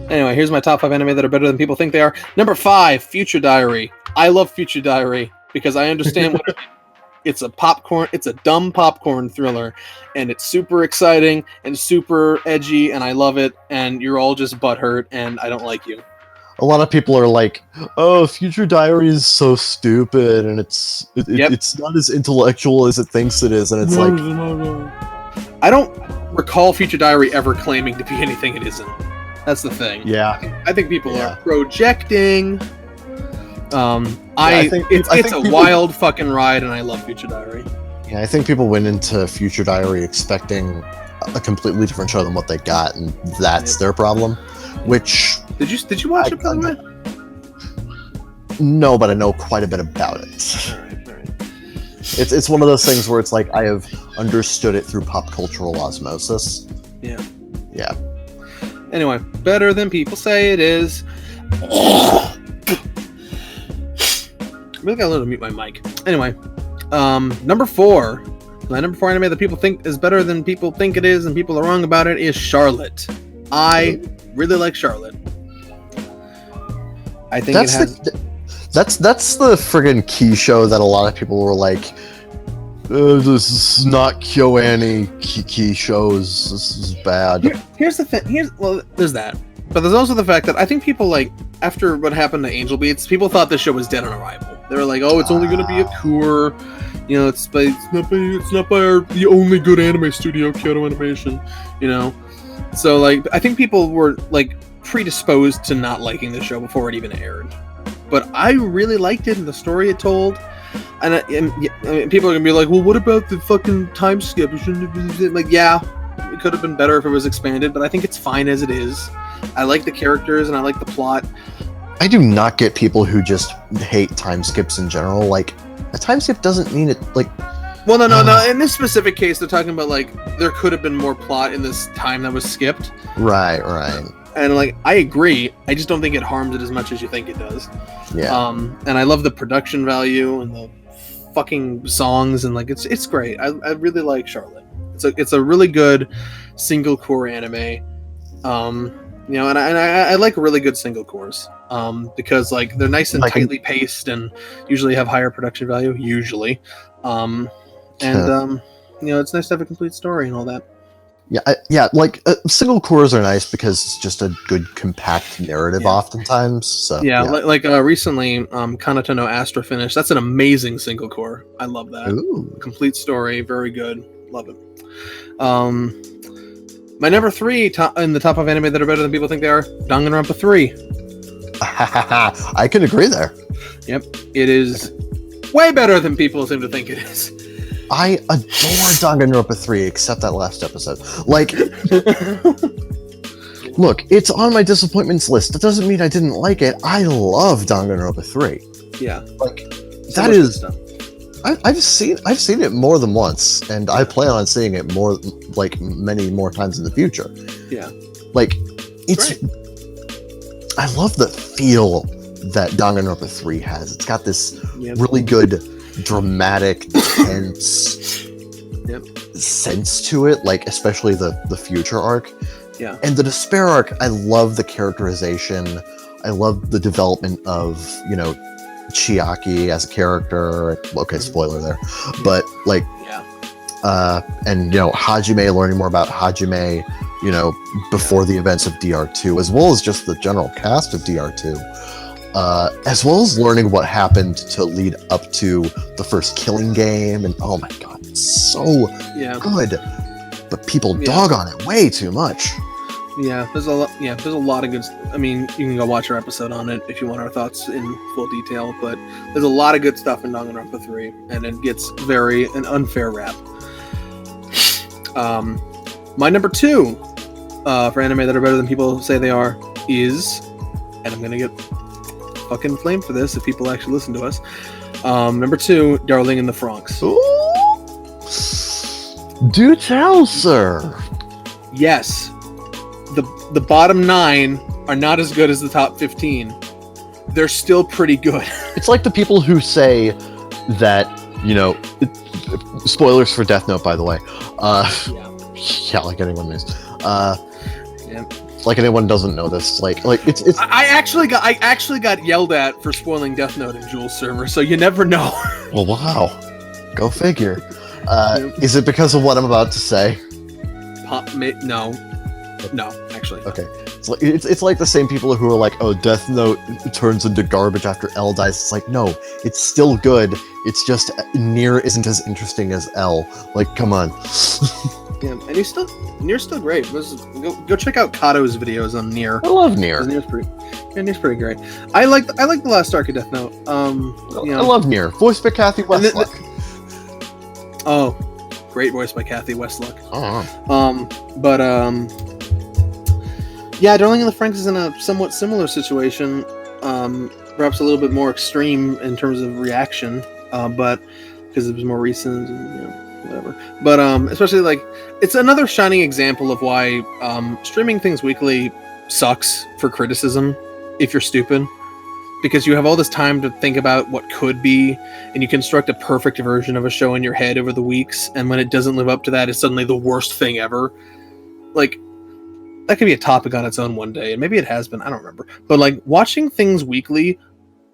Anyway, here's my top 5 anime that are better than people think they are. Number 5, Future Diary. I love Future Diary because I understand what it's a dumb popcorn thriller, and it's super exciting and super edgy, and I love it, and you're all just butthurt, and I don't like you. A lot of people are like, "Oh, Future Diary is so stupid, and it's not as intellectual as it thinks it is," and it's I don't recall Future Diary ever claiming to be anything it isn't. That's the thing. Yeah. I think people are projecting. I think it's a people, wild fucking ride, and I love Future Diary. Yeah, I think people went into Future Diary expecting a completely different show than what they got, and that's their problem. Which did you watch it, by the way? No, but I know quite a bit about it. All right. It's one of those things where it's like I have understood it through pop cultural osmosis. Yeah. Yeah. Anyway, better than people say it is. I really gotta learn to mute my mic. Anyway, number 4. My number 4 anime that people think is better than people think it is, and people are wrong about it, is Charlotte. I really like Charlotte. I think that's the friggin' key show that a lot of people were like, this is not KyoAni key shows. This is bad. Here's the thing. There's that. But there's also the fact that I think people, like, after what happened to Angel Beats, people thought the show was dead on arrival. They were like, "Oh, it's only going to be a tour. You know, it's not by the only good anime studio, Kyoto Animation." You know, so like I think people were like predisposed to not liking the show before it even aired. But I really liked it and the story it told. And people are gonna be like, "Well, what about the fucking time skip? It shouldn't have been." Like, yeah, it could have been better if it was expanded, but I think it's fine as it is. I like the characters and I like the plot. I do not get people who just hate time skips in general. Like, a time skip doesn't mean it, like... Well, no. In this specific case, they're talking about, like, there could have been more plot in this time that was skipped. Right. And, like, I agree. I just don't think it harms it as much as you think it does. Yeah. And I love the production value and the fucking songs, and, like, it's great. I really like Charlotte. It's a really good single core anime. You know, and I like really good single cores, because like they're nice and tightly paced and usually have higher production value. Usually, you know, it's nice to have a complete story and all that. Yeah, like single cores are nice because it's just a good compact narrative, oftentimes. So like recently, Kanata no Astra finished. That's an amazing single core. I love that. Ooh. Complete story, very good. Love it. My number 3 in the top of anime that are better than people think they are, Danganronpa 3. I can agree there. Yep, it is way better than people seem to think it is. I adore Danganronpa 3, except that last episode. Like, look, it's on my disappointments list. That doesn't mean I didn't like it. I love Danganronpa 3. Yeah, like that is. I've seen it more than once, and I plan on seeing it more, like many more times in the future. Yeah, like it's. Great. I love the feel that Danganronpa 3 has. It's got this really good, dramatic, tense sense to it. Like especially the future arc. Yeah, and the despair arc. I love the characterization. I love the development of Chiaki as a character. Okay, spoiler there, but like, and Hajime, learning more about Hajime, before the events of DR2, as well as just the general cast of DR2, as well as learning what happened to lead up to the first Killing Game, and oh my god, it's so good, but people dog on it way too much. Yeah, there's a lot of good. I mean, you can go watch our episode on it if you want our thoughts in full detail. But there's a lot of good stuff in Danganronpa 3, and it gets an unfair rap. My number 2 for anime that are better than people say they are is, and I'm gonna get fucking flamed for this if people actually listen to us. Number 2, Darling in the Franxx. Ooh. Do tell, sir. Yes. The bottom 9 are not as good as the top 15. They're still pretty good. It's like the people who say that, spoilers for Death Note, by the way. Yeah, like anyone knows. Like anyone doesn't know this. Like it's. I actually got yelled at for spoiling Death Note in Jules server, so you never know. Well, wow. Go figure. Is it because of what I'm about to say? No, actually. Okay. It's like the same people who are like, oh, Death Note turns into garbage after L dies. It's like, no, it's still good. It's just Nier isn't as interesting as L. Like, come on. Yeah, and Nier's still great. Go check out Kato's videos on Nier. I love Nier. Nier's pretty great. I like the last arc of Death Note. I love Nier. Voiced by Kathy Westluck. Great voice by Kathy Westluck. Yeah, Darling in the Franxx is in a somewhat similar situation, perhaps a little bit more extreme in terms of reaction, but because it was more recent and whatever. But especially like it's another shining example of why streaming things weekly sucks for criticism if you're stupid, because you have all this time to think about what could be, and you construct a perfect version of a show in your head over the weeks, and when it doesn't live up to that, it's suddenly the worst thing ever. Like, that could be a topic on its own one day, and maybe it has been, I don't remember. But like watching things weekly,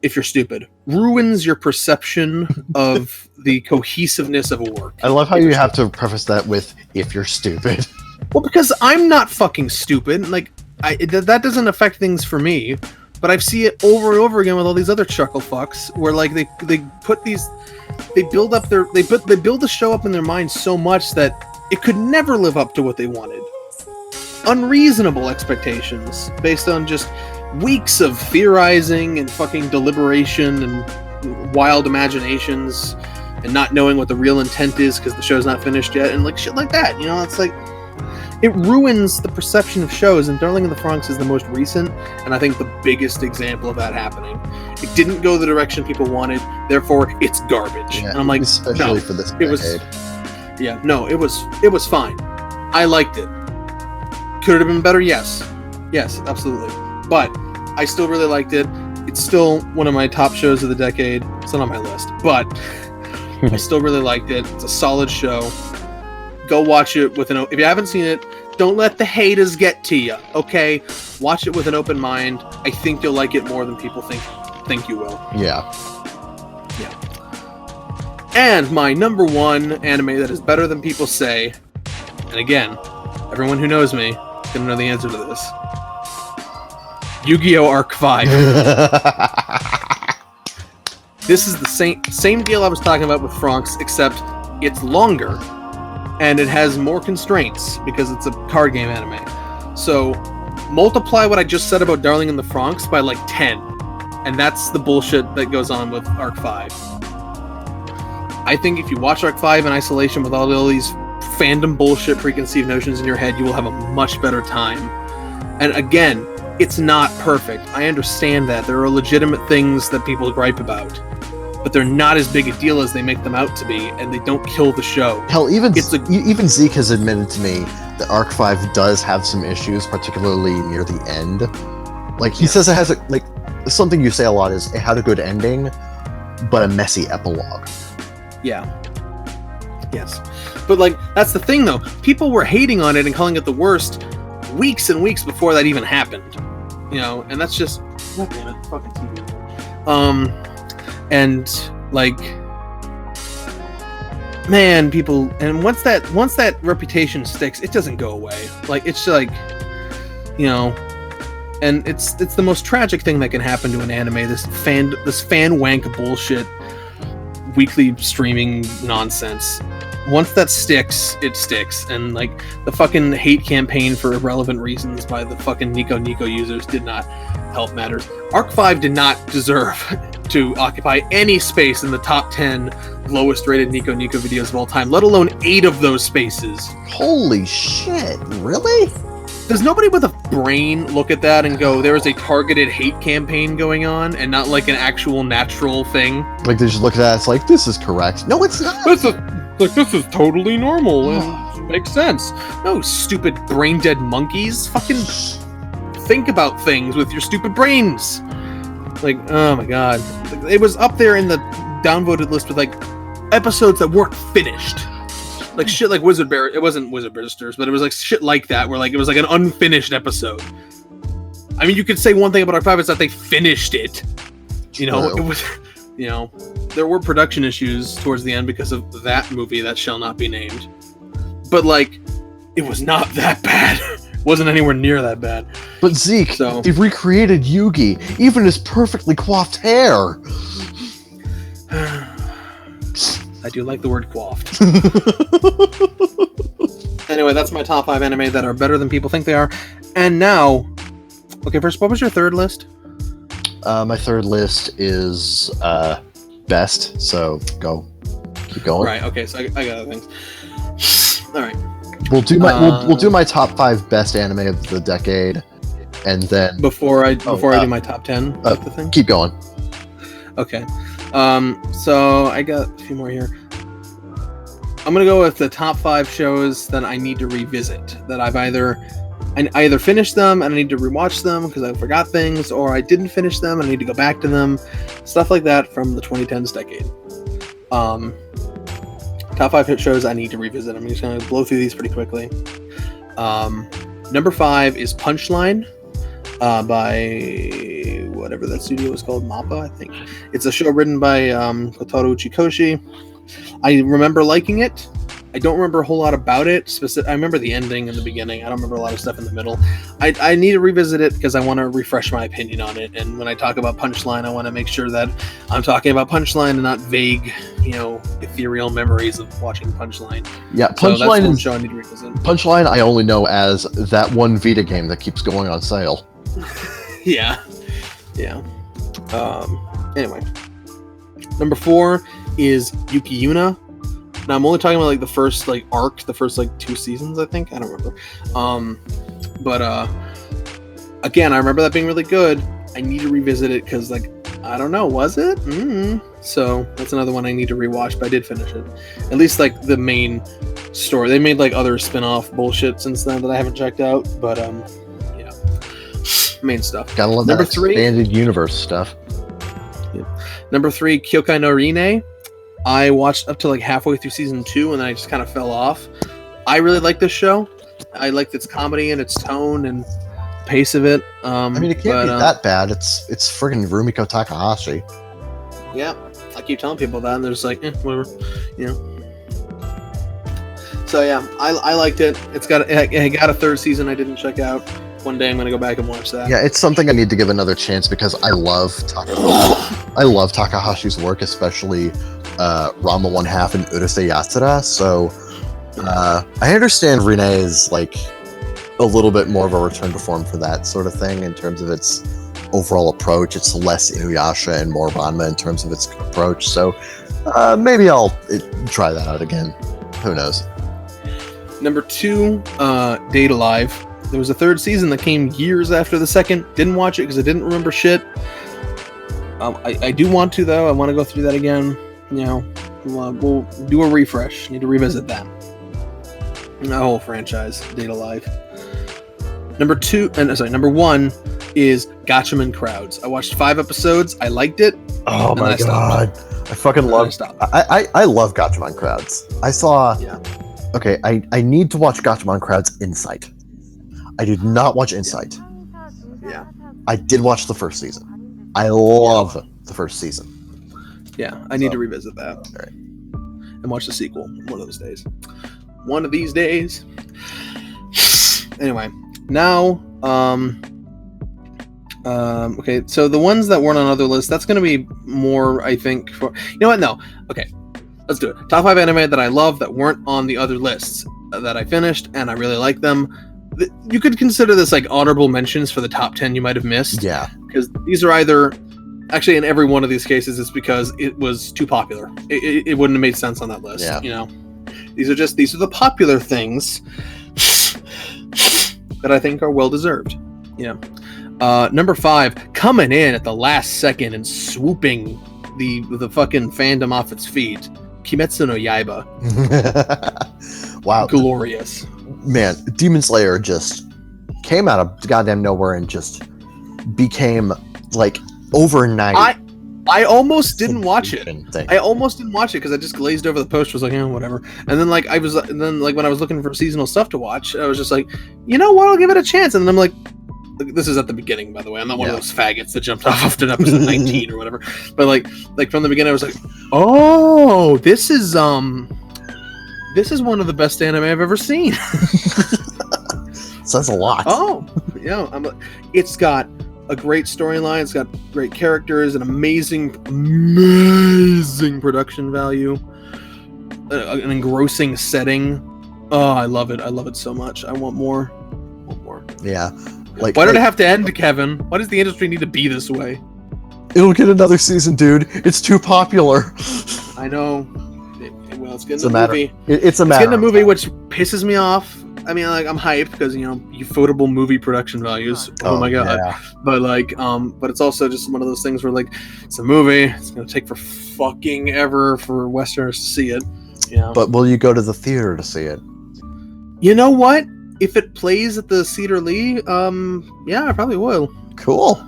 if you're stupid, ruins your perception of the cohesiveness of a work. I love how you have to preface that with "if you're stupid." Well, because I'm not fucking stupid. Like, that doesn't affect things for me, but I see it over and over again with all these other chuckle fucks where like they put these, they build the show up in their mind so much that it could never live up to what they wanted. Unreasonable expectations based on just weeks of theorizing and fucking deliberation and wild imaginations and not knowing what the real intent is because the show's not finished yet and like shit like that. You know, it's like it ruins the perception of shows, and Darling in the Franxx is the most recent and I think the biggest example of that happening. It didn't go the direction people wanted, therefore it's garbage. Yeah, and I'm like, especially no, for this decade. It was fine. I liked it. Could it have been better? Yes, absolutely. But I still really liked it. It's still one of my top shows of the decade. It's not on my list, but I still really liked it. It's a solid show. Go watch it with if you haven't seen it, don't let the haters get to you. Okay, watch it with an open mind. I think you'll like it more than people think you will. Yeah. And my number one anime that is better than people say, and again, everyone who knows me is gonna know the answer to this. Yu-Gi-Oh! Arc 5. This is the same deal I was talking about with Franxx, except it's longer and it has more constraints because it's a card game anime. So multiply what I just said about Darling in the Franxx by like 10, and that's the bullshit that goes on with Arc 5. I think if you watch Arc 5 in isolation with all these fandom bullshit preconceived notions in your head, you will have a much better time. And again, it's not perfect. I understand that. There are legitimate things that people gripe about, but they're not as big a deal as they make them out to be, and they don't kill the show. Hell, even Zeke has admitted to me that Arc 5 does have some issues, particularly near the end. Like, he says it has something you say a lot is it had a good ending, but a messy epilogue. Yeah. Yes. But, like, that's the thing, though. People were hating on it and calling it the worst weeks and weeks before that even happened. You know, and that's just... God damn it, fucking TV. And, like... Man, people... And once that reputation sticks, it doesn't go away. Like, it's like... You know... And it's the most tragic thing that can happen to an anime. This fan wank bullshit... weekly streaming nonsense. Once that sticks, it sticks. And like the fucking hate campaign for irrelevant reasons by the fucking Nico users did not help matters. Arc 5 did not deserve to occupy any space in the top 10 lowest rated Nico videos of all time, let alone 8 of those spaces. Holy shit, really? Does nobody with a brain look at that and go, there is a targeted hate campaign going on and not like an actual natural thing? Like they just look at that, it's like, this is correct. No, it's not. This is totally normal and makes sense. No, stupid brain dead monkeys. Fucking think about things with your stupid brains. Like, oh my god. It was up there in the downvoted list with like episodes that weren't finished. Like shit like Wizard Bear. It wasn't Wizard Barristers, but it was like shit like that, where like it was like an unfinished episode. I mean, you could say one thing about Arc 5 is that they finished it. You know, it was, you know, there were production issues towards the end because of that movie that shall not be named. But like, it was not that bad. It wasn't anywhere near that bad. But Zeke, they've recreated Yugi, even his perfectly coiffed hair. I do like the word coiffed. Anyway, that's my top 5 anime that are better than people think they are. And now, okay, first, what was your third list? My third list is best, so keep going. Right, okay, so I got other things. All right. We'll do my top 5 best anime of the decade, and then before I do my top 10, the thing. Keep going. Okay. So I got a few more here. I'm gonna go with the top 5 shows that I need to revisit. That I either finished them and I need to rewatch them because I forgot things, or I didn't finish them and I need to go back to them. Stuff like that from the 2010s decade. Top 5 shows I need to revisit. I'm just gonna blow through these pretty quickly. Number 5 is Punchline, by whatever that studio was called, MAPPA, I think. It's a show written by Kotaro Uchikoshi. I remember liking it. I don't remember a whole lot about it. I remember the ending and the beginning. I don't remember a lot of stuff in the middle. I need to revisit it because I want to refresh my opinion on it. And when I talk about Punchline, I want to make sure that I'm talking about Punchline and not vague, ethereal memories of watching Punchline. Yeah, So that's one Punchline show I need to revisit. Punchline I only know as that one Vita game that keeps going on sale. Yeah. Anyway, number 4 is Yuki Yuna. Now I'm only talking about like the first like arc, the first like 2 seasons, I think. I don't remember. But again, I remember that being really good. I need to revisit it because like I don't know, was it? So that's another one I need to rewatch. But I did finish it. At least like the main story. They made like other spin-off bullshit since then that I haven't checked out. But yeah, main stuff. Gotta love Number that 3, expanded universe stuff. Number 3, Kyokai no Rine. I watched up to like halfway through season 2 and then I just kind of fell off. I really like this show. I liked its comedy and its tone and pace of it. I mean, it can't be that bad. It's friggin' Rumiko Takahashi. Yeah, I keep telling people that, and they're just like, whatever, So yeah, I liked it. It got a 3rd season I didn't check out. One day I'm gonna go back and watch that. Yeah, it's something I need to give another chance because I love Takahashi's work, especially Rama 1/2 and Urusei Yatsura. So I understand Rine is like a little bit more of a return to form for that sort of thing in terms of its overall approach. It's less Inuyasha and more Ranma in terms of its approach. So maybe I'll try that out again. Who knows? Number 2, Date Alive. There was a 3rd season that came years after the 2nd. Didn't watch it because I didn't remember shit. I do want to though. I want to go through that again. We'll do a refresh. Need to revisit that. The whole franchise, Date Alive. Number 1 is Gatchaman Crowds. I watched 5 episodes. I liked it. Oh my god! I fucking love. I love Gatchaman Crowds. I saw. Yeah. Okay, I need to watch Gatchaman Crowds Insight. I did not watch Insight. Yeah. I did watch the 1st season. I love the 1st season. Yeah, I need to revisit that. All right. And watch the sequel one of those days. One of these days. Anyway, now, okay, so the ones that weren't on other lists, that's going to be more, I think, for... You know what? No. Okay, let's do it. Top 5 anime that I love that weren't on the other lists that I finished, and I really like them. You could consider this like honorable mentions for the top 10 you might have missed. Yeah. Because these are either... Actually, in every one of these cases, it's because it was too popular. It wouldn't have made sense on that list. Yeah. These are the popular things that I think are well deserved. Number 5, coming in at the last second and swooping the fucking fandom off its feet. Kimetsu no Yaiba. Wow. Glorious. Man, Demon Slayer just came out of goddamn nowhere and just became like overnight. I almost didn't watch it. Thing. I almost didn't watch it because I just glazed over the post. Was like, whatever. And then when I was looking for seasonal stuff to watch, I was just like, you know what? I'll give it a chance. And then I'm like, this is at the beginning, by the way. I'm not one of those faggots that jumped off after episode 19 or whatever. But like from the beginning, I was like, oh, this is one of the best anime I've ever seen. Says a lot. Oh, yeah. It's got a great storyline. It's got great characters, an amazing production value, an engrossing setting. Oh, I love it. I love it so much. I want more. Yeah. Why did it have to end, Kevin? Why does the industry need to be this way? It'll get another season, dude. It's too popular. I know. It's getting a movie. It's a matter. It's getting a movie, which pisses me off. I mean, like, I'm hyped because, ufotable movie production values. Oh my god. Yeah. But but it's also just one of those things where, like, it's a movie. It's going to take for fucking ever for Westerners to see it. But will you go to the theater to see it? You know what? If it plays at the Cedar Lee, yeah, I probably will. Cool.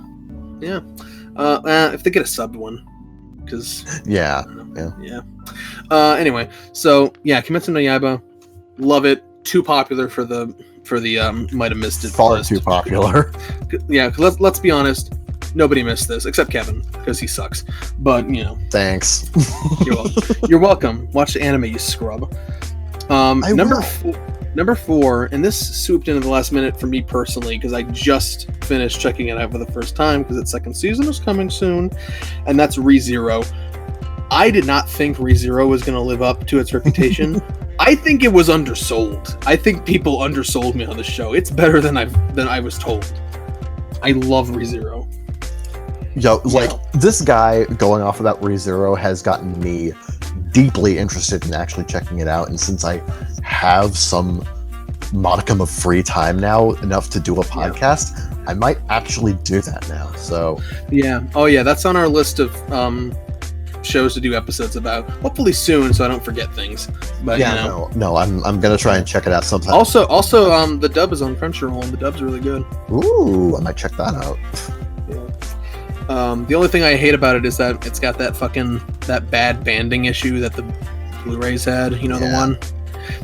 Yeah. If they get a subbed one. Because... Yeah. Anyway, so, yeah, Kimetsu no Yaiba. Love it. Too popular for the might have missed it. Far list. Too popular. Yeah, let's be honest. Nobody missed this except Kevin because he sucks. But Thanks. You're welcome. Watch the anime, you scrub. Number 4, and this swooped in at the last minute for me personally because I just finished checking it out for the first time because its second season is coming soon, and that's ReZero. I did not think ReZero was going to live up to its reputation. I think it was undersold. I think people undersold me on the show. It's better than I was told. I love ReZero. Yo, like, this guy going off of that ReZero has gotten me deeply interested in actually checking it out, and since I have some modicum of free time now, enough to do a podcast, I might actually do that now. So that's on our list of shows to do episodes about, hopefully soon, so I don't forget things. But I'm gonna try and check it out sometime. Also, the dub is on Crunchyroll, and the dub's really good. Ooh, I might check that out. The only thing I hate about it is that it's got that bad banding issue that the Blu-rays had, the one.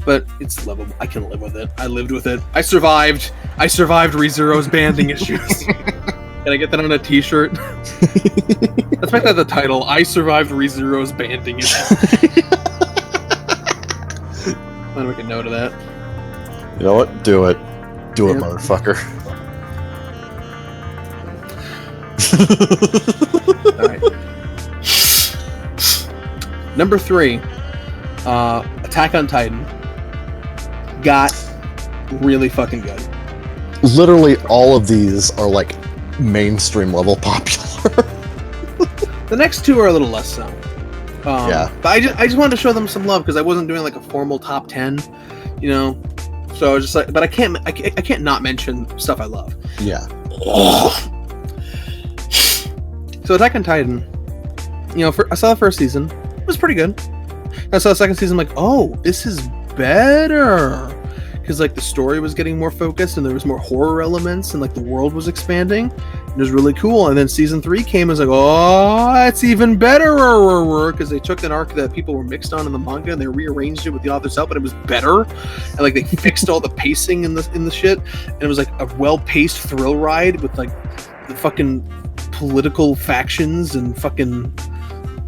But it's livable. I can live with it. I lived with it. I survived ReZero's banding issues. Can I get that on a t-shirt? Let's make that the title. I survived ReZero's banding issues. I'm gonna make a note of that. You know what? Do it. Do it, motherfucker. Alright. Number 3, Attack on Titan got really fucking good. Literally all of these are like mainstream level popular. The next 2 are a little less so. But I just wanted to show them some love because I wasn't doing like a formal top 10, So I was just like, but I can't not mention stuff I love. Yeah. So Attack on Titan, I saw the first season. It was pretty good. I saw the second season, I'm like, oh, this is better. Because like the story was getting more focused and there was more horror elements and like the world was expanding. It was really cool. And then season 3 came and was like, oh, it's even better. Because they took an arc that people were mixed on in the manga and they rearranged it with the author's help, but it was better. And like they fixed all the pacing in the shit. And it was like a well-paced thrill ride with like the fucking political factions and fucking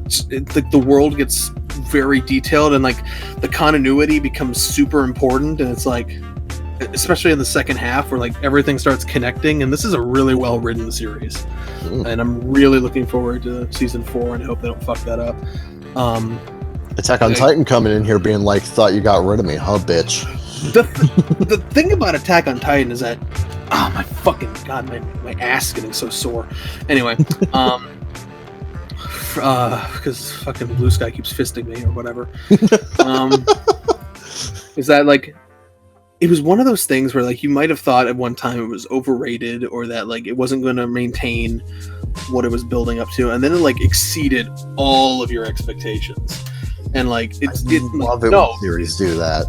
the world gets very detailed and like the continuity becomes super important, and it's like, especially in the second half where like everything starts connecting, and this is a really well written series. And I'm really looking forward to season 4 and I hope they don't fuck that up. Attack on Titan coming in here being like, thought you got rid of me, huh, bitch? The thing about Attack on Titan is that, oh my fucking god, my ass is getting so sore. Anyway, because fucking Blue Sky keeps fisting me or whatever. Is that like, it was one of those things where like you might have thought at one time it was overrated or that like it wasn't going to maintain what it was building up to, and then it like exceeded all of your expectations, and like love it when series do that.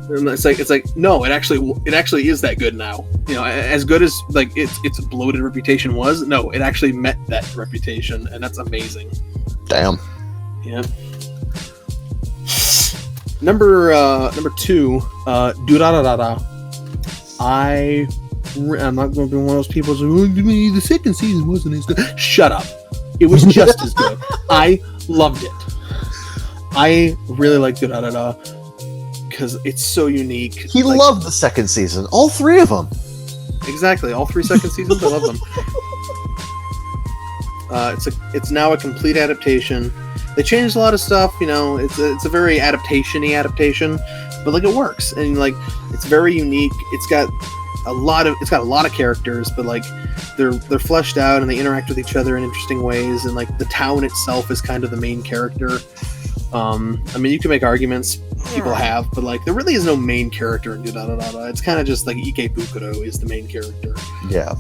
And it's like no, it actually is that good now. As good as like its bloated reputation was. No, it actually met that reputation, and that's amazing. Damn. Yeah. Number 2, Durarara. I'm not going to be one of those people who the second season wasn't as good. Shut up. It was just as good. I loved it. I really liked Durarara because it's so unique. He loved the second season. All 3 of them. Exactly. All 3 second seasons. I love them. It's now a complete adaptation. They changed a lot of stuff, it's a very adaptation-y adaptation, but like it works, and like it's very unique. It's got a lot of characters, but like they're fleshed out and they interact with each other in interesting ways, and like the town itself is kind of the main character. I mean, you can make arguments, people have, but like there really is no main character in Durarara. It's kind of just like Ikebukuro is the main character. Yeah.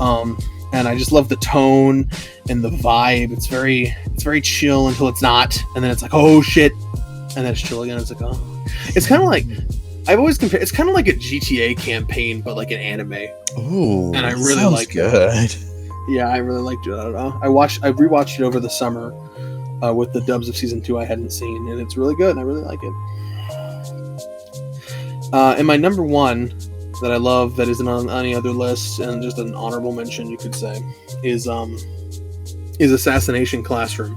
And I just love the tone and the vibe. It's very chill until it's not, and then it's like, oh shit, and then it's chill again. It's like, oh, it's kind of like, I've always compared. It's kind of like a GTA campaign, but like an anime. Ooh, and I really like good. Yeah, I really liked it. I don't know. I rewatched it over the summer with the dubs of season 2 I hadn't seen, and it's really good. And I really like it. And my number 1 that I love that isn't on any other list, and just an honorable mention, you could say, is Assassination Classroom.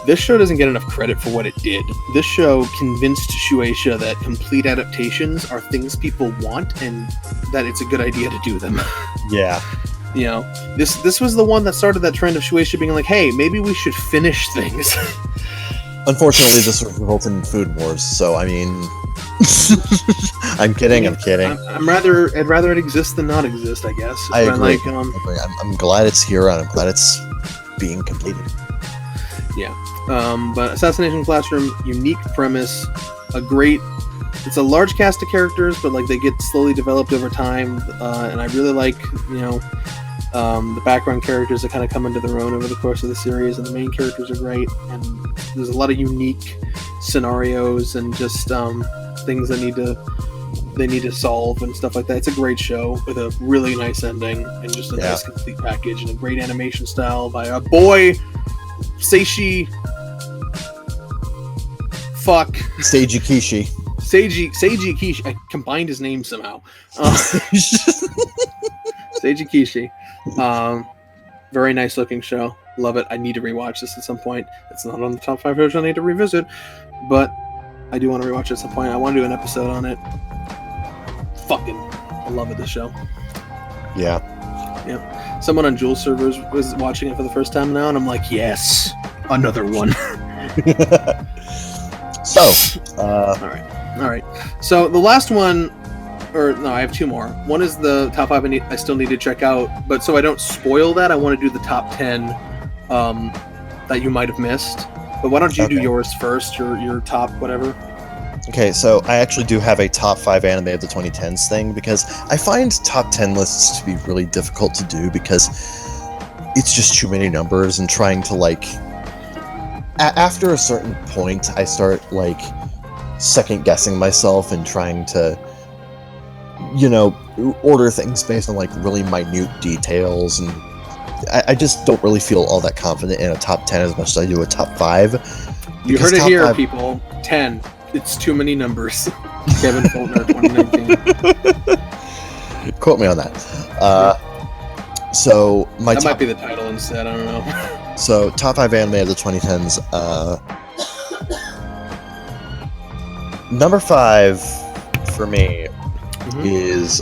this show doesn't get enough credit for what it did. This show convinced Shueisha that complete adaptations are things people want and that it's a good idea to do them. Yeah. You know, this was the one that started that trend of Shueisha being like, hey, maybe we should finish things. Unfortunately, this resulted in food wars, so I mean... I'm kidding. I'd rather it exist than not exist, I guess. I agree. Like, I'm glad it's here, and I'm glad it's being completed. Yeah. But Assassination Classroom, unique premise, it's a large cast of characters, but like they get slowly developed over time, and I really like, you know, the background characters that kind of come into their own over the course of the series, and the main characters are great, and there's a lot of unique scenarios and just things that they need to solve and stuff like that. It's a great show with a really nice ending and just a nice complete package and a great animation style by a boy, Seiji Kishi. Seiji Kishi. I combined his name somehow. Seiji Kishi. Very nice looking show. Love it. I need to rewatch this at some point. It's not on the top 5 shows I need to revisit, but I do want to rewatch it at some point. I want to do an episode on it. I love it, this show. Yeah. Yep. Someone on Jules servers was watching it for the first time now, and I'm like, yes, another one. All right. So the last one, I have 2 more. One is the top 5 I still need to check out, but so I don't spoil that, I want to do the top 10 that you might have missed. But why don't you do yours first, your top whatever? Okay, so I actually do have a top 5 anime of the 2010s thing, because I find top 10 lists to be really difficult to do because it's just too many numbers, and trying to, like... after a certain point, I start, like, second-guessing myself and trying to, you know, order things based on, like, really minute details, and I just don't really feel all that confident in a top 10 as much as I do a top 5. You heard it here, people. 10. It's too many numbers. Kevin Fulner, 2019. Quote me on that. So that might be the title instead. I don't know. So top 5 anime of the 2010s. Number 5 for me is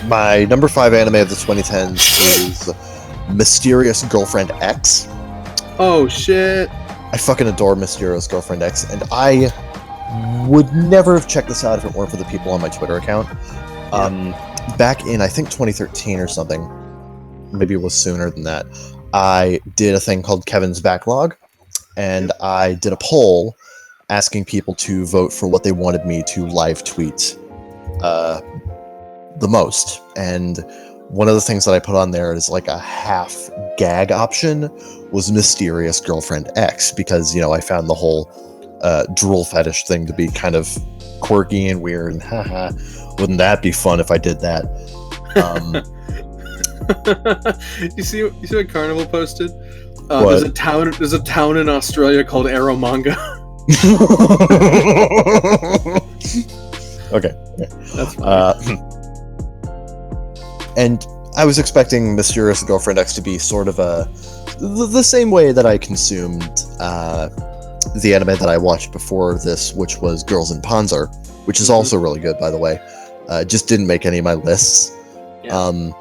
my number 5 anime of the 2010s is Mysterious Girlfriend X. Oh shit! I fucking adore Mysterious Girlfriend X, and I would never have checked this out if it weren't for the people on my Twitter account. Back in, I think, 2013 or something, maybe it was sooner than that, I did a thing called Kevin's Backlog, and I did a poll asking people to vote for what they wanted me to live tweet the most. And one of the things that I put on there is like a half gag option was Mysterious Girlfriend X, because, you know, I found the whole drool fetish thing to be kind of quirky and weird, and haha, wouldn't that be fun if I did that? You see what Carnival posted? There's a town in Australia called Arrowmanga. Okay. That's fine. And I was expecting Mysterious Girlfriend X to be sort of the same way that I consumed the anime that I watched before this, which was Girls in Panzer, which is also really good, by the way. Just didn't make any of my lists. Yeah.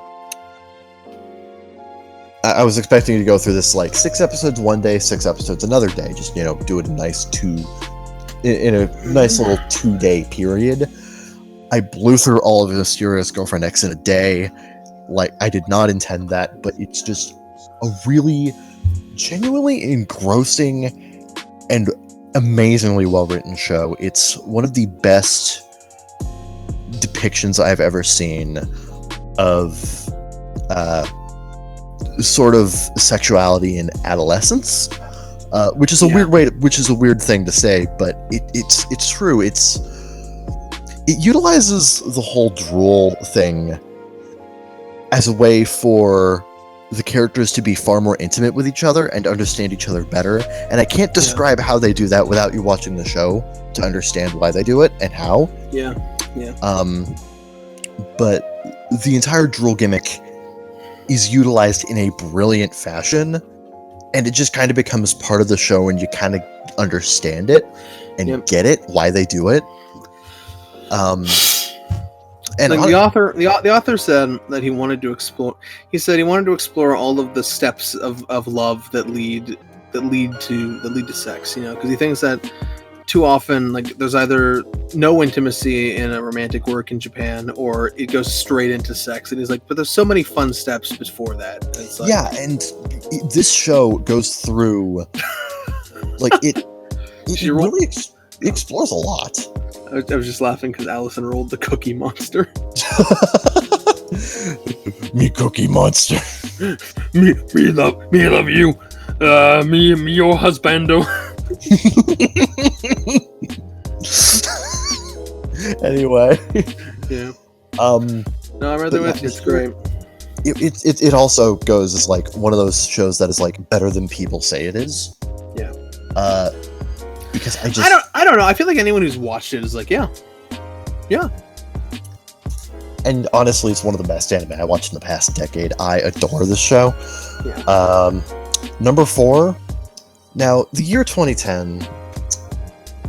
I was expecting to go through this like 6 episodes one day, 6 episodes another day. Just, you know, do it in a nice little 2-day period. I blew through all of Mysterious Girlfriend X in a day. Like, I did not intend that, but it's just a really genuinely engrossing and amazingly well-written show. It's one of the best depictions I've ever seen of sort of sexuality in adolescence, which is a weird thing to say, but it's true. It utilizes the whole drool thing as a way for the characters to be far more intimate with each other and understand each other better. And I can't describe how they do that without you watching the show to understand why they do it and how. Yeah. But the entire drool gimmick is utilized in a brilliant fashion, and it just kind of becomes part of the show, and you kind of understand it and get it, why they do it. And like the author said that he wanted to explore. He said he wanted to explore all of the steps of love that lead to sex. You know, because he thinks that too often, like, there's either no intimacy in a romantic work in Japan, or it goes straight into sex. And he's like, but there's so many fun steps before that. And it's like, yeah, and this show goes through, like, it really explores a lot. I was just laughing because Allison rolled the Cookie Monster. Me Cookie Monster. me love you. Me your husbando. Anyway. Yeah. No, I'm right there with you. It's great. It also goes as like one of those shows that is like better than people say it is. Yeah. Because I don't know. I feel like anyone who's watched it is like, yeah. And honestly, it's one of the best anime I watched in the past decade. I adore this show. Yeah. Number 4. Now, the year 2010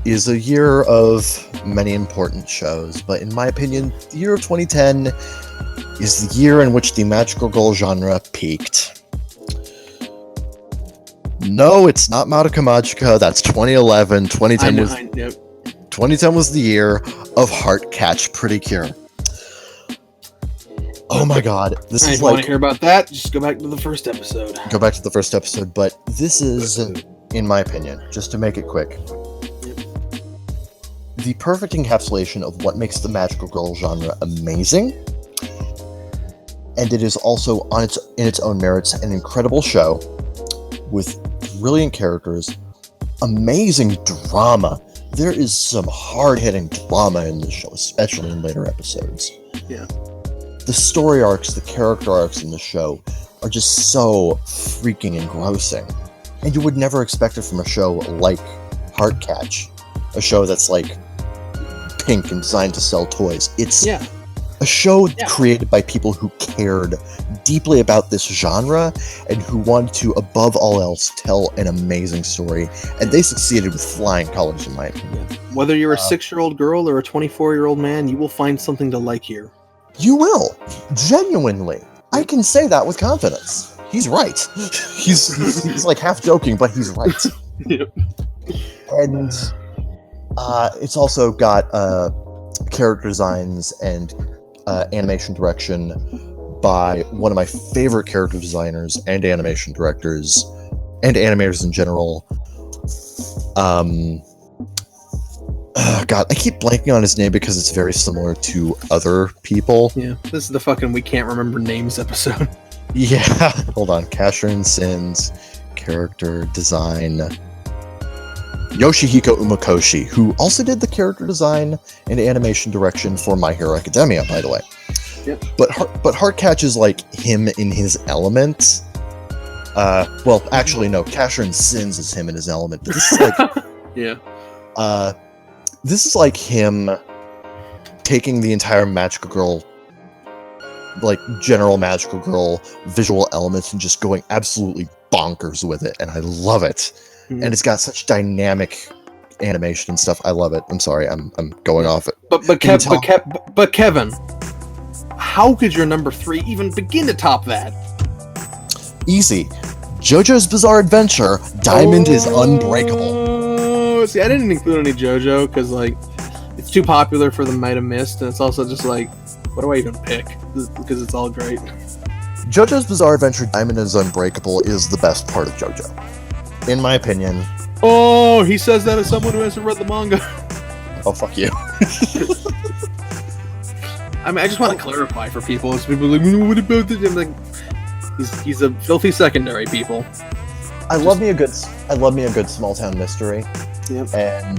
is a year of many important shows, but in my opinion, the year of 2010 is the year in which the magical girl genre peaked. No, it's not Madoka Magica. That's 2011. 2010 was the year of Heart Catch Pretty Cure. Oh my god, this is like... If you want to hear about that, just go back to the first episode. Go back to the first episode, but this is, in my opinion, just to make it quick, the perfect encapsulation of what makes the magical girl genre amazing, and it is also in its own merits an incredible show with brilliant characters, amazing drama. There is some hard-hitting drama in this show, especially in later episodes. Yeah. The story arcs, the character arcs in the show are just so freaking engrossing. And you would never expect it from a show like Heart Catch, a show that's like pink and designed to sell toys. It's a show created by people who cared deeply about this genre and who wanted to, above all else, tell an amazing story. And they succeeded with flying colors, in my opinion. Whether you're a 6-year-old girl or a 24-year-old man, you will find something to like here. You will. Genuinely. I can say that with confidence. He's right. He's like half joking, but he's right. Yep. And it's also got character designs and animation direction by one of my favorite character designers and animation directors and animators in general. God, I keep blanking on his name because it's very similar to other people. Yeah, this is the fucking we can't remember names episode. Yeah, hold on. Casherin Sins, character design. Yoshihiko Umakoshi, who also did the character design and animation direction for My Hero Academia, by the way. Yep. But Heart Catch is like him in his element. Well, actually, no. Casherin Sins is him in his element. But this is like, yeah. This is like him taking the entire Magical Girl, like general Magical Girl visual elements and just going absolutely bonkers with it, and I love it. Mm-hmm. And it's got such dynamic animation and stuff. I love it. I'm sorry, I'm going off it. But Kevin, how could your number 3 even begin to top that? Easy. JoJo's Bizarre Adventure, Diamond is Unbreakable. See, I didn't include any JoJo because, like, it's too popular for the might have missed, and it's also just like, what do I even pick? Because it's all great. JoJo's Bizarre Adventure, Diamond is Unbreakable is the best part of JoJo, in my opinion. Oh, he says that as someone who hasn't read the manga. Oh, fuck you. I mean, I just want to clarify for people. It's people like, what about this? I'm like, he's a filthy secondary, people. I love me a good small town mystery. Yep. And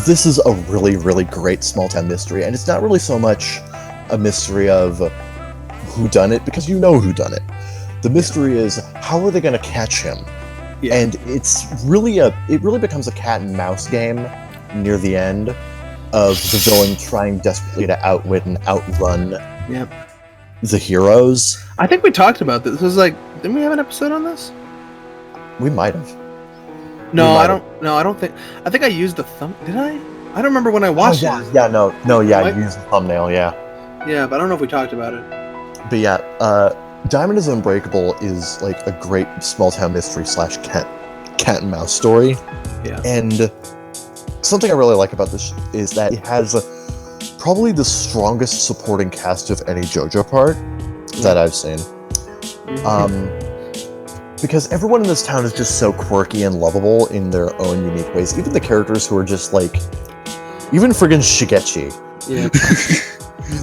this is a really, really great small town mystery, and it's not really so much a mystery of whodunit, because you know whodunit. The mystery is, how are they going to catch him? Yeah. And it really becomes a cat and mouse game near the end of the villain trying desperately to outwit and outrun the heroes. I think we talked about this. This was like Didn't we have an episode on this? We might have. No, I don't. No, I don't think. I think I used the thumb. Did I? I don't remember when I watched it. Yeah, no, yeah, What? you used the thumbnail, yeah. Yeah, but I don't know if we talked about it. But yeah, Diamond is Unbreakable is like a great small town mystery / cat and mouse story. Yeah. And something I really like about this is that it has probably the strongest supporting cast of any JoJo part that I've seen. Because everyone in this town is just so quirky and lovable in their own unique ways. Even the characters who are just like, even friggin' Shigechi. Yeah.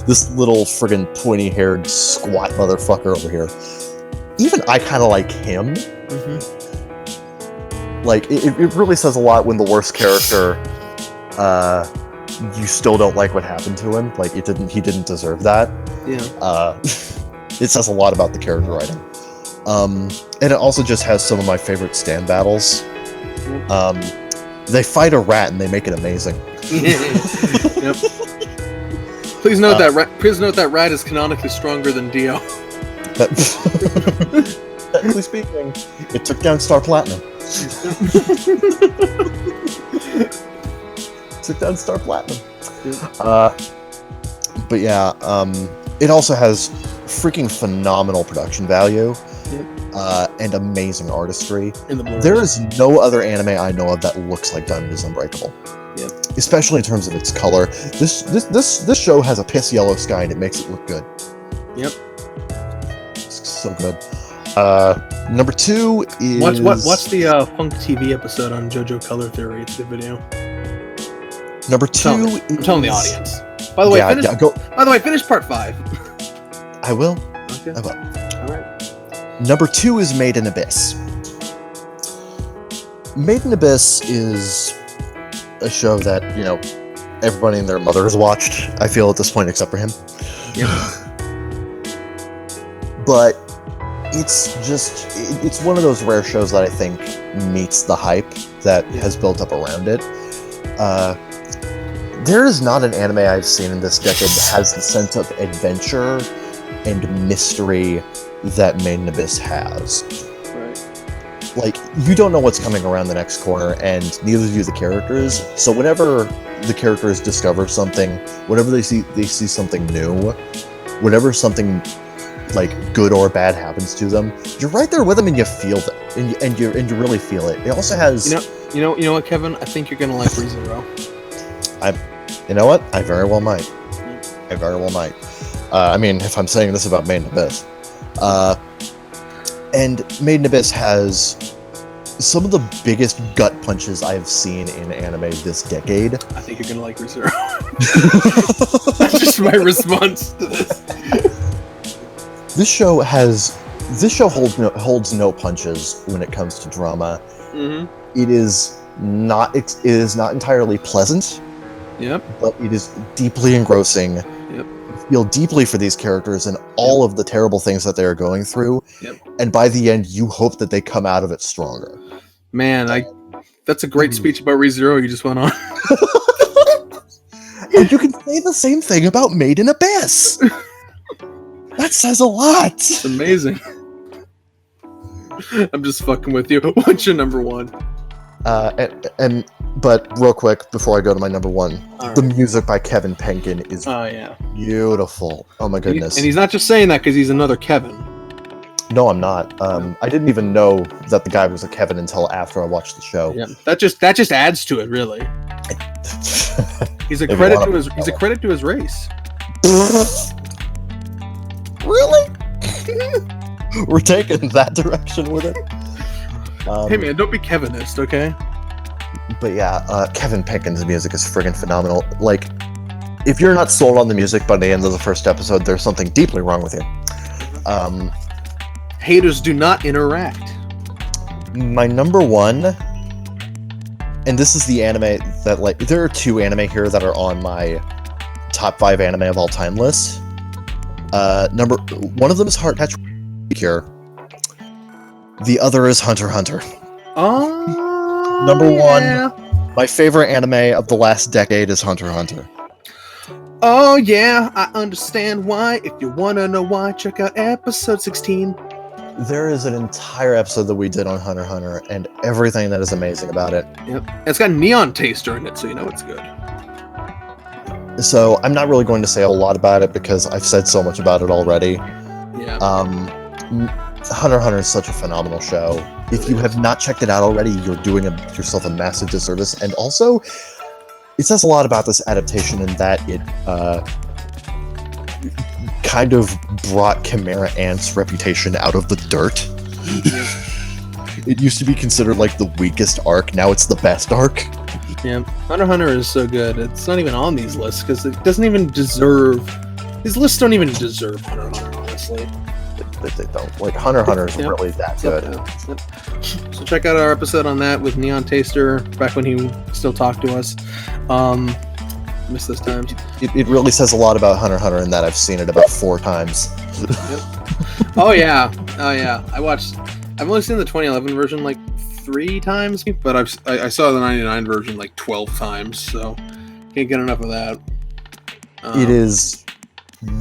This little friggin' pointy-haired squat motherfucker over here. Even I kind of like him. Like, it really says a lot when the worst character, you still don't like what happened to him. Like, he didn't deserve that. Yeah. It says a lot about the character writing. And it also just has some of my favorite stand battles. They fight a rat and they make it amazing. Yep. Please note that rat is canonically stronger than Dio. Technically speaking, it took down Star Platinum. Took down Star Platinum. But yeah, it also has freaking phenomenal production value. And amazing artistry. There is no other anime I know of that looks like Diamond is Unbreakable. Yep. Especially in terms of its color. This show has a piss yellow sky and it makes it look good. Yep. It's so good. Number 2 is... Watch the Funk TV episode on JoJo Color Theory. It's a good video. Number 2 I'm telling the audience. By the way, finish part 5. I will. Okay. I will. Alright. Number 2 is Made in Abyss. Made in Abyss is a show that, everybody and their mother has watched, I feel, at this point, except for him. Yeah. But it's one of those rare shows that I think meets the hype that has built up around it. There is not an anime I've seen in this decade that has the sense of adventure and mystery that Made in Abyss has. Right. Like, you don't know what's coming around the next corner, and neither do the characters. So whenever the characters discover something, whenever they see something new, whenever something like good or bad happens to them, you're right there with them and you feel it, and you really feel it. It also has you know what, Kevin? I think you're gonna like ReZero. You know what? I very well might. I mean, if I'm saying this about Made in Abyss. And Made in Abyss has some of the biggest gut punches I've seen in anime this decade. I think you're gonna like ReZero. That's just my response to this. This show holds no punches when it comes to drama. It is not entirely pleasant. Yep. But it is deeply engrossing. Yep. You feel deeply for these characters and all of the terrible things that they are going through. Yep. And by the end, you hope that they come out of it stronger. Man, that's a great speech about ReZero you just went on. And you can say the same thing about Made in Abyss. That says a lot. It's amazing. I'm just fucking with you. What's your number 1? But real quick, before I go to my number 1, right. The music by Kevin Penkin is beautiful. Oh my goodness. And he's not just saying that because he's another Kevin. No, I'm not. I didn't even know that the guy was a Kevin until after I watched the show. Yeah, that just adds to it, really. He's a credit to his race. Really? We're taking that direction with it. Hey man, don't be Kevinist, okay? But yeah, Kevin Penkin's music is friggin' phenomenal. Like, if you're not sold on the music by the end of the first episode, there's something deeply wrong with you. Haters do not interact. My number 1, and this is the anime that, like, there are 2 anime here that are on my top 5 anime of all time list. One of them is Heart Patch Cure. The other is Hunter x Hunter. Oh, number 1, my favorite anime of the last decade is Hunter x Hunter. Oh yeah, I understand why. If you wanna know why, check out episode 16. There is an entire episode that we did on Hunter x Hunter, and everything that is amazing about it. Yep. It's got Neon Taster in it, so you know it's good. So I'm not really going to say a lot about it because I've said so much about it already. Yeah. Hunter x Hunter is such a phenomenal show. If you have not checked it out already, you're doing yourself a massive disservice. And also, it says a lot about this adaptation in that it kind of brought Chimera Ant's reputation out of the dirt. It used to be considered like the weakest arc. Now it's the best arc. Yeah, Hunter x Hunter is so good. It's not even on these lists because it doesn't even deserve. These lists don't even deserve Hunter x Hunter, honestly. They don't. Like, Hunter x Hunter is really that good. Yep. So check out our episode on that with Neon Taster, back when he still talked to us. Missed those times. It really says a lot about Hunter x Hunter in that I've seen it about 4 times. Yep. Oh yeah. I've only seen the 2011 version like 3 times, but I saw the 99 version like 12 times, so can't get enough of that. It is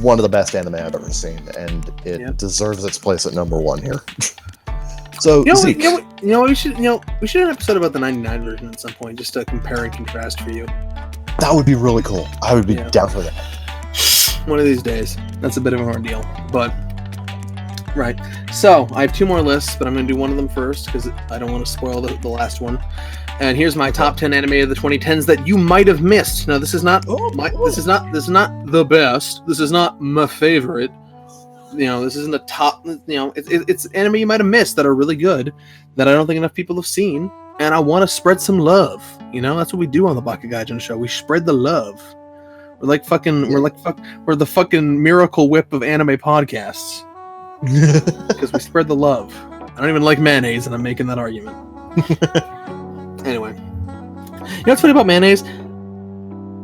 one of the best anime I've ever seen, and it deserves its place at number 1 here. So, Zeke. we should have an episode about the 99 version at some point, just to compare and contrast for you. That would be really cool. I would be down for that. One of these days. That's a bit of an ordeal, but right. So I have 2 more lists, but I'm going to do one of them first because I don't want to spoil the last one. And here's my top 10 anime of the 2010s that you might have missed. Now, this is not this is not the best. This is not my favorite. This isn't the top. It's anime you might have missed that are really good that I don't think enough people have seen. And I want to spread some love. That's what we do on the Baka Gaijin show. We spread the love. We're the fucking Miracle Whip of anime podcasts. Because we spread the love. I don't even like mayonnaise, and I'm making that argument. Anyway. What's funny about mayonnaise?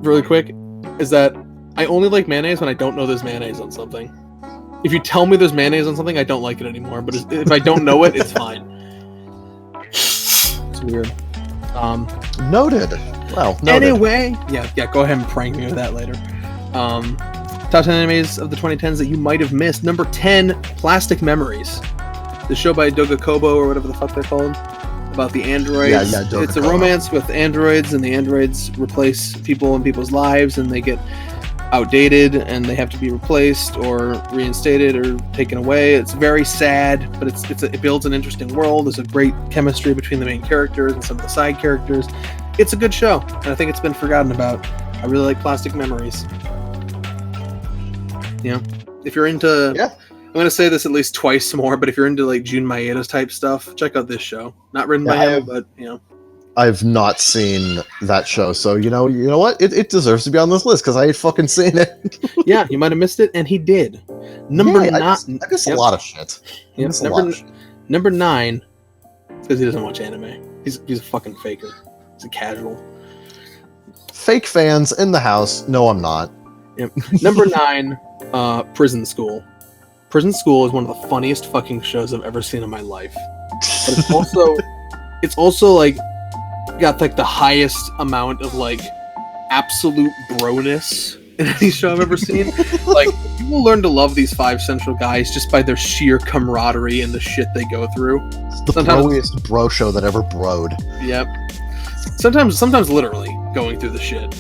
Really quick, is that I only like mayonnaise when I don't know there's mayonnaise on something. If you tell me there's mayonnaise on something, I don't like it anymore. But if I don't know it, it's fine. It's weird. Noted. Wow. Noted. Anyway, yeah. Go ahead and prank me with that later. Top 10 animes of the 2010s that you might have missed. Number 10, Plastic Memories. The show by Doga Kobo, or whatever the fuck they're called. About the androids. Yeah, Doga It's a Kobo. romance with androids, and the androids replace people in people's lives, and they get outdated, and they have to be replaced, or reinstated, or taken away. It's very sad, but it builds an interesting world. There's a great chemistry between the main characters and some of the side characters. It's a good show, and I think it's been forgotten about. I really like Plastic Memories. If you're into... Yeah. I'm going to say this at least twice more, but if you're into like Jun Maeda's type stuff, check out this show. Not written by him, but I've not seen that show, so you know what? It deserves to be on this list because I ain't fucking seen it. Yeah, you might have missed it, and he did. Number 9. I miss a lot of shit. Number 9, because he doesn't watch anime. He's a fucking faker. He's a casual. Fake fans in the house. No, I'm not. Yep. Number 9, Prison School. Prison School is one of the funniest fucking shows I've ever seen in my life. But it's also like got like the highest amount of like absolute broness in any show I've ever seen. Like, you will learn to love these 5 central guys just by their sheer camaraderie and the shit they go through. It's the broiest bro show that ever broed. Yep. Sometimes literally going through the shit.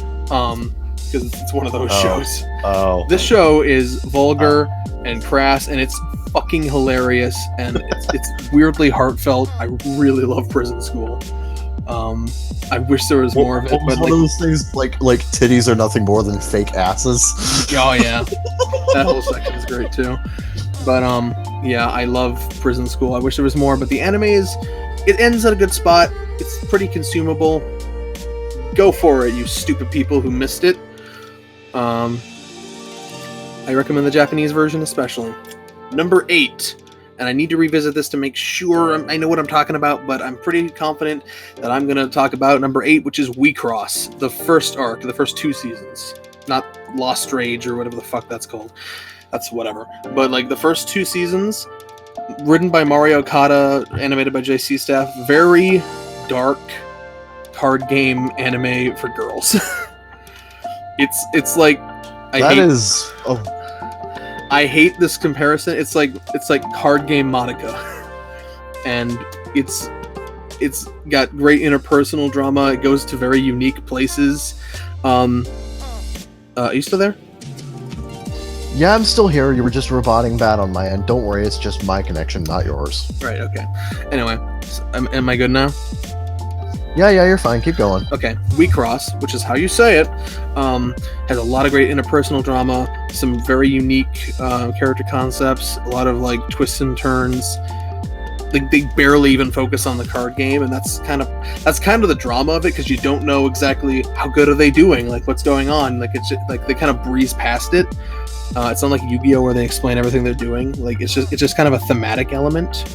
Because it's one of those shows. Oh. This show is vulgar and crass, and it's fucking hilarious, and it's weirdly heartfelt. I really love Prison School. I wish there was more of it, but one of those things like titties are nothing more than fake asses. Oh yeah, that whole section is great too. But yeah, I love Prison School. I wish there was more, but the anime it ends at a good spot. It's pretty consumable. Go for it, you stupid people who missed it. I recommend the Japanese version especially. Number 8, and I need to revisit this to make sure I know what I'm talking about, but I'm pretty confident that I'm going to talk about number 8, which is We Cross, the first arc, the first 2 seasons. Not Lost Rage or whatever the fuck that's called. That's whatever. But like the first 2 seasons, written by Mario Okada, animated by JC Staff, very dark card game anime for girls. It's like I I hate this comparison. It's like card game Monica, and it's got great interpersonal drama. It goes to very unique places. Are you still there? Yeah, I'm still here. You were just roboting bad on my end. Don't worry, it's just my connection, not yours. Right. Okay. Anyway, so, am I good now? Yeah, you're fine. Keep going. Okay. We Cross, which is how you say it, has a lot of great interpersonal drama, some very unique character concepts, a lot of like twists and turns. Like they barely even focus on the card game, and that's kind of the drama of it, because you don't know exactly how good are they doing, like what's going on. Like it's just, like they kind of breeze past it. It's not like Yu-Gi-Oh where they explain everything they're doing. Like it's just kind of a thematic element,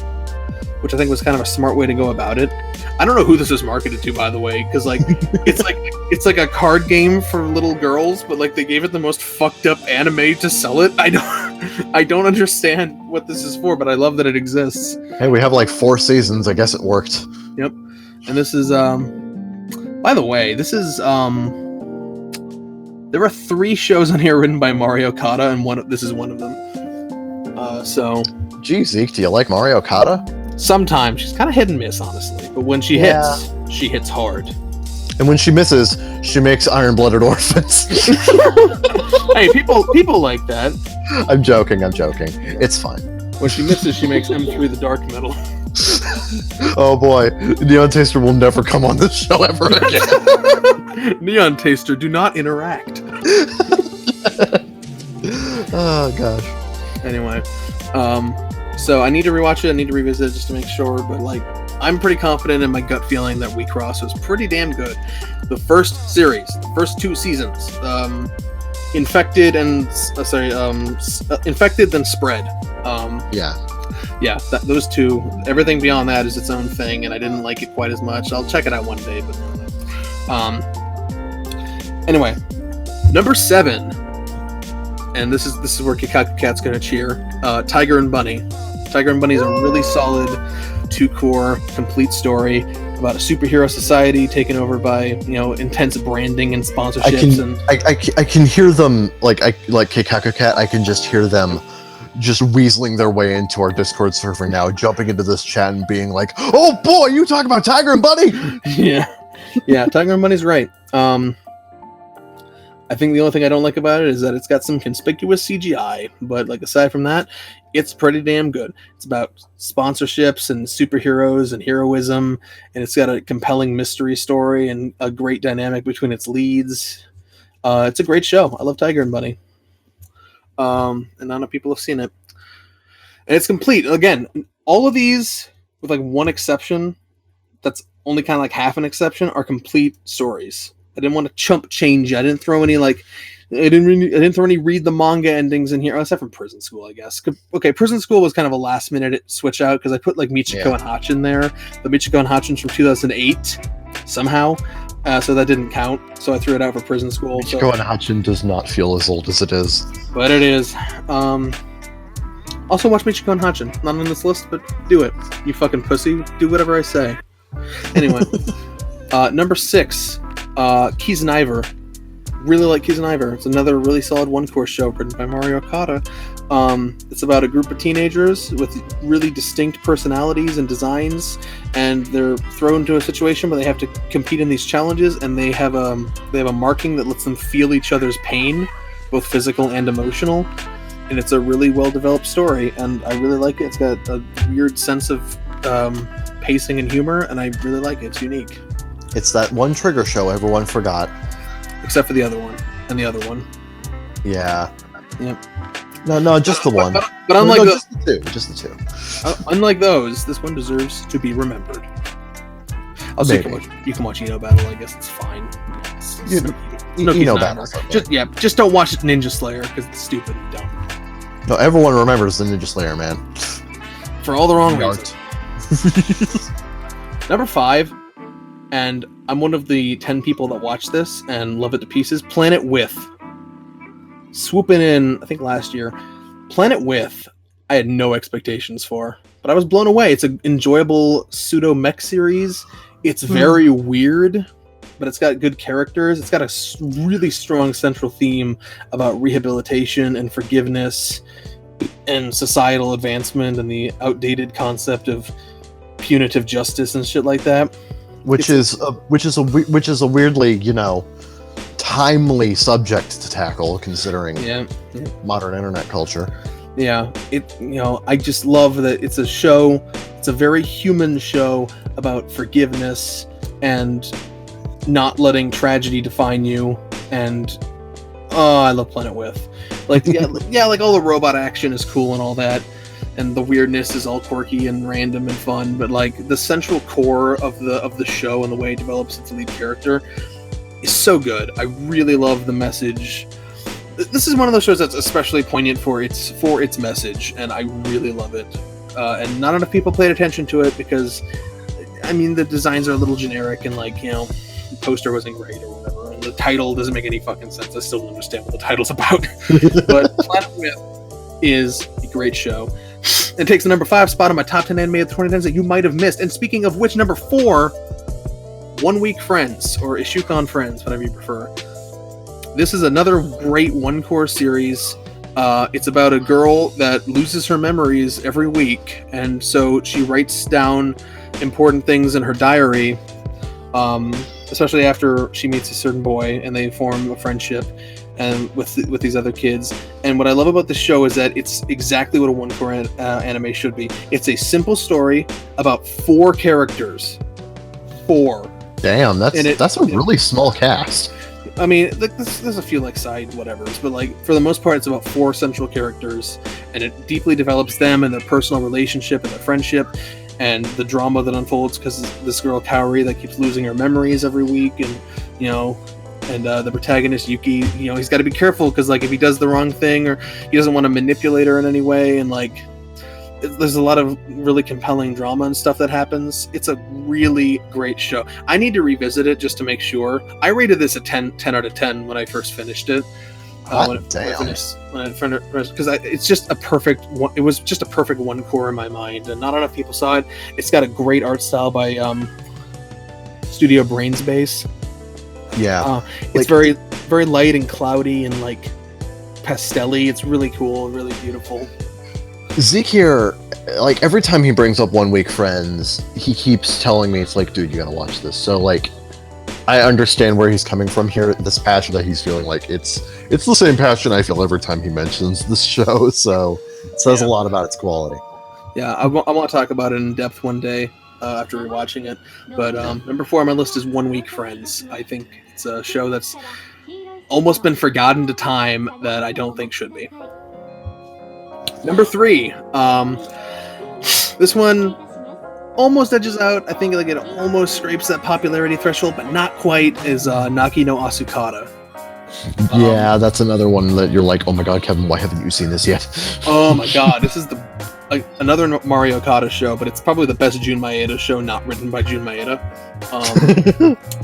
which I think was kind of a smart way to go about it. I don't know who this is marketed to, by the way, because like it's like a card game for little girls, but like they gave it the most fucked up anime to sell it. I don't understand what this is for, but I love that it exists. Hey, we have like 4 seasons. I guess it worked. Yep. And this is by the way, this is there are 3 shows on here written by Mario Kata, and this is one of them. So Gee, Zeke, do you like Mario Kata? Sometimes she's kind of hit and miss, honestly, but when she hits, she hits hard. And when she misses, she makes iron-blooded orphans. Hey, people like that. I'm joking. It's fine. When she misses, she makes M3 the dark metal. Oh boy, Neon Taster will never come on this show ever again. Neon Taster, do not interact. Oh gosh. Anyway, so I need to rewatch it. I need to revisit it just to make sure. But like, I'm pretty confident in my gut feeling that We Cross was pretty damn good. The first series, the first 2 seasons, Infected and Infected then Spread. Yeah, those 2. Everything beyond that is its own thing, and I didn't like it quite as much. I'll check it out one day, but anyway, number 7, and this is where Kikaku Cat's gonna cheer. Tiger and Bunny. Tiger and Bunny is a really solid 2-core complete story about a superhero society taken over by intense branding and sponsorships. I can hear them like Kikaku Cat. I can just hear them just weaseling their way into our Discord server now, jumping into this chat and being like, "Oh boy, you talk about Tiger and Bunny?" Yeah, Tiger and Bunny's right. I think the only thing I don't like about it is that it's got some conspicuous CGI, but like aside from that, it's pretty damn good. It's about sponsorships and superheroes and heroism, and it's got a compelling mystery story and a great dynamic between its leads. It's a great show. I love Tiger and Bunny. And not enough people have seen it. And it's complete. Again, all of these, with like one exception, that's only kind of like half an exception, are complete stories. I didn't want to chump change. I didn't throw any I didn't throw any read the manga endings in here, except from Prison School, I guess. Okay, Prison School was kind of a last minute switch out because I put like Michiko and Hachin there. The Michiko and Hachin's from 2008 somehow, so that didn't count. So I threw it out for Prison School. Michiko and Hachin does not feel as old as it is, but it is. Also, watch Michiko and Hachin. Not on this list, but do it. You fucking pussy. Do whatever I say. Anyway, number 6. Keys and Ivor. Really like Keys and Ivor. It's another really solid 1-core show written by Mario Kata. It's about a group of teenagers with really distinct personalities and designs, and they're thrown into a situation where they have to compete in these challenges, and they have a marking that lets them feel each other's pain, both physical and emotional. And it's a really well-developed story, and I really like it. It's got a weird sense of pacing and humor, and I really like it. It's unique. It's that one trigger show everyone forgot. Except for the other one. And the other one. Yeah. Yep. No, just the one. But unlike just the two. Unlike those, this one deserves to be remembered. Also, you can watch Eno Battle, I guess it's fine. Eno Battle. Just don't watch Ninja Slayer, because it's stupid and dumb. No, everyone remembers the Ninja Slayer, man. For all the wrong reasons. Number 5, and I'm one of the 10 people that watch this and love it to pieces, Planet With. Swooping in, I think last year. Planet With, I had no expectations for, but I was blown away. It's an enjoyable pseudo-mech series. It's very weird. but it's got good characters. It's got a really strong central theme about rehabilitation and forgiveness and societal advancement and the outdated concept of punitive justice and shit like that. Which is a weirdly, you know, timely subject to tackle considering modern internet culture. Yeah, I just love that it's a show. It's a very human show about forgiveness and not letting tragedy define you. And I love Planet With. Like, like all the robot action is cool and all that, and the weirdness is all quirky and random and fun. But like the central core of the show and the way it develops its lead character is so good. I really love the message. This is one of those shows that's especially poignant for its message, and I really love it. And not enough people paid attention to it because, I mean, the designs are a little generic and like, you know, the poster wasn't great or whatever, and the title doesn't make any fucking sense. I still don't understand what the title's about. But Planet Myth is a great show. It takes the number 5 spot on my top 10 anime of the 2010s that you might have missed. And speaking of which, number 4, 1 Week Friends, or Ishukan Friends, whatever you prefer. This is another great one-core series. It's about a girl that loses her memories every week, and so she writes down important things in her diary, especially after she meets a certain boy, and they form a friendship and with these other kids. And what I love about this show is that it's exactly what a one-core anime should be. It's a simple story about 4 characters. 4. Damn, that's a really small cast. I mean, there's a few like side whatevers, but like for the most part, it's about 4 central characters, and it deeply develops them and their personal relationship and their friendship, and the drama that unfolds because this girl Kaori that keeps losing her memories every week, and you know, and the protagonist Yuki, you know, he's got to be careful because like if he does the wrong thing or he doesn't want to manipulate her in any way, and like there's a lot of really compelling drama and stuff that happens. It's a really great show. I need to revisit it just to make sure. I rated this a 10 out of 10 when I first finished it. Because it's just a perfect. It was just a perfect one core in my mind, and not enough people saw it. It's got a great art style by Studio Brainspace. Yeah, it's very very light and cloudy and like pastel-y. It's really cool and really beautiful. Zeke here, like, every time he brings up 1 Week Friends, he keeps telling me, it's like, dude, you gotta watch this. So, like, I understand where he's coming from here, this passion that he's feeling. Like, it's the same passion I feel every time he mentions this show, so it says a lot about its quality. Yeah, I want to talk about it in depth one day after rewatching it. But number 4 on my list is 1 Week Friends. I think it's a show that's almost been forgotten to time that I don't think should be. Number 3, this one almost edges out. I think like it almost scrapes that popularity threshold, but not quite. Is Naki no Asukata. Yeah, that's another one that you're like, oh my god, Kevin, why haven't you seen this yet? Oh my god, this is another Mario Okada show, but it's probably the best Jun Maeda show not written by Jun Maeda.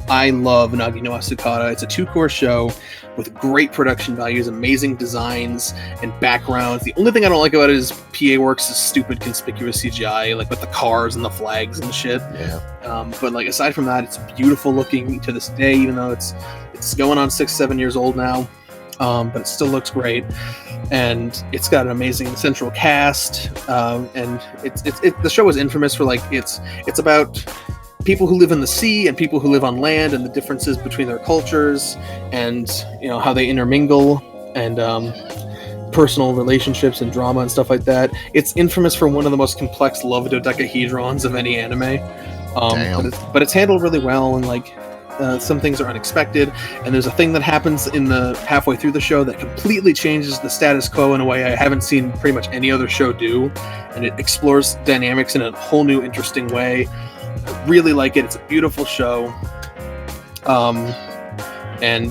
I love Nagi no Asukata. It's a 2-core show with great production values, amazing designs, and backgrounds. The only thing I don't like about it is PA Works' stupid conspicuous CGI, like with the cars and the flags and shit. Yeah. But like aside from that, it's beautiful looking to this day, even though it's going on 6-7 years old now. But it still looks great, and it's got an amazing central cast. And the show is infamous for like it's about people who live in the sea and people who live on land, and the differences between their cultures, and you know how they intermingle, and personal relationships and drama and stuff like that. It's infamous for one of the most complex love dodecahedrons of any anime. But it's handled really well, and like some things are unexpected, and there's a thing that happens in the halfway through the show that completely changes the status quo in a way I haven't seen pretty much any other show do, and it explores dynamics in a whole new interesting way. I really like it. It's a beautiful show, and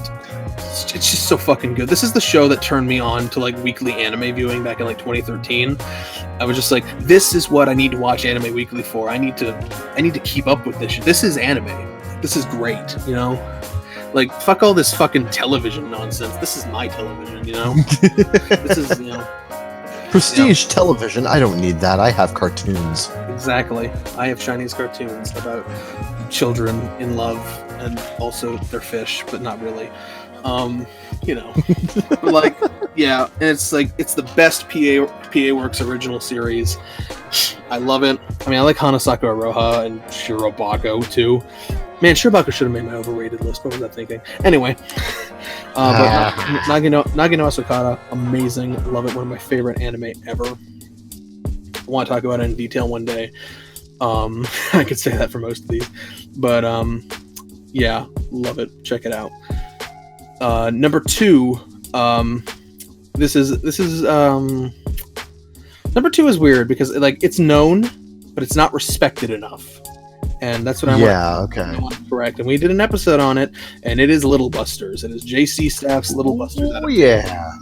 it's just so fucking good. This is the show that turned me on to like weekly anime viewing back in like 2013. I was just like, this is what I need to watch Anime Weekly for. I need to keep up with this shit. This is anime. This is great, you know? Like, fuck all this fucking television nonsense. This is my television, you know? This is, you know... Prestige television, I don't need that. I have cartoons. Exactly. I have Chinese cartoons about children in love and also their fish, but not really. Like, yeah, and it's the best PA Works original series. I love it. I mean, I like Hanasako Aroha and Shirobako too. Man, Shirobako should have made my overrated list. What was I thinking? Anyway, but Nagino Asukara, amazing. Love it. One of my favorite anime ever. I want to talk about it in detail one day. I could say that for most of these, but yeah, love it. Check it out. Number 2, this is number 2 is weird because it's known, but it's not respected enough, and that's what I want to correct. And we did an episode on it, and it is Little Busters. It is JC Staff's Little Busters. Oh yeah,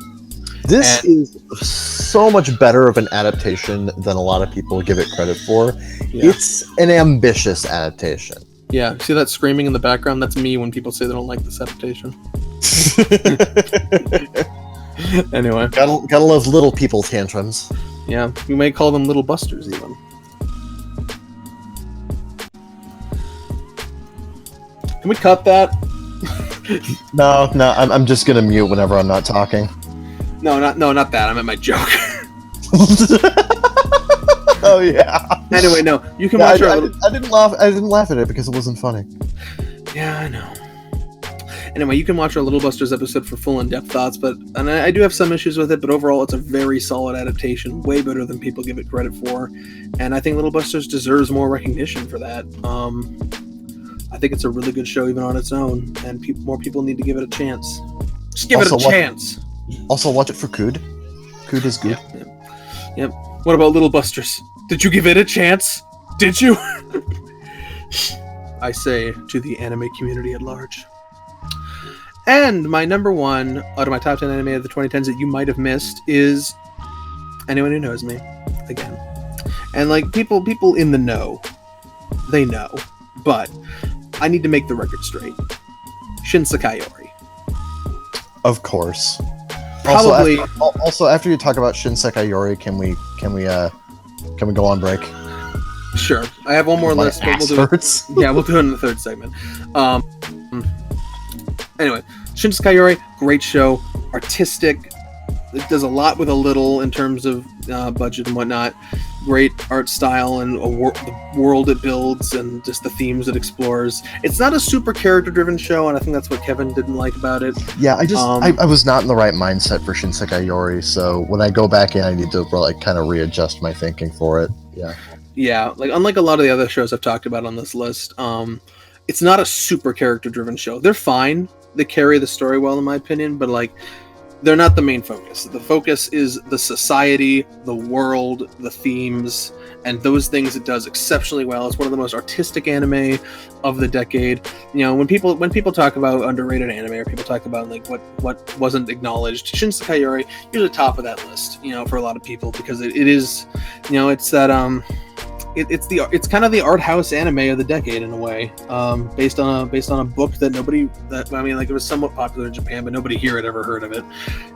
this is so much better of an adaptation than a lot of people give it credit for. Yeah. It's an ambitious adaptation. Yeah, see that screaming in the background? That's me when people say they don't like this adaptation. Anyway, gotta love little people tantrums. Yeah, you may call them Little Busters even. Can we cut that? No, I'm just gonna mute whenever I'm not talking. No, not that. I meant my joke. Oh yeah. Anyway, no, you can watch I didn't laugh at it because it wasn't funny. Yeah, I know. Anyway, you can watch our Little Busters episode for full in-depth thoughts, and I do have some issues with it, but overall it's a very solid adaptation, way better than people give it credit for, and I think Little Busters deserves more recognition for that. I think it's a really good show even on its own, and more people need to give it a chance. Just give it a chance! Also watch it for Cood. Cood is good. Yep. What about Little Busters? Did you give it a chance? Did you? I say to the anime community at large. And my number 1 out of my top 10 anime of the 2010s that you might have missed is Anyone Who Knows Me, again. And people in the know, they know, but I need to make the record straight. Shin Sakayori. Of course. Probably. Also, after you talk about Shin Sakayori, can we go on break? Sure. I have one more list, but we'll do it. Yeah, we'll do it in the third segment. Anyway, Shin Sakayori, great show, artistic. It does a lot with a little in terms of budget and whatnot. Great art style and the world it builds and just the themes it explores. It's not a super character-driven show, and I think that's what Kevin didn't like about it. Yeah, I was not in the right mindset for Shin Sakayori, so when I go back in, I need to kind of readjust my thinking for it. Yeah. Yeah, unlike a lot of the other shows I've talked about on this list, it's not a super character-driven show. They're fine. They carry the story well, in my opinion, but they're not the main focus. The focus is the society, the world, the themes, and those things it does exceptionally well. It's one of the most artistic anime of the decade. You know, when people talk about underrated anime, or people talk about what wasn't acknowledged, Shin Sakayori is the top of that list. You know, for a lot of people, because it is, you know, it's that it's kind of the art house anime of the decade in a way, based on a book that it was somewhat popular in Japan, but nobody here had ever heard of it.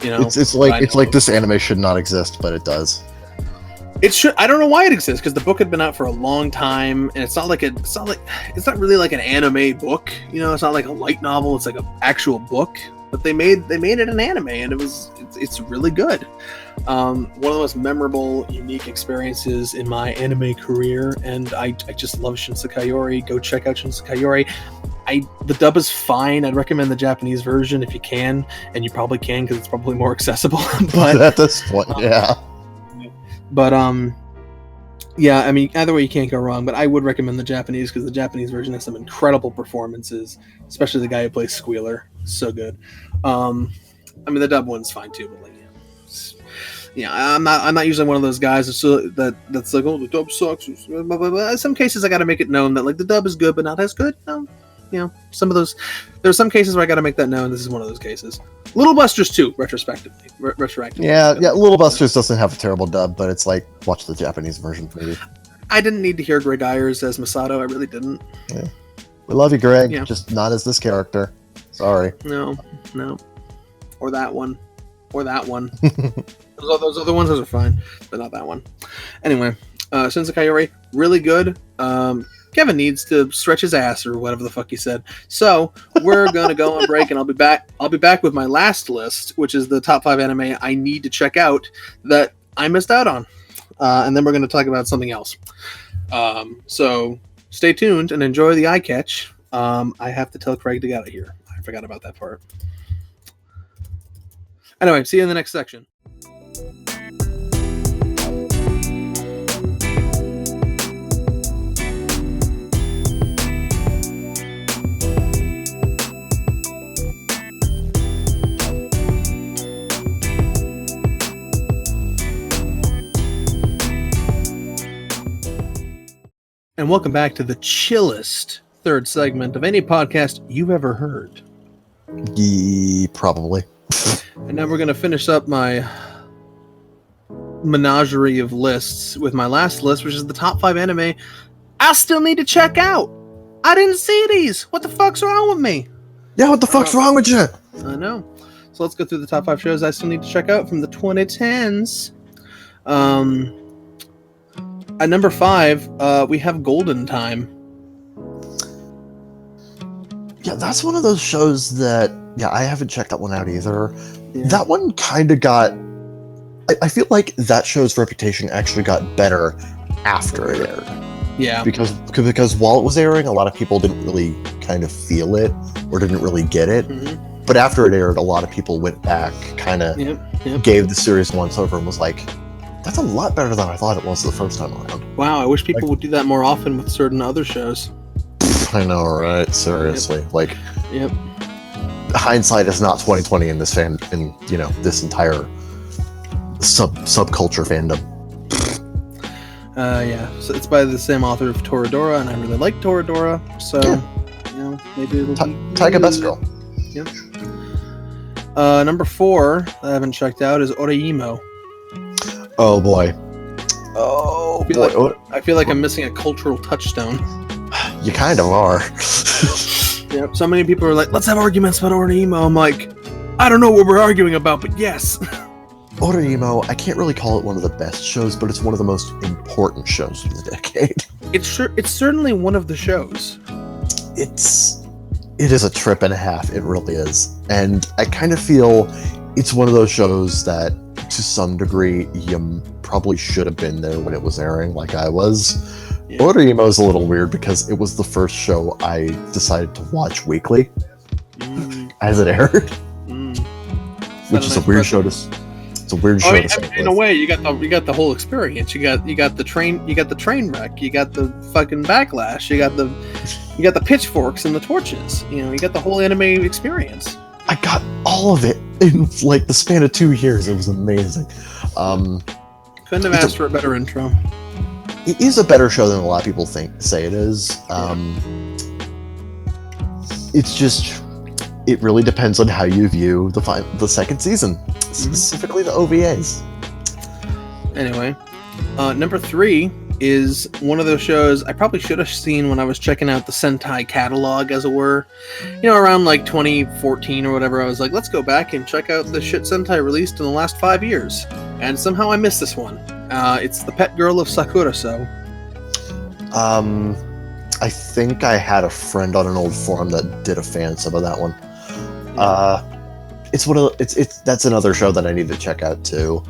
You know, it's like this anime should not exist, but it does. It should. I don't know why it exists, because the book had been out for a long time, and it's not really like an anime book. You know, it's not like a light novel. It's like an actual book. But they made it an anime, and it's really good. One of the most memorable, unique experiences in my anime career, and I just love Shin Sakayori. Go check out Shin Sakayori. The dub is fine. I'd recommend the Japanese version if you can, and you probably can because it's probably more accessible. But at this point, yeah. But yeah, I mean, either way you can't go wrong. But I would recommend the Japanese because the Japanese version has some incredible performances, especially the guy who plays Squealer. So good. I mean, the dub one's fine too, but I'm not usually one of those guys that's like, oh, the dub sucks. In some cases, I got to make it known that the dub is good, but not as good. You know, some of those. There's some cases where I got to make that known. This is one of those cases. Little Busters too, retrospectively. Yeah. Little Busters doesn't have a terrible dub, but it's like watch the Japanese version, maybe. I didn't need to hear Greg Ayers as Masato. I really didn't. Yeah. We love you, Greg. Yeah. Just not as this character. Sorry. No. Or that one. or that one. those other ones, those are fine, but not that one. Anyway, Shinsekai Yori, really good. Kevin needs to stretch his ass or whatever the fuck he said. So we're gonna go on break, and I'll be back. I'll be back with my last list, which is the top 5 anime I need to check out that I missed out on, and then we're gonna talk about something else. So stay tuned and enjoy the eye catch. I have to tell Craig to get out of here. I forgot about that part. Anyway, see you in the next section. And welcome back to the chillest third segment of any podcast you've ever heard. Probably. And now we're going to finish up my menagerie of lists with my last list, which is the top 5 anime I still need to check out. I didn't see these. What the fuck's wrong with me? Yeah, what the fuck's wrong with you? I know. So let's go through the top 5 shows I still need to check out from the 2010s. At number 5, we have Golden Time. Yeah, that's one of those shows that, I haven't checked that one out either. Yeah. That one kind of got... I feel like that show's reputation actually got better after it aired. Yeah. Because while it was airing, a lot of people didn't really kind of feel it or didn't really get it. Mm-hmm. But after it aired, a lot of people went back, kind of gave the series once over and was like, that's a lot better than I thought it was the first time around. Wow, I wish people would do that more often with certain other shows. I know, right? Seriously. Yep. Hindsight is not 2020 in this this entire subculture fandom. Yeah. So it's by the same author of Toradora, and I really like Toradora, so maybe it'll be Taiga Best Girl. Yep. Number 4 that I haven't checked out is Oreimo. Oh boy. I feel like I'm missing a cultural touchstone. You kind of are. Yep. So many people are like, let's have arguments about Oreimo. I'm like, I don't know what we're arguing about, but yes. Oreimo, I can't really call it one of the best shows, but it's one of the most important shows of the decade. It's certainly one of the shows. It is a trip and a half. It really is. And I kind of feel it's one of those shows that, to some degree, you probably should have been there when it was airing, like I was. Yeah. Oreimo is a little weird because it was the first show I decided to watch weekly as it aired, which is a weird show to. It's a weird show to say. In a way, you got the whole experience. You got the train wreck. You got the fucking backlash. You got the pitchforks and the torches. You got the whole anime experience. I got all of it in like the span of 2 years. It was amazing. Couldn't have asked for a better intro. It is a better show than a lot of people say it is. It's just, it really depends on how you view the second season, specifically the OVAs. Anyway, number 3 is one of those shows I probably should have seen when I was checking out the Sentai catalog, as it were. Around like 2014 or whatever, I was like, let's go back and check out the shit Sentai released in the last 5 years. And somehow I missed this one. It's The Pet Girl of Sakura-so. I think I had a friend on an old forum that did a fan sub of that one. That's another show that I need to check out too.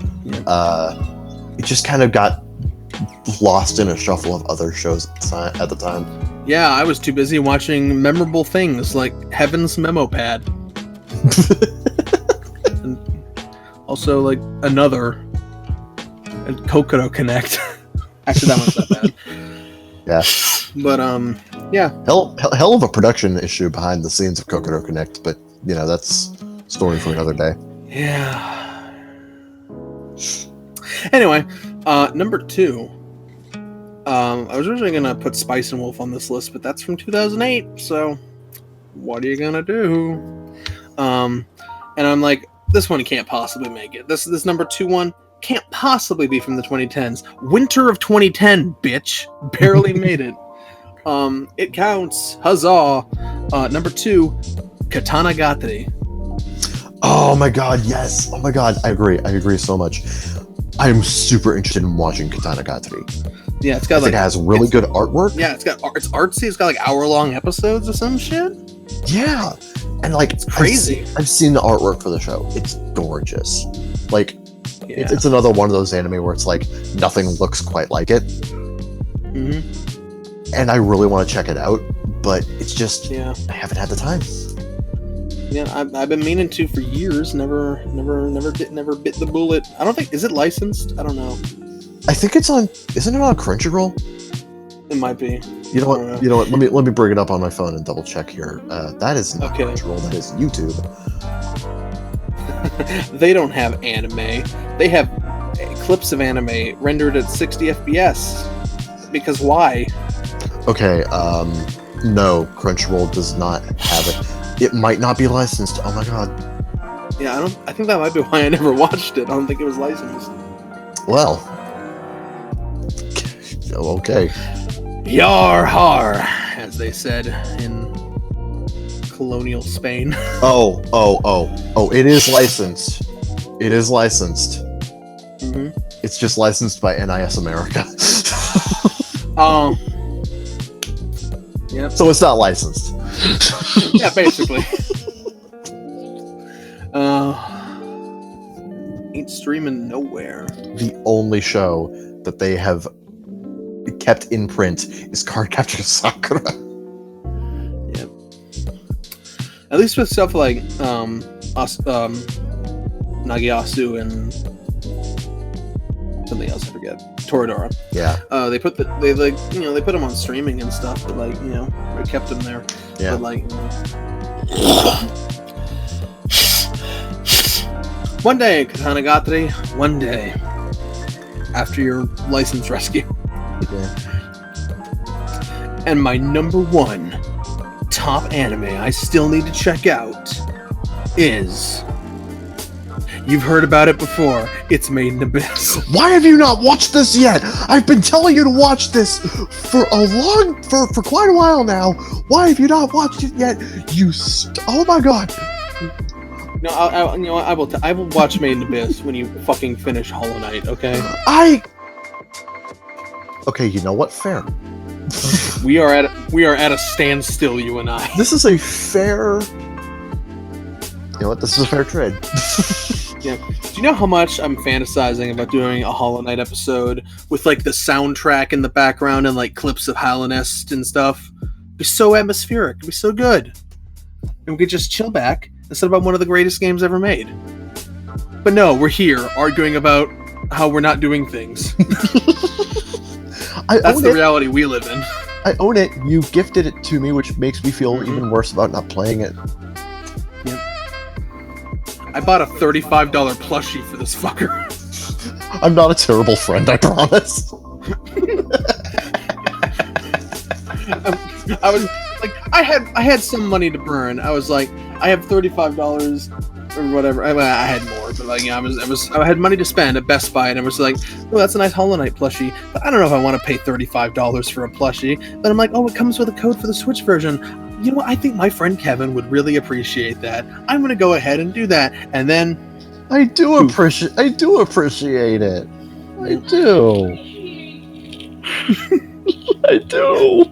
It just kind of got lost in a shuffle of other shows at the time. Yeah, I was too busy watching memorable things like Heaven's Memo Pad. And also like another and Kokoro Connect. Actually, that one's not bad. Yeah. But yeah. Hell of a production issue behind the scenes of Kokoro Connect, but that's a story for another day. Yeah. Anyway, number 2. I was originally gonna put Spice and Wolf on this list, but that's from 2008. So, what are you gonna do? And I'm like, this one can't possibly make it. This number 2 one can't possibly be from the 2010s. Winter of 2010, bitch, barely made it. It counts. Huzzah! Number 2, Katana Gatari. Oh my god, yes. Oh my god, I agree so much. I'm super interested in watching Katana Gatari. Yeah, it's got like it has really good artwork. Yeah, it's artsy. It's got like hour-long episodes or some shit. Yeah, and like it's crazy. I've seen the artwork for the show. It's gorgeous. Like, yeah. it's another one of those anime where it's like nothing looks quite like it. Mm-hmm. And I really want to check it out, but it's just I haven't had the time. Yeah, I've been meaning to for years. Never bit the bullet. I don't think, is it licensed? I don't know. I think it's on. Isn't it on Crunchyroll? It might be. You know what? You know what? Let me bring it up on my phone and double check here. That is not Crunchyroll. That is YouTube. They don't have anime. They have clips of anime rendered at 60 FPS. Because why? Okay. No, Crunchyroll does not have it. It might not be licensed. Oh my god. Yeah, I think that might be why I never watched it. I don't think it was licensed. Well. Okay. Yar har, as they said in colonial Spain. Oh, it is licensed. It is licensed. Mm-hmm. It's just licensed by NIS America. Yep. So it's not licensed. Yeah, basically. Ain't streaming nowhere. The only show that they have kept in print is Cardcaptor Sakura. Yep. At least with stuff like Nagiasu and something else, I forget. Toradora. Yeah. They put they put them on streaming and stuff, but like, they kept them there. Yeah. But like, one day, Katana Gatari, one day after your license rescue. Yeah. And my number one top anime I still need to check out is, you've heard about it before, it's Made in Abyss. Why have you not watched this yet? I've been telling you to watch this for quite a while now. Why have you not watched it yet? Oh my god. No, I will watch Made in Abyss when you fucking finish Hollow Knight, okay? Okay, you know what? Fair. We are at a standstill, you and I. This is a fair. You know what? This is a fair trade. Yeah. Do you know how much I'm fantasizing about doing a Hollow Knight episode with like the soundtrack in the background and like clips of Halonest and stuff? It'd be so atmospheric. It'd be so good. And we could just chill back instead about one of the greatest games ever made. But no, we're here arguing about how we're not doing things. That's the reality we live in. I own it. You gifted it to me, which makes me feel even worse about not playing it. Yep. I bought a $35 plushie for this fucker. I'm not a terrible friend, I promise. I was like, I had some money to burn. I was like, I have $35 or whatever. I had more, but like, I had money to spend at Best Buy, and I was like, oh, that's a nice Hollow Knight plushie, but I don't know if I want to pay $35 for a plushie. Then I'm like, oh, it comes with a code for the Switch version. You know what? I think my friend Kevin would really appreciate that. I'm gonna go ahead and do that, and then I do appreciate it. I do. I do.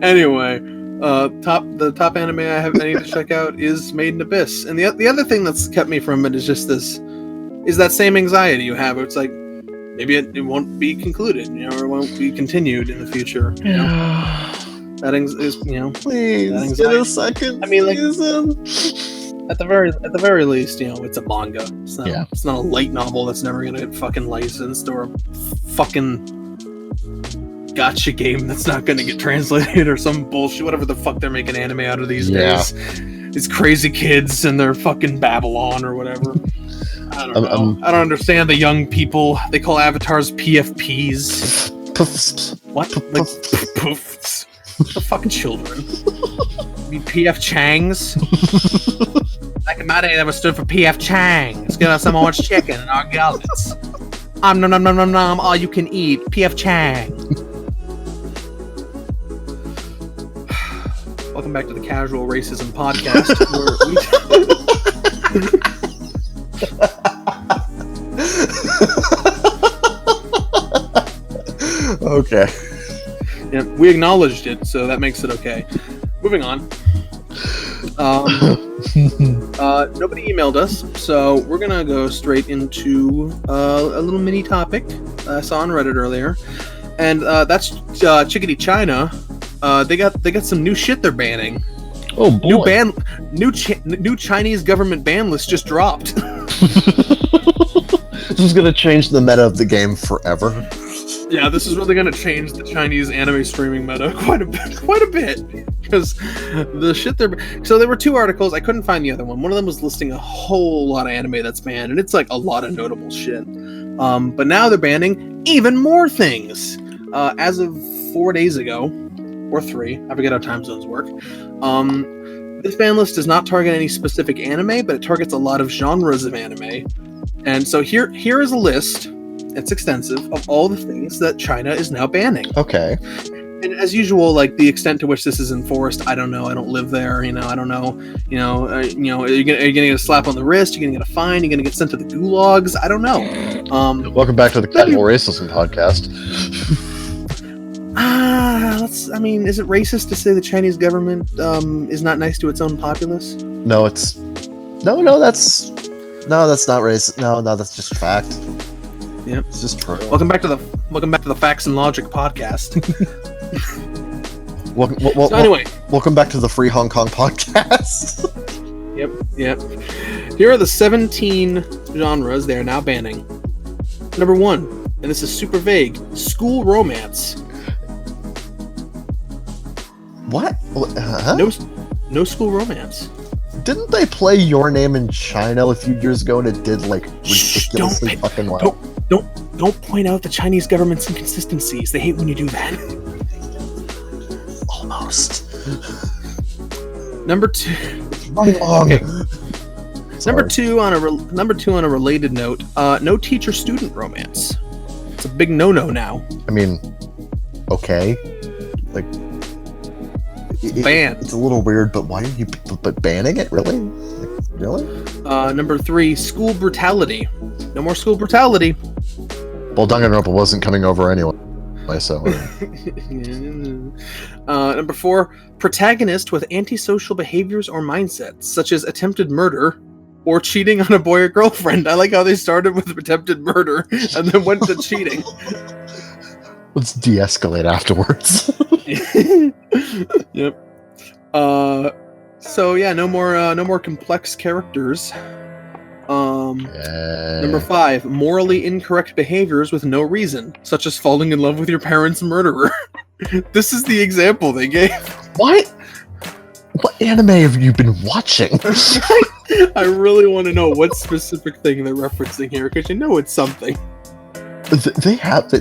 Anyway, the top anime I need to check out is Made in Abyss, and the other thing that's kept me from it is just that same anxiety you have. It's like, maybe it won't be concluded, or it won't be continued in the future. That is, please get a second season. At the very least, it's a manga. It's not a light novel that's never gonna get fucking licensed, or a fucking gotcha game that's not gonna get translated, or some bullshit, whatever the fuck they're making anime out of these days. These crazy kids and their fucking Babylon or whatever. I don't know. I don't understand the young people. They call avatars PFPs. What? Like poofs. The fucking children. Be PF Changs. Back in my day, that was stood for PF Chang. Let's get us some orange chicken in our gullets. Nom nom nom nom nom. All you can eat. PF Chang. Welcome back to the Casual Racism Podcast. Okay. Yeah, we acknowledged it, so that makes it okay. Moving on. Nobody emailed us, so we're gonna go straight into a little mini topic I saw on Reddit earlier, and that's Chickadee China. They got some new shit they're banning. Oh boy! New Chinese government ban list just dropped. This is gonna change the meta of the game forever. Yeah, this is really going to change the Chinese anime streaming meta quite a bit, because the shit so there were two articles. I couldn't find the other one. One of them was listing a whole lot of anime that's banned, and it's like a lot of notable shit. But now they're banning even more things. As of 4 days ago, or 3, I forget how time zones work. This ban list does not target any specific anime, but it targets a lot of genres of anime. And so here is a list. It's extensive of all the things that China is now banning. Okay. And as usual, like the extent to which this is enforced, I don't know. I don't live there. I don't know. Are you gonna get a slap on the wrist? You're gonna get a fine? You're gonna get sent to the gulags? I don't know. Welcome back to the Casual Racism Podcast. Is it racist to say the Chinese government is not nice to its own populace? No, that's not racist. No, that's just fact. Yep. It's just true. Welcome back to the Facts and Logic podcast. So anyway, welcome back to the Free Hong Kong podcast. Yep. Here are the 17 genres they are now banning. Number 1, and this is super vague: school romance. What? Huh? No school romance. Didn't they play Your Name in China a few years ago and it did like ridiculously fucking well? Don't point out the Chinese government's inconsistencies. They hate when you do that. Almost. Number 2. Okay. Number two on a related note. No teacher-student romance. It's a big no-no now. I mean, okay, like. Banned. It's a little weird, but why are you banning it? Really? Like, really? Number 3, school brutality. No more school brutality. Well, Danganronpa wasn't coming over anyway, so. Number 4, protagonist with antisocial behaviors or mindsets, such as attempted murder or cheating on a boy or girlfriend. I like how they started with attempted murder and then went to cheating. Let's de-escalate afterwards. Yep. So yeah, no more complex characters. Number 5, morally incorrect behaviors with no reason, such as falling in love with your parents' murderer. This is the example they gave. What anime have you been watching? I really want to know what specific thing they're referencing here, because it's something. They have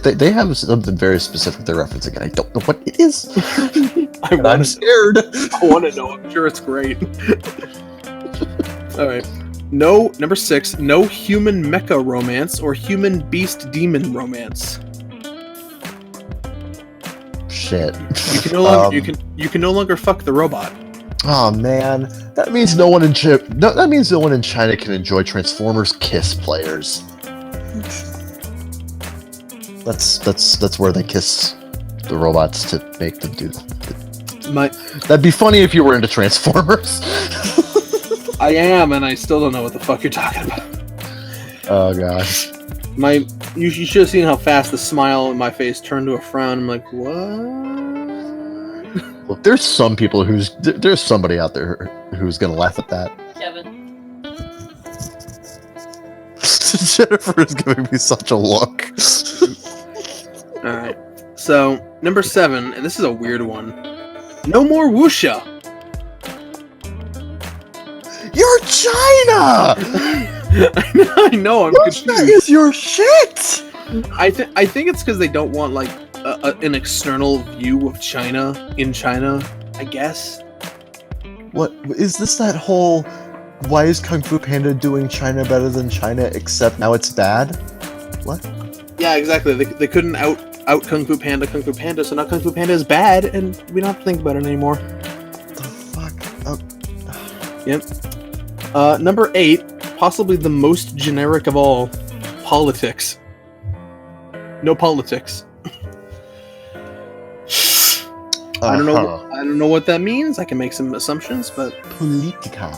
something very specific they're referencing, and I don't know what it is. I'm scared. I want to know. I'm sure it's great. All right. Number 6. No human mecha romance or human beast demon romance. Shit. You can no longer you can no longer fuck the robot. Oh man, that means no one in China can enjoy Transformers Kiss players. That's where they kiss the robots to make them do. That'd be funny if you were into Transformers. I am, and I still don't know what the fuck you're talking about. Oh gosh. You should have seen how fast the smile on my face turned to a frown. I'm like, what? Look, there's somebody out there who's gonna laugh at that. Kevin. Jennifer is giving me such a look. Alright. So, number 7, and this is a weird one. No more wuxia! You're China! I know, I'm wuxia confused. Is your shit! I think it's because they don't want, like, an external view of China in China, I guess. What is this? That whole why is Kung Fu Panda doing China better than China except now it's bad? What? Yeah, exactly. They couldn't out Kung Fu Panda, so now Kung Fu Panda is bad, and we don't have to think about it anymore. The fuck? Oh. Yep. Number 8, possibly the most generic of all, politics. No politics. I don't know. I don't know what that means. I can make some assumptions, but Politica.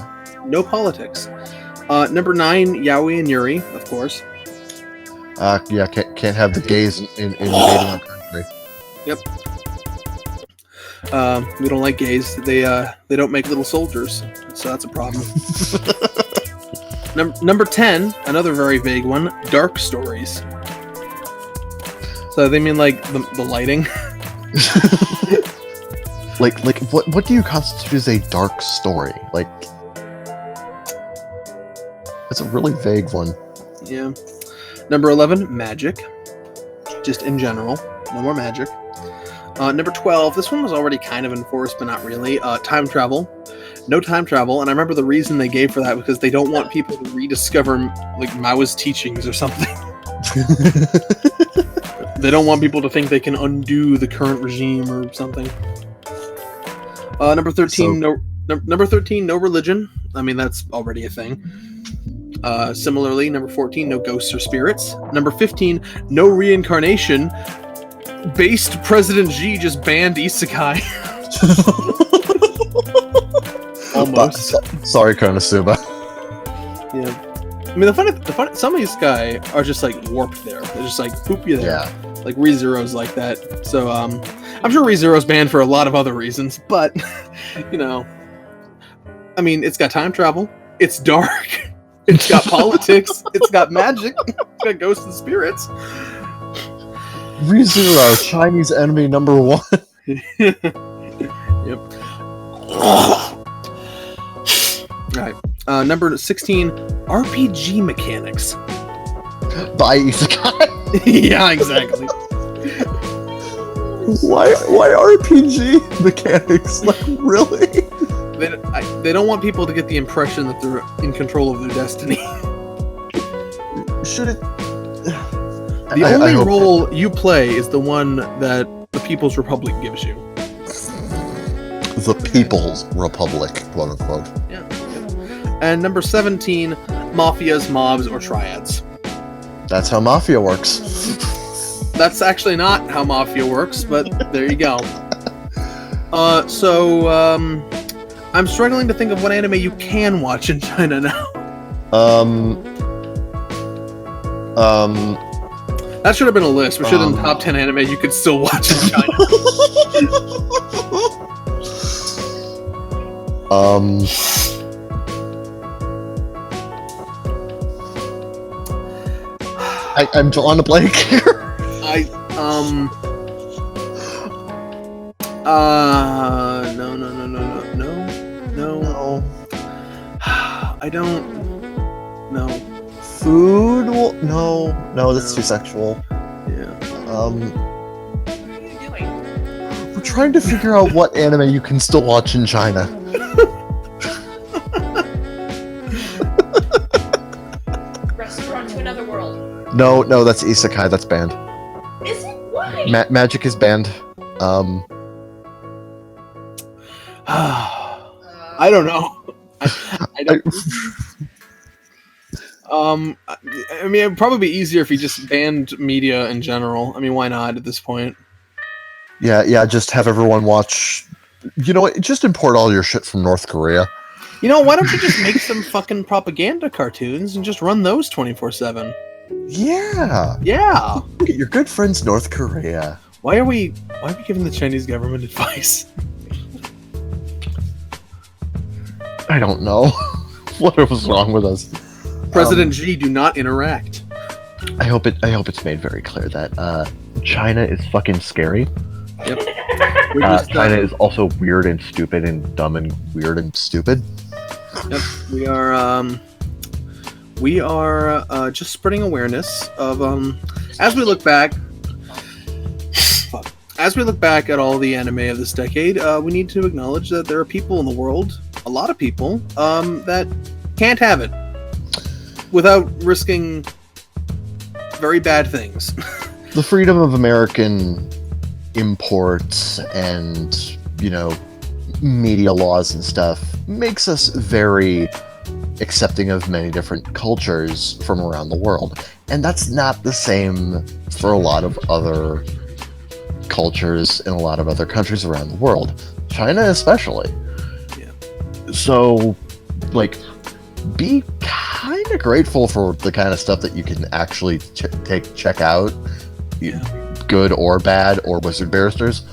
no politics. Number 9, Yaoi and Yuri, of course. Yeah, can't have the gays in invading our country. Yep. We don't like gays. They don't make little soldiers, so that's a problem. Number 10, another very vague one, dark stories. So they mean like the lighting. like what do you constitute as a dark story? Like, it's a really vague one. Yeah. Number 11, magic. Just in general, no more magic. Number 12, this one was already kind of enforced, but not really. Time travel. No time travel, and I remember the reason they gave for that because they don't want people to rediscover like Mao's teachings or something. They don't want people to think they can undo the current regime or something. Number 13, number 13, no religion. I mean, that's already a thing. Similarly, number 14, no ghosts or spirits. Number 15, no reincarnation. Based President Xi just banned isekai. Almost. Sorry, Konosuba. Yeah. I mean, the funny, some of these guys are just like warped there. They're just like poop you there. Yeah. Like ReZero's like that. So I'm sure ReZero's banned for a lot of other reasons, but you know, I mean, it's got time travel. It's dark. It's got politics. It's got magic. It's got ghosts and spirits. ReZero, Chinese enemy number 1. Yep. Alright. Number 16, RPG mechanics. By Isekai. Yeah, exactly. Why RPG mechanics? Like, really? They don't want people to get the impression that they're in control of their destiny. Should it... The only role you play is the one that the People's Republic gives you. The People's Republic, quote unquote. Yeah. And number 17, mafias, mobs, or triads. That's how Mafia works. That's actually not how Mafia works, but there you go. I'm struggling to think of what anime you can watch in China now. That should have been a list. We should have done top 10 anime you could still watch in China. I'm drawing a blank here. No. I don't. No. Food? No, that's too sexual. Yeah. What are you doing? We're trying to figure out what anime you can still watch in China. Restaurant to Another World. No, that's isekai. That's banned. Is it? Why? Magic is banned. I don't know. I don't. I mean, it'd probably be easier if you just banned media in general. I mean, why not at this point? Yeah, just have everyone watch... You know what? Just import all your shit from North Korea. You know, why don't you just make some fucking propaganda cartoons and just run those 24/7? Yeah. Yeah. Look at your good friends, North Korea. Why are we giving the Chinese government advice? I don't know. What was wrong with us? President Xi, do not interact. I hope it's made very clear that China is fucking scary. Yep. China is also weird and stupid and dumb and weird and stupid. Yep. We are just spreading awareness of as we look back at all the anime of this decade, we need to acknowledge that there are people in the world, a lot of people, that can't have it without risking very bad things. The freedom of American imports and, media laws and stuff makes us very accepting of many different cultures from around the world. And that's not the same for a lot of other cultures in a lot of other countries around the world, China especially. Yeah. So, like, be kind of grateful for the kind of stuff that you can actually check out, good or bad, or wizard barristers.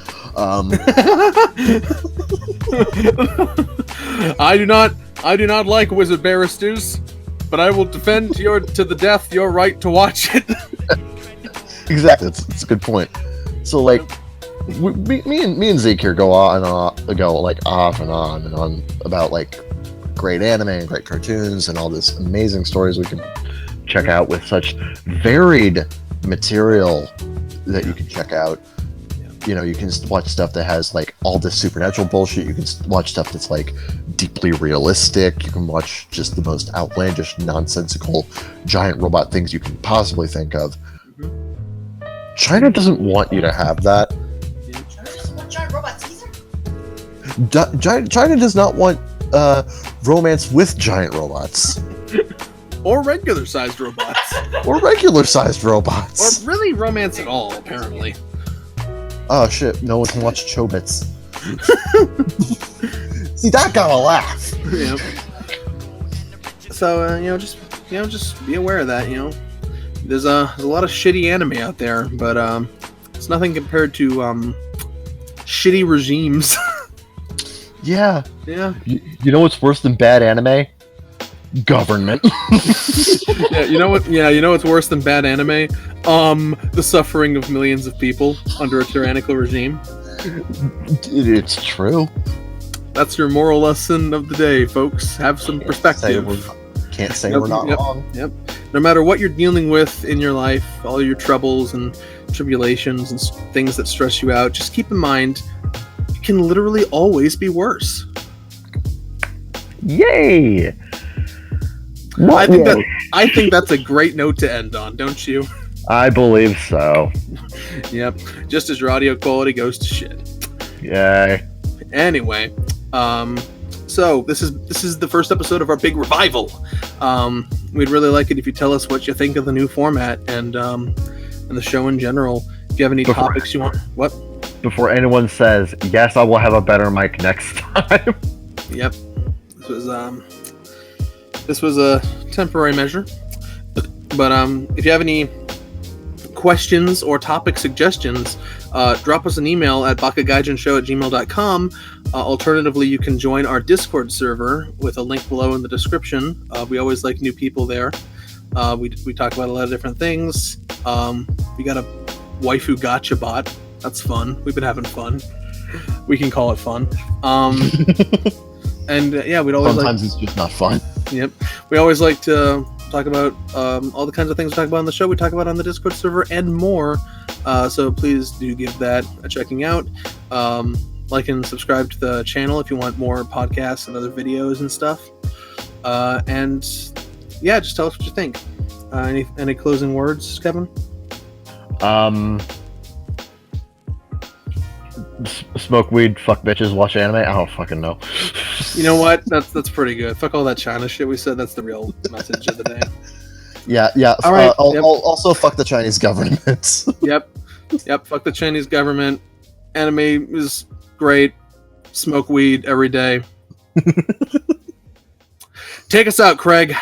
I do not like wizard barristers, but I will defend to the death your right to watch it. Exactly, it's a good point. So, like, me and Zeke here go off and on about like great anime and great cartoons and all this amazing stories we can check out with such varied material that you can check out. You know, you can watch stuff that has like all this supernatural bullshit. You can watch stuff that's like deeply realistic. You can watch just the most outlandish, nonsensical, giant robot things you can possibly think of. China doesn't want you to have that. China doesn't want giant robots either. China does not want romance with giant robots. Or regular-sized robots. Or regular-sized robots. Or really romance at all, apparently. Oh shit, no one can watch Chobits. See, that got a laugh. Yep. So, just be aware of that, There's a lot of shitty anime out there, but it's nothing compared to shitty regimes. Yeah. Yeah. You know what's worse than bad anime? Government. Yeah, you know what? Yeah, you know what's worse than bad anime? The suffering of millions of people under a tyrannical regime. It's true. That's your moral lesson of the day, folks. Have some perspective. Can't say we're not wrong. Yep. No matter what you're dealing with in your life, all your troubles and tribulations and things that stress you out, just keep in mind, it can literally always be worse. Yay! I think that's a great note to end on, don't you? I believe so. Yep. Just as your audio quality goes to shit. Yay. Anyway, so this is the first episode of our big revival. We'd really like it if you tell us what you think of the new format and the show in general. If you have any topics you want, what? Before anyone says yes, I will have a better mic next time. Yep. This was a temporary measure, but if you have any questions or topic suggestions, drop us an email at bakagaijinshow@gmail.com. Alternatively, you can join our Discord server with a link below in the description. We always like new people there. We talk about a lot of different things. We got a waifu gacha bot. That's fun. We've been having fun. We can call it fun. And we'd always sometimes it's just not fun. Yep. We always like to talk about all the kinds of things we talk about on the show. We talk about on the Discord server and more. So please do give that a checking out. Like and subscribe to the channel if you want more podcasts and other videos and stuff. And just tell us what you think. Any closing words, Kevin? Smoke weed, fuck bitches, watch anime. I don't fucking know. You know what? That's pretty good. Fuck all that China shit we said. That's the real message of the day. Yeah. All right. Also, fuck the Chinese government. Yep. Fuck the Chinese government. Anime is great. Smoke weed every day. Take us out, Craig.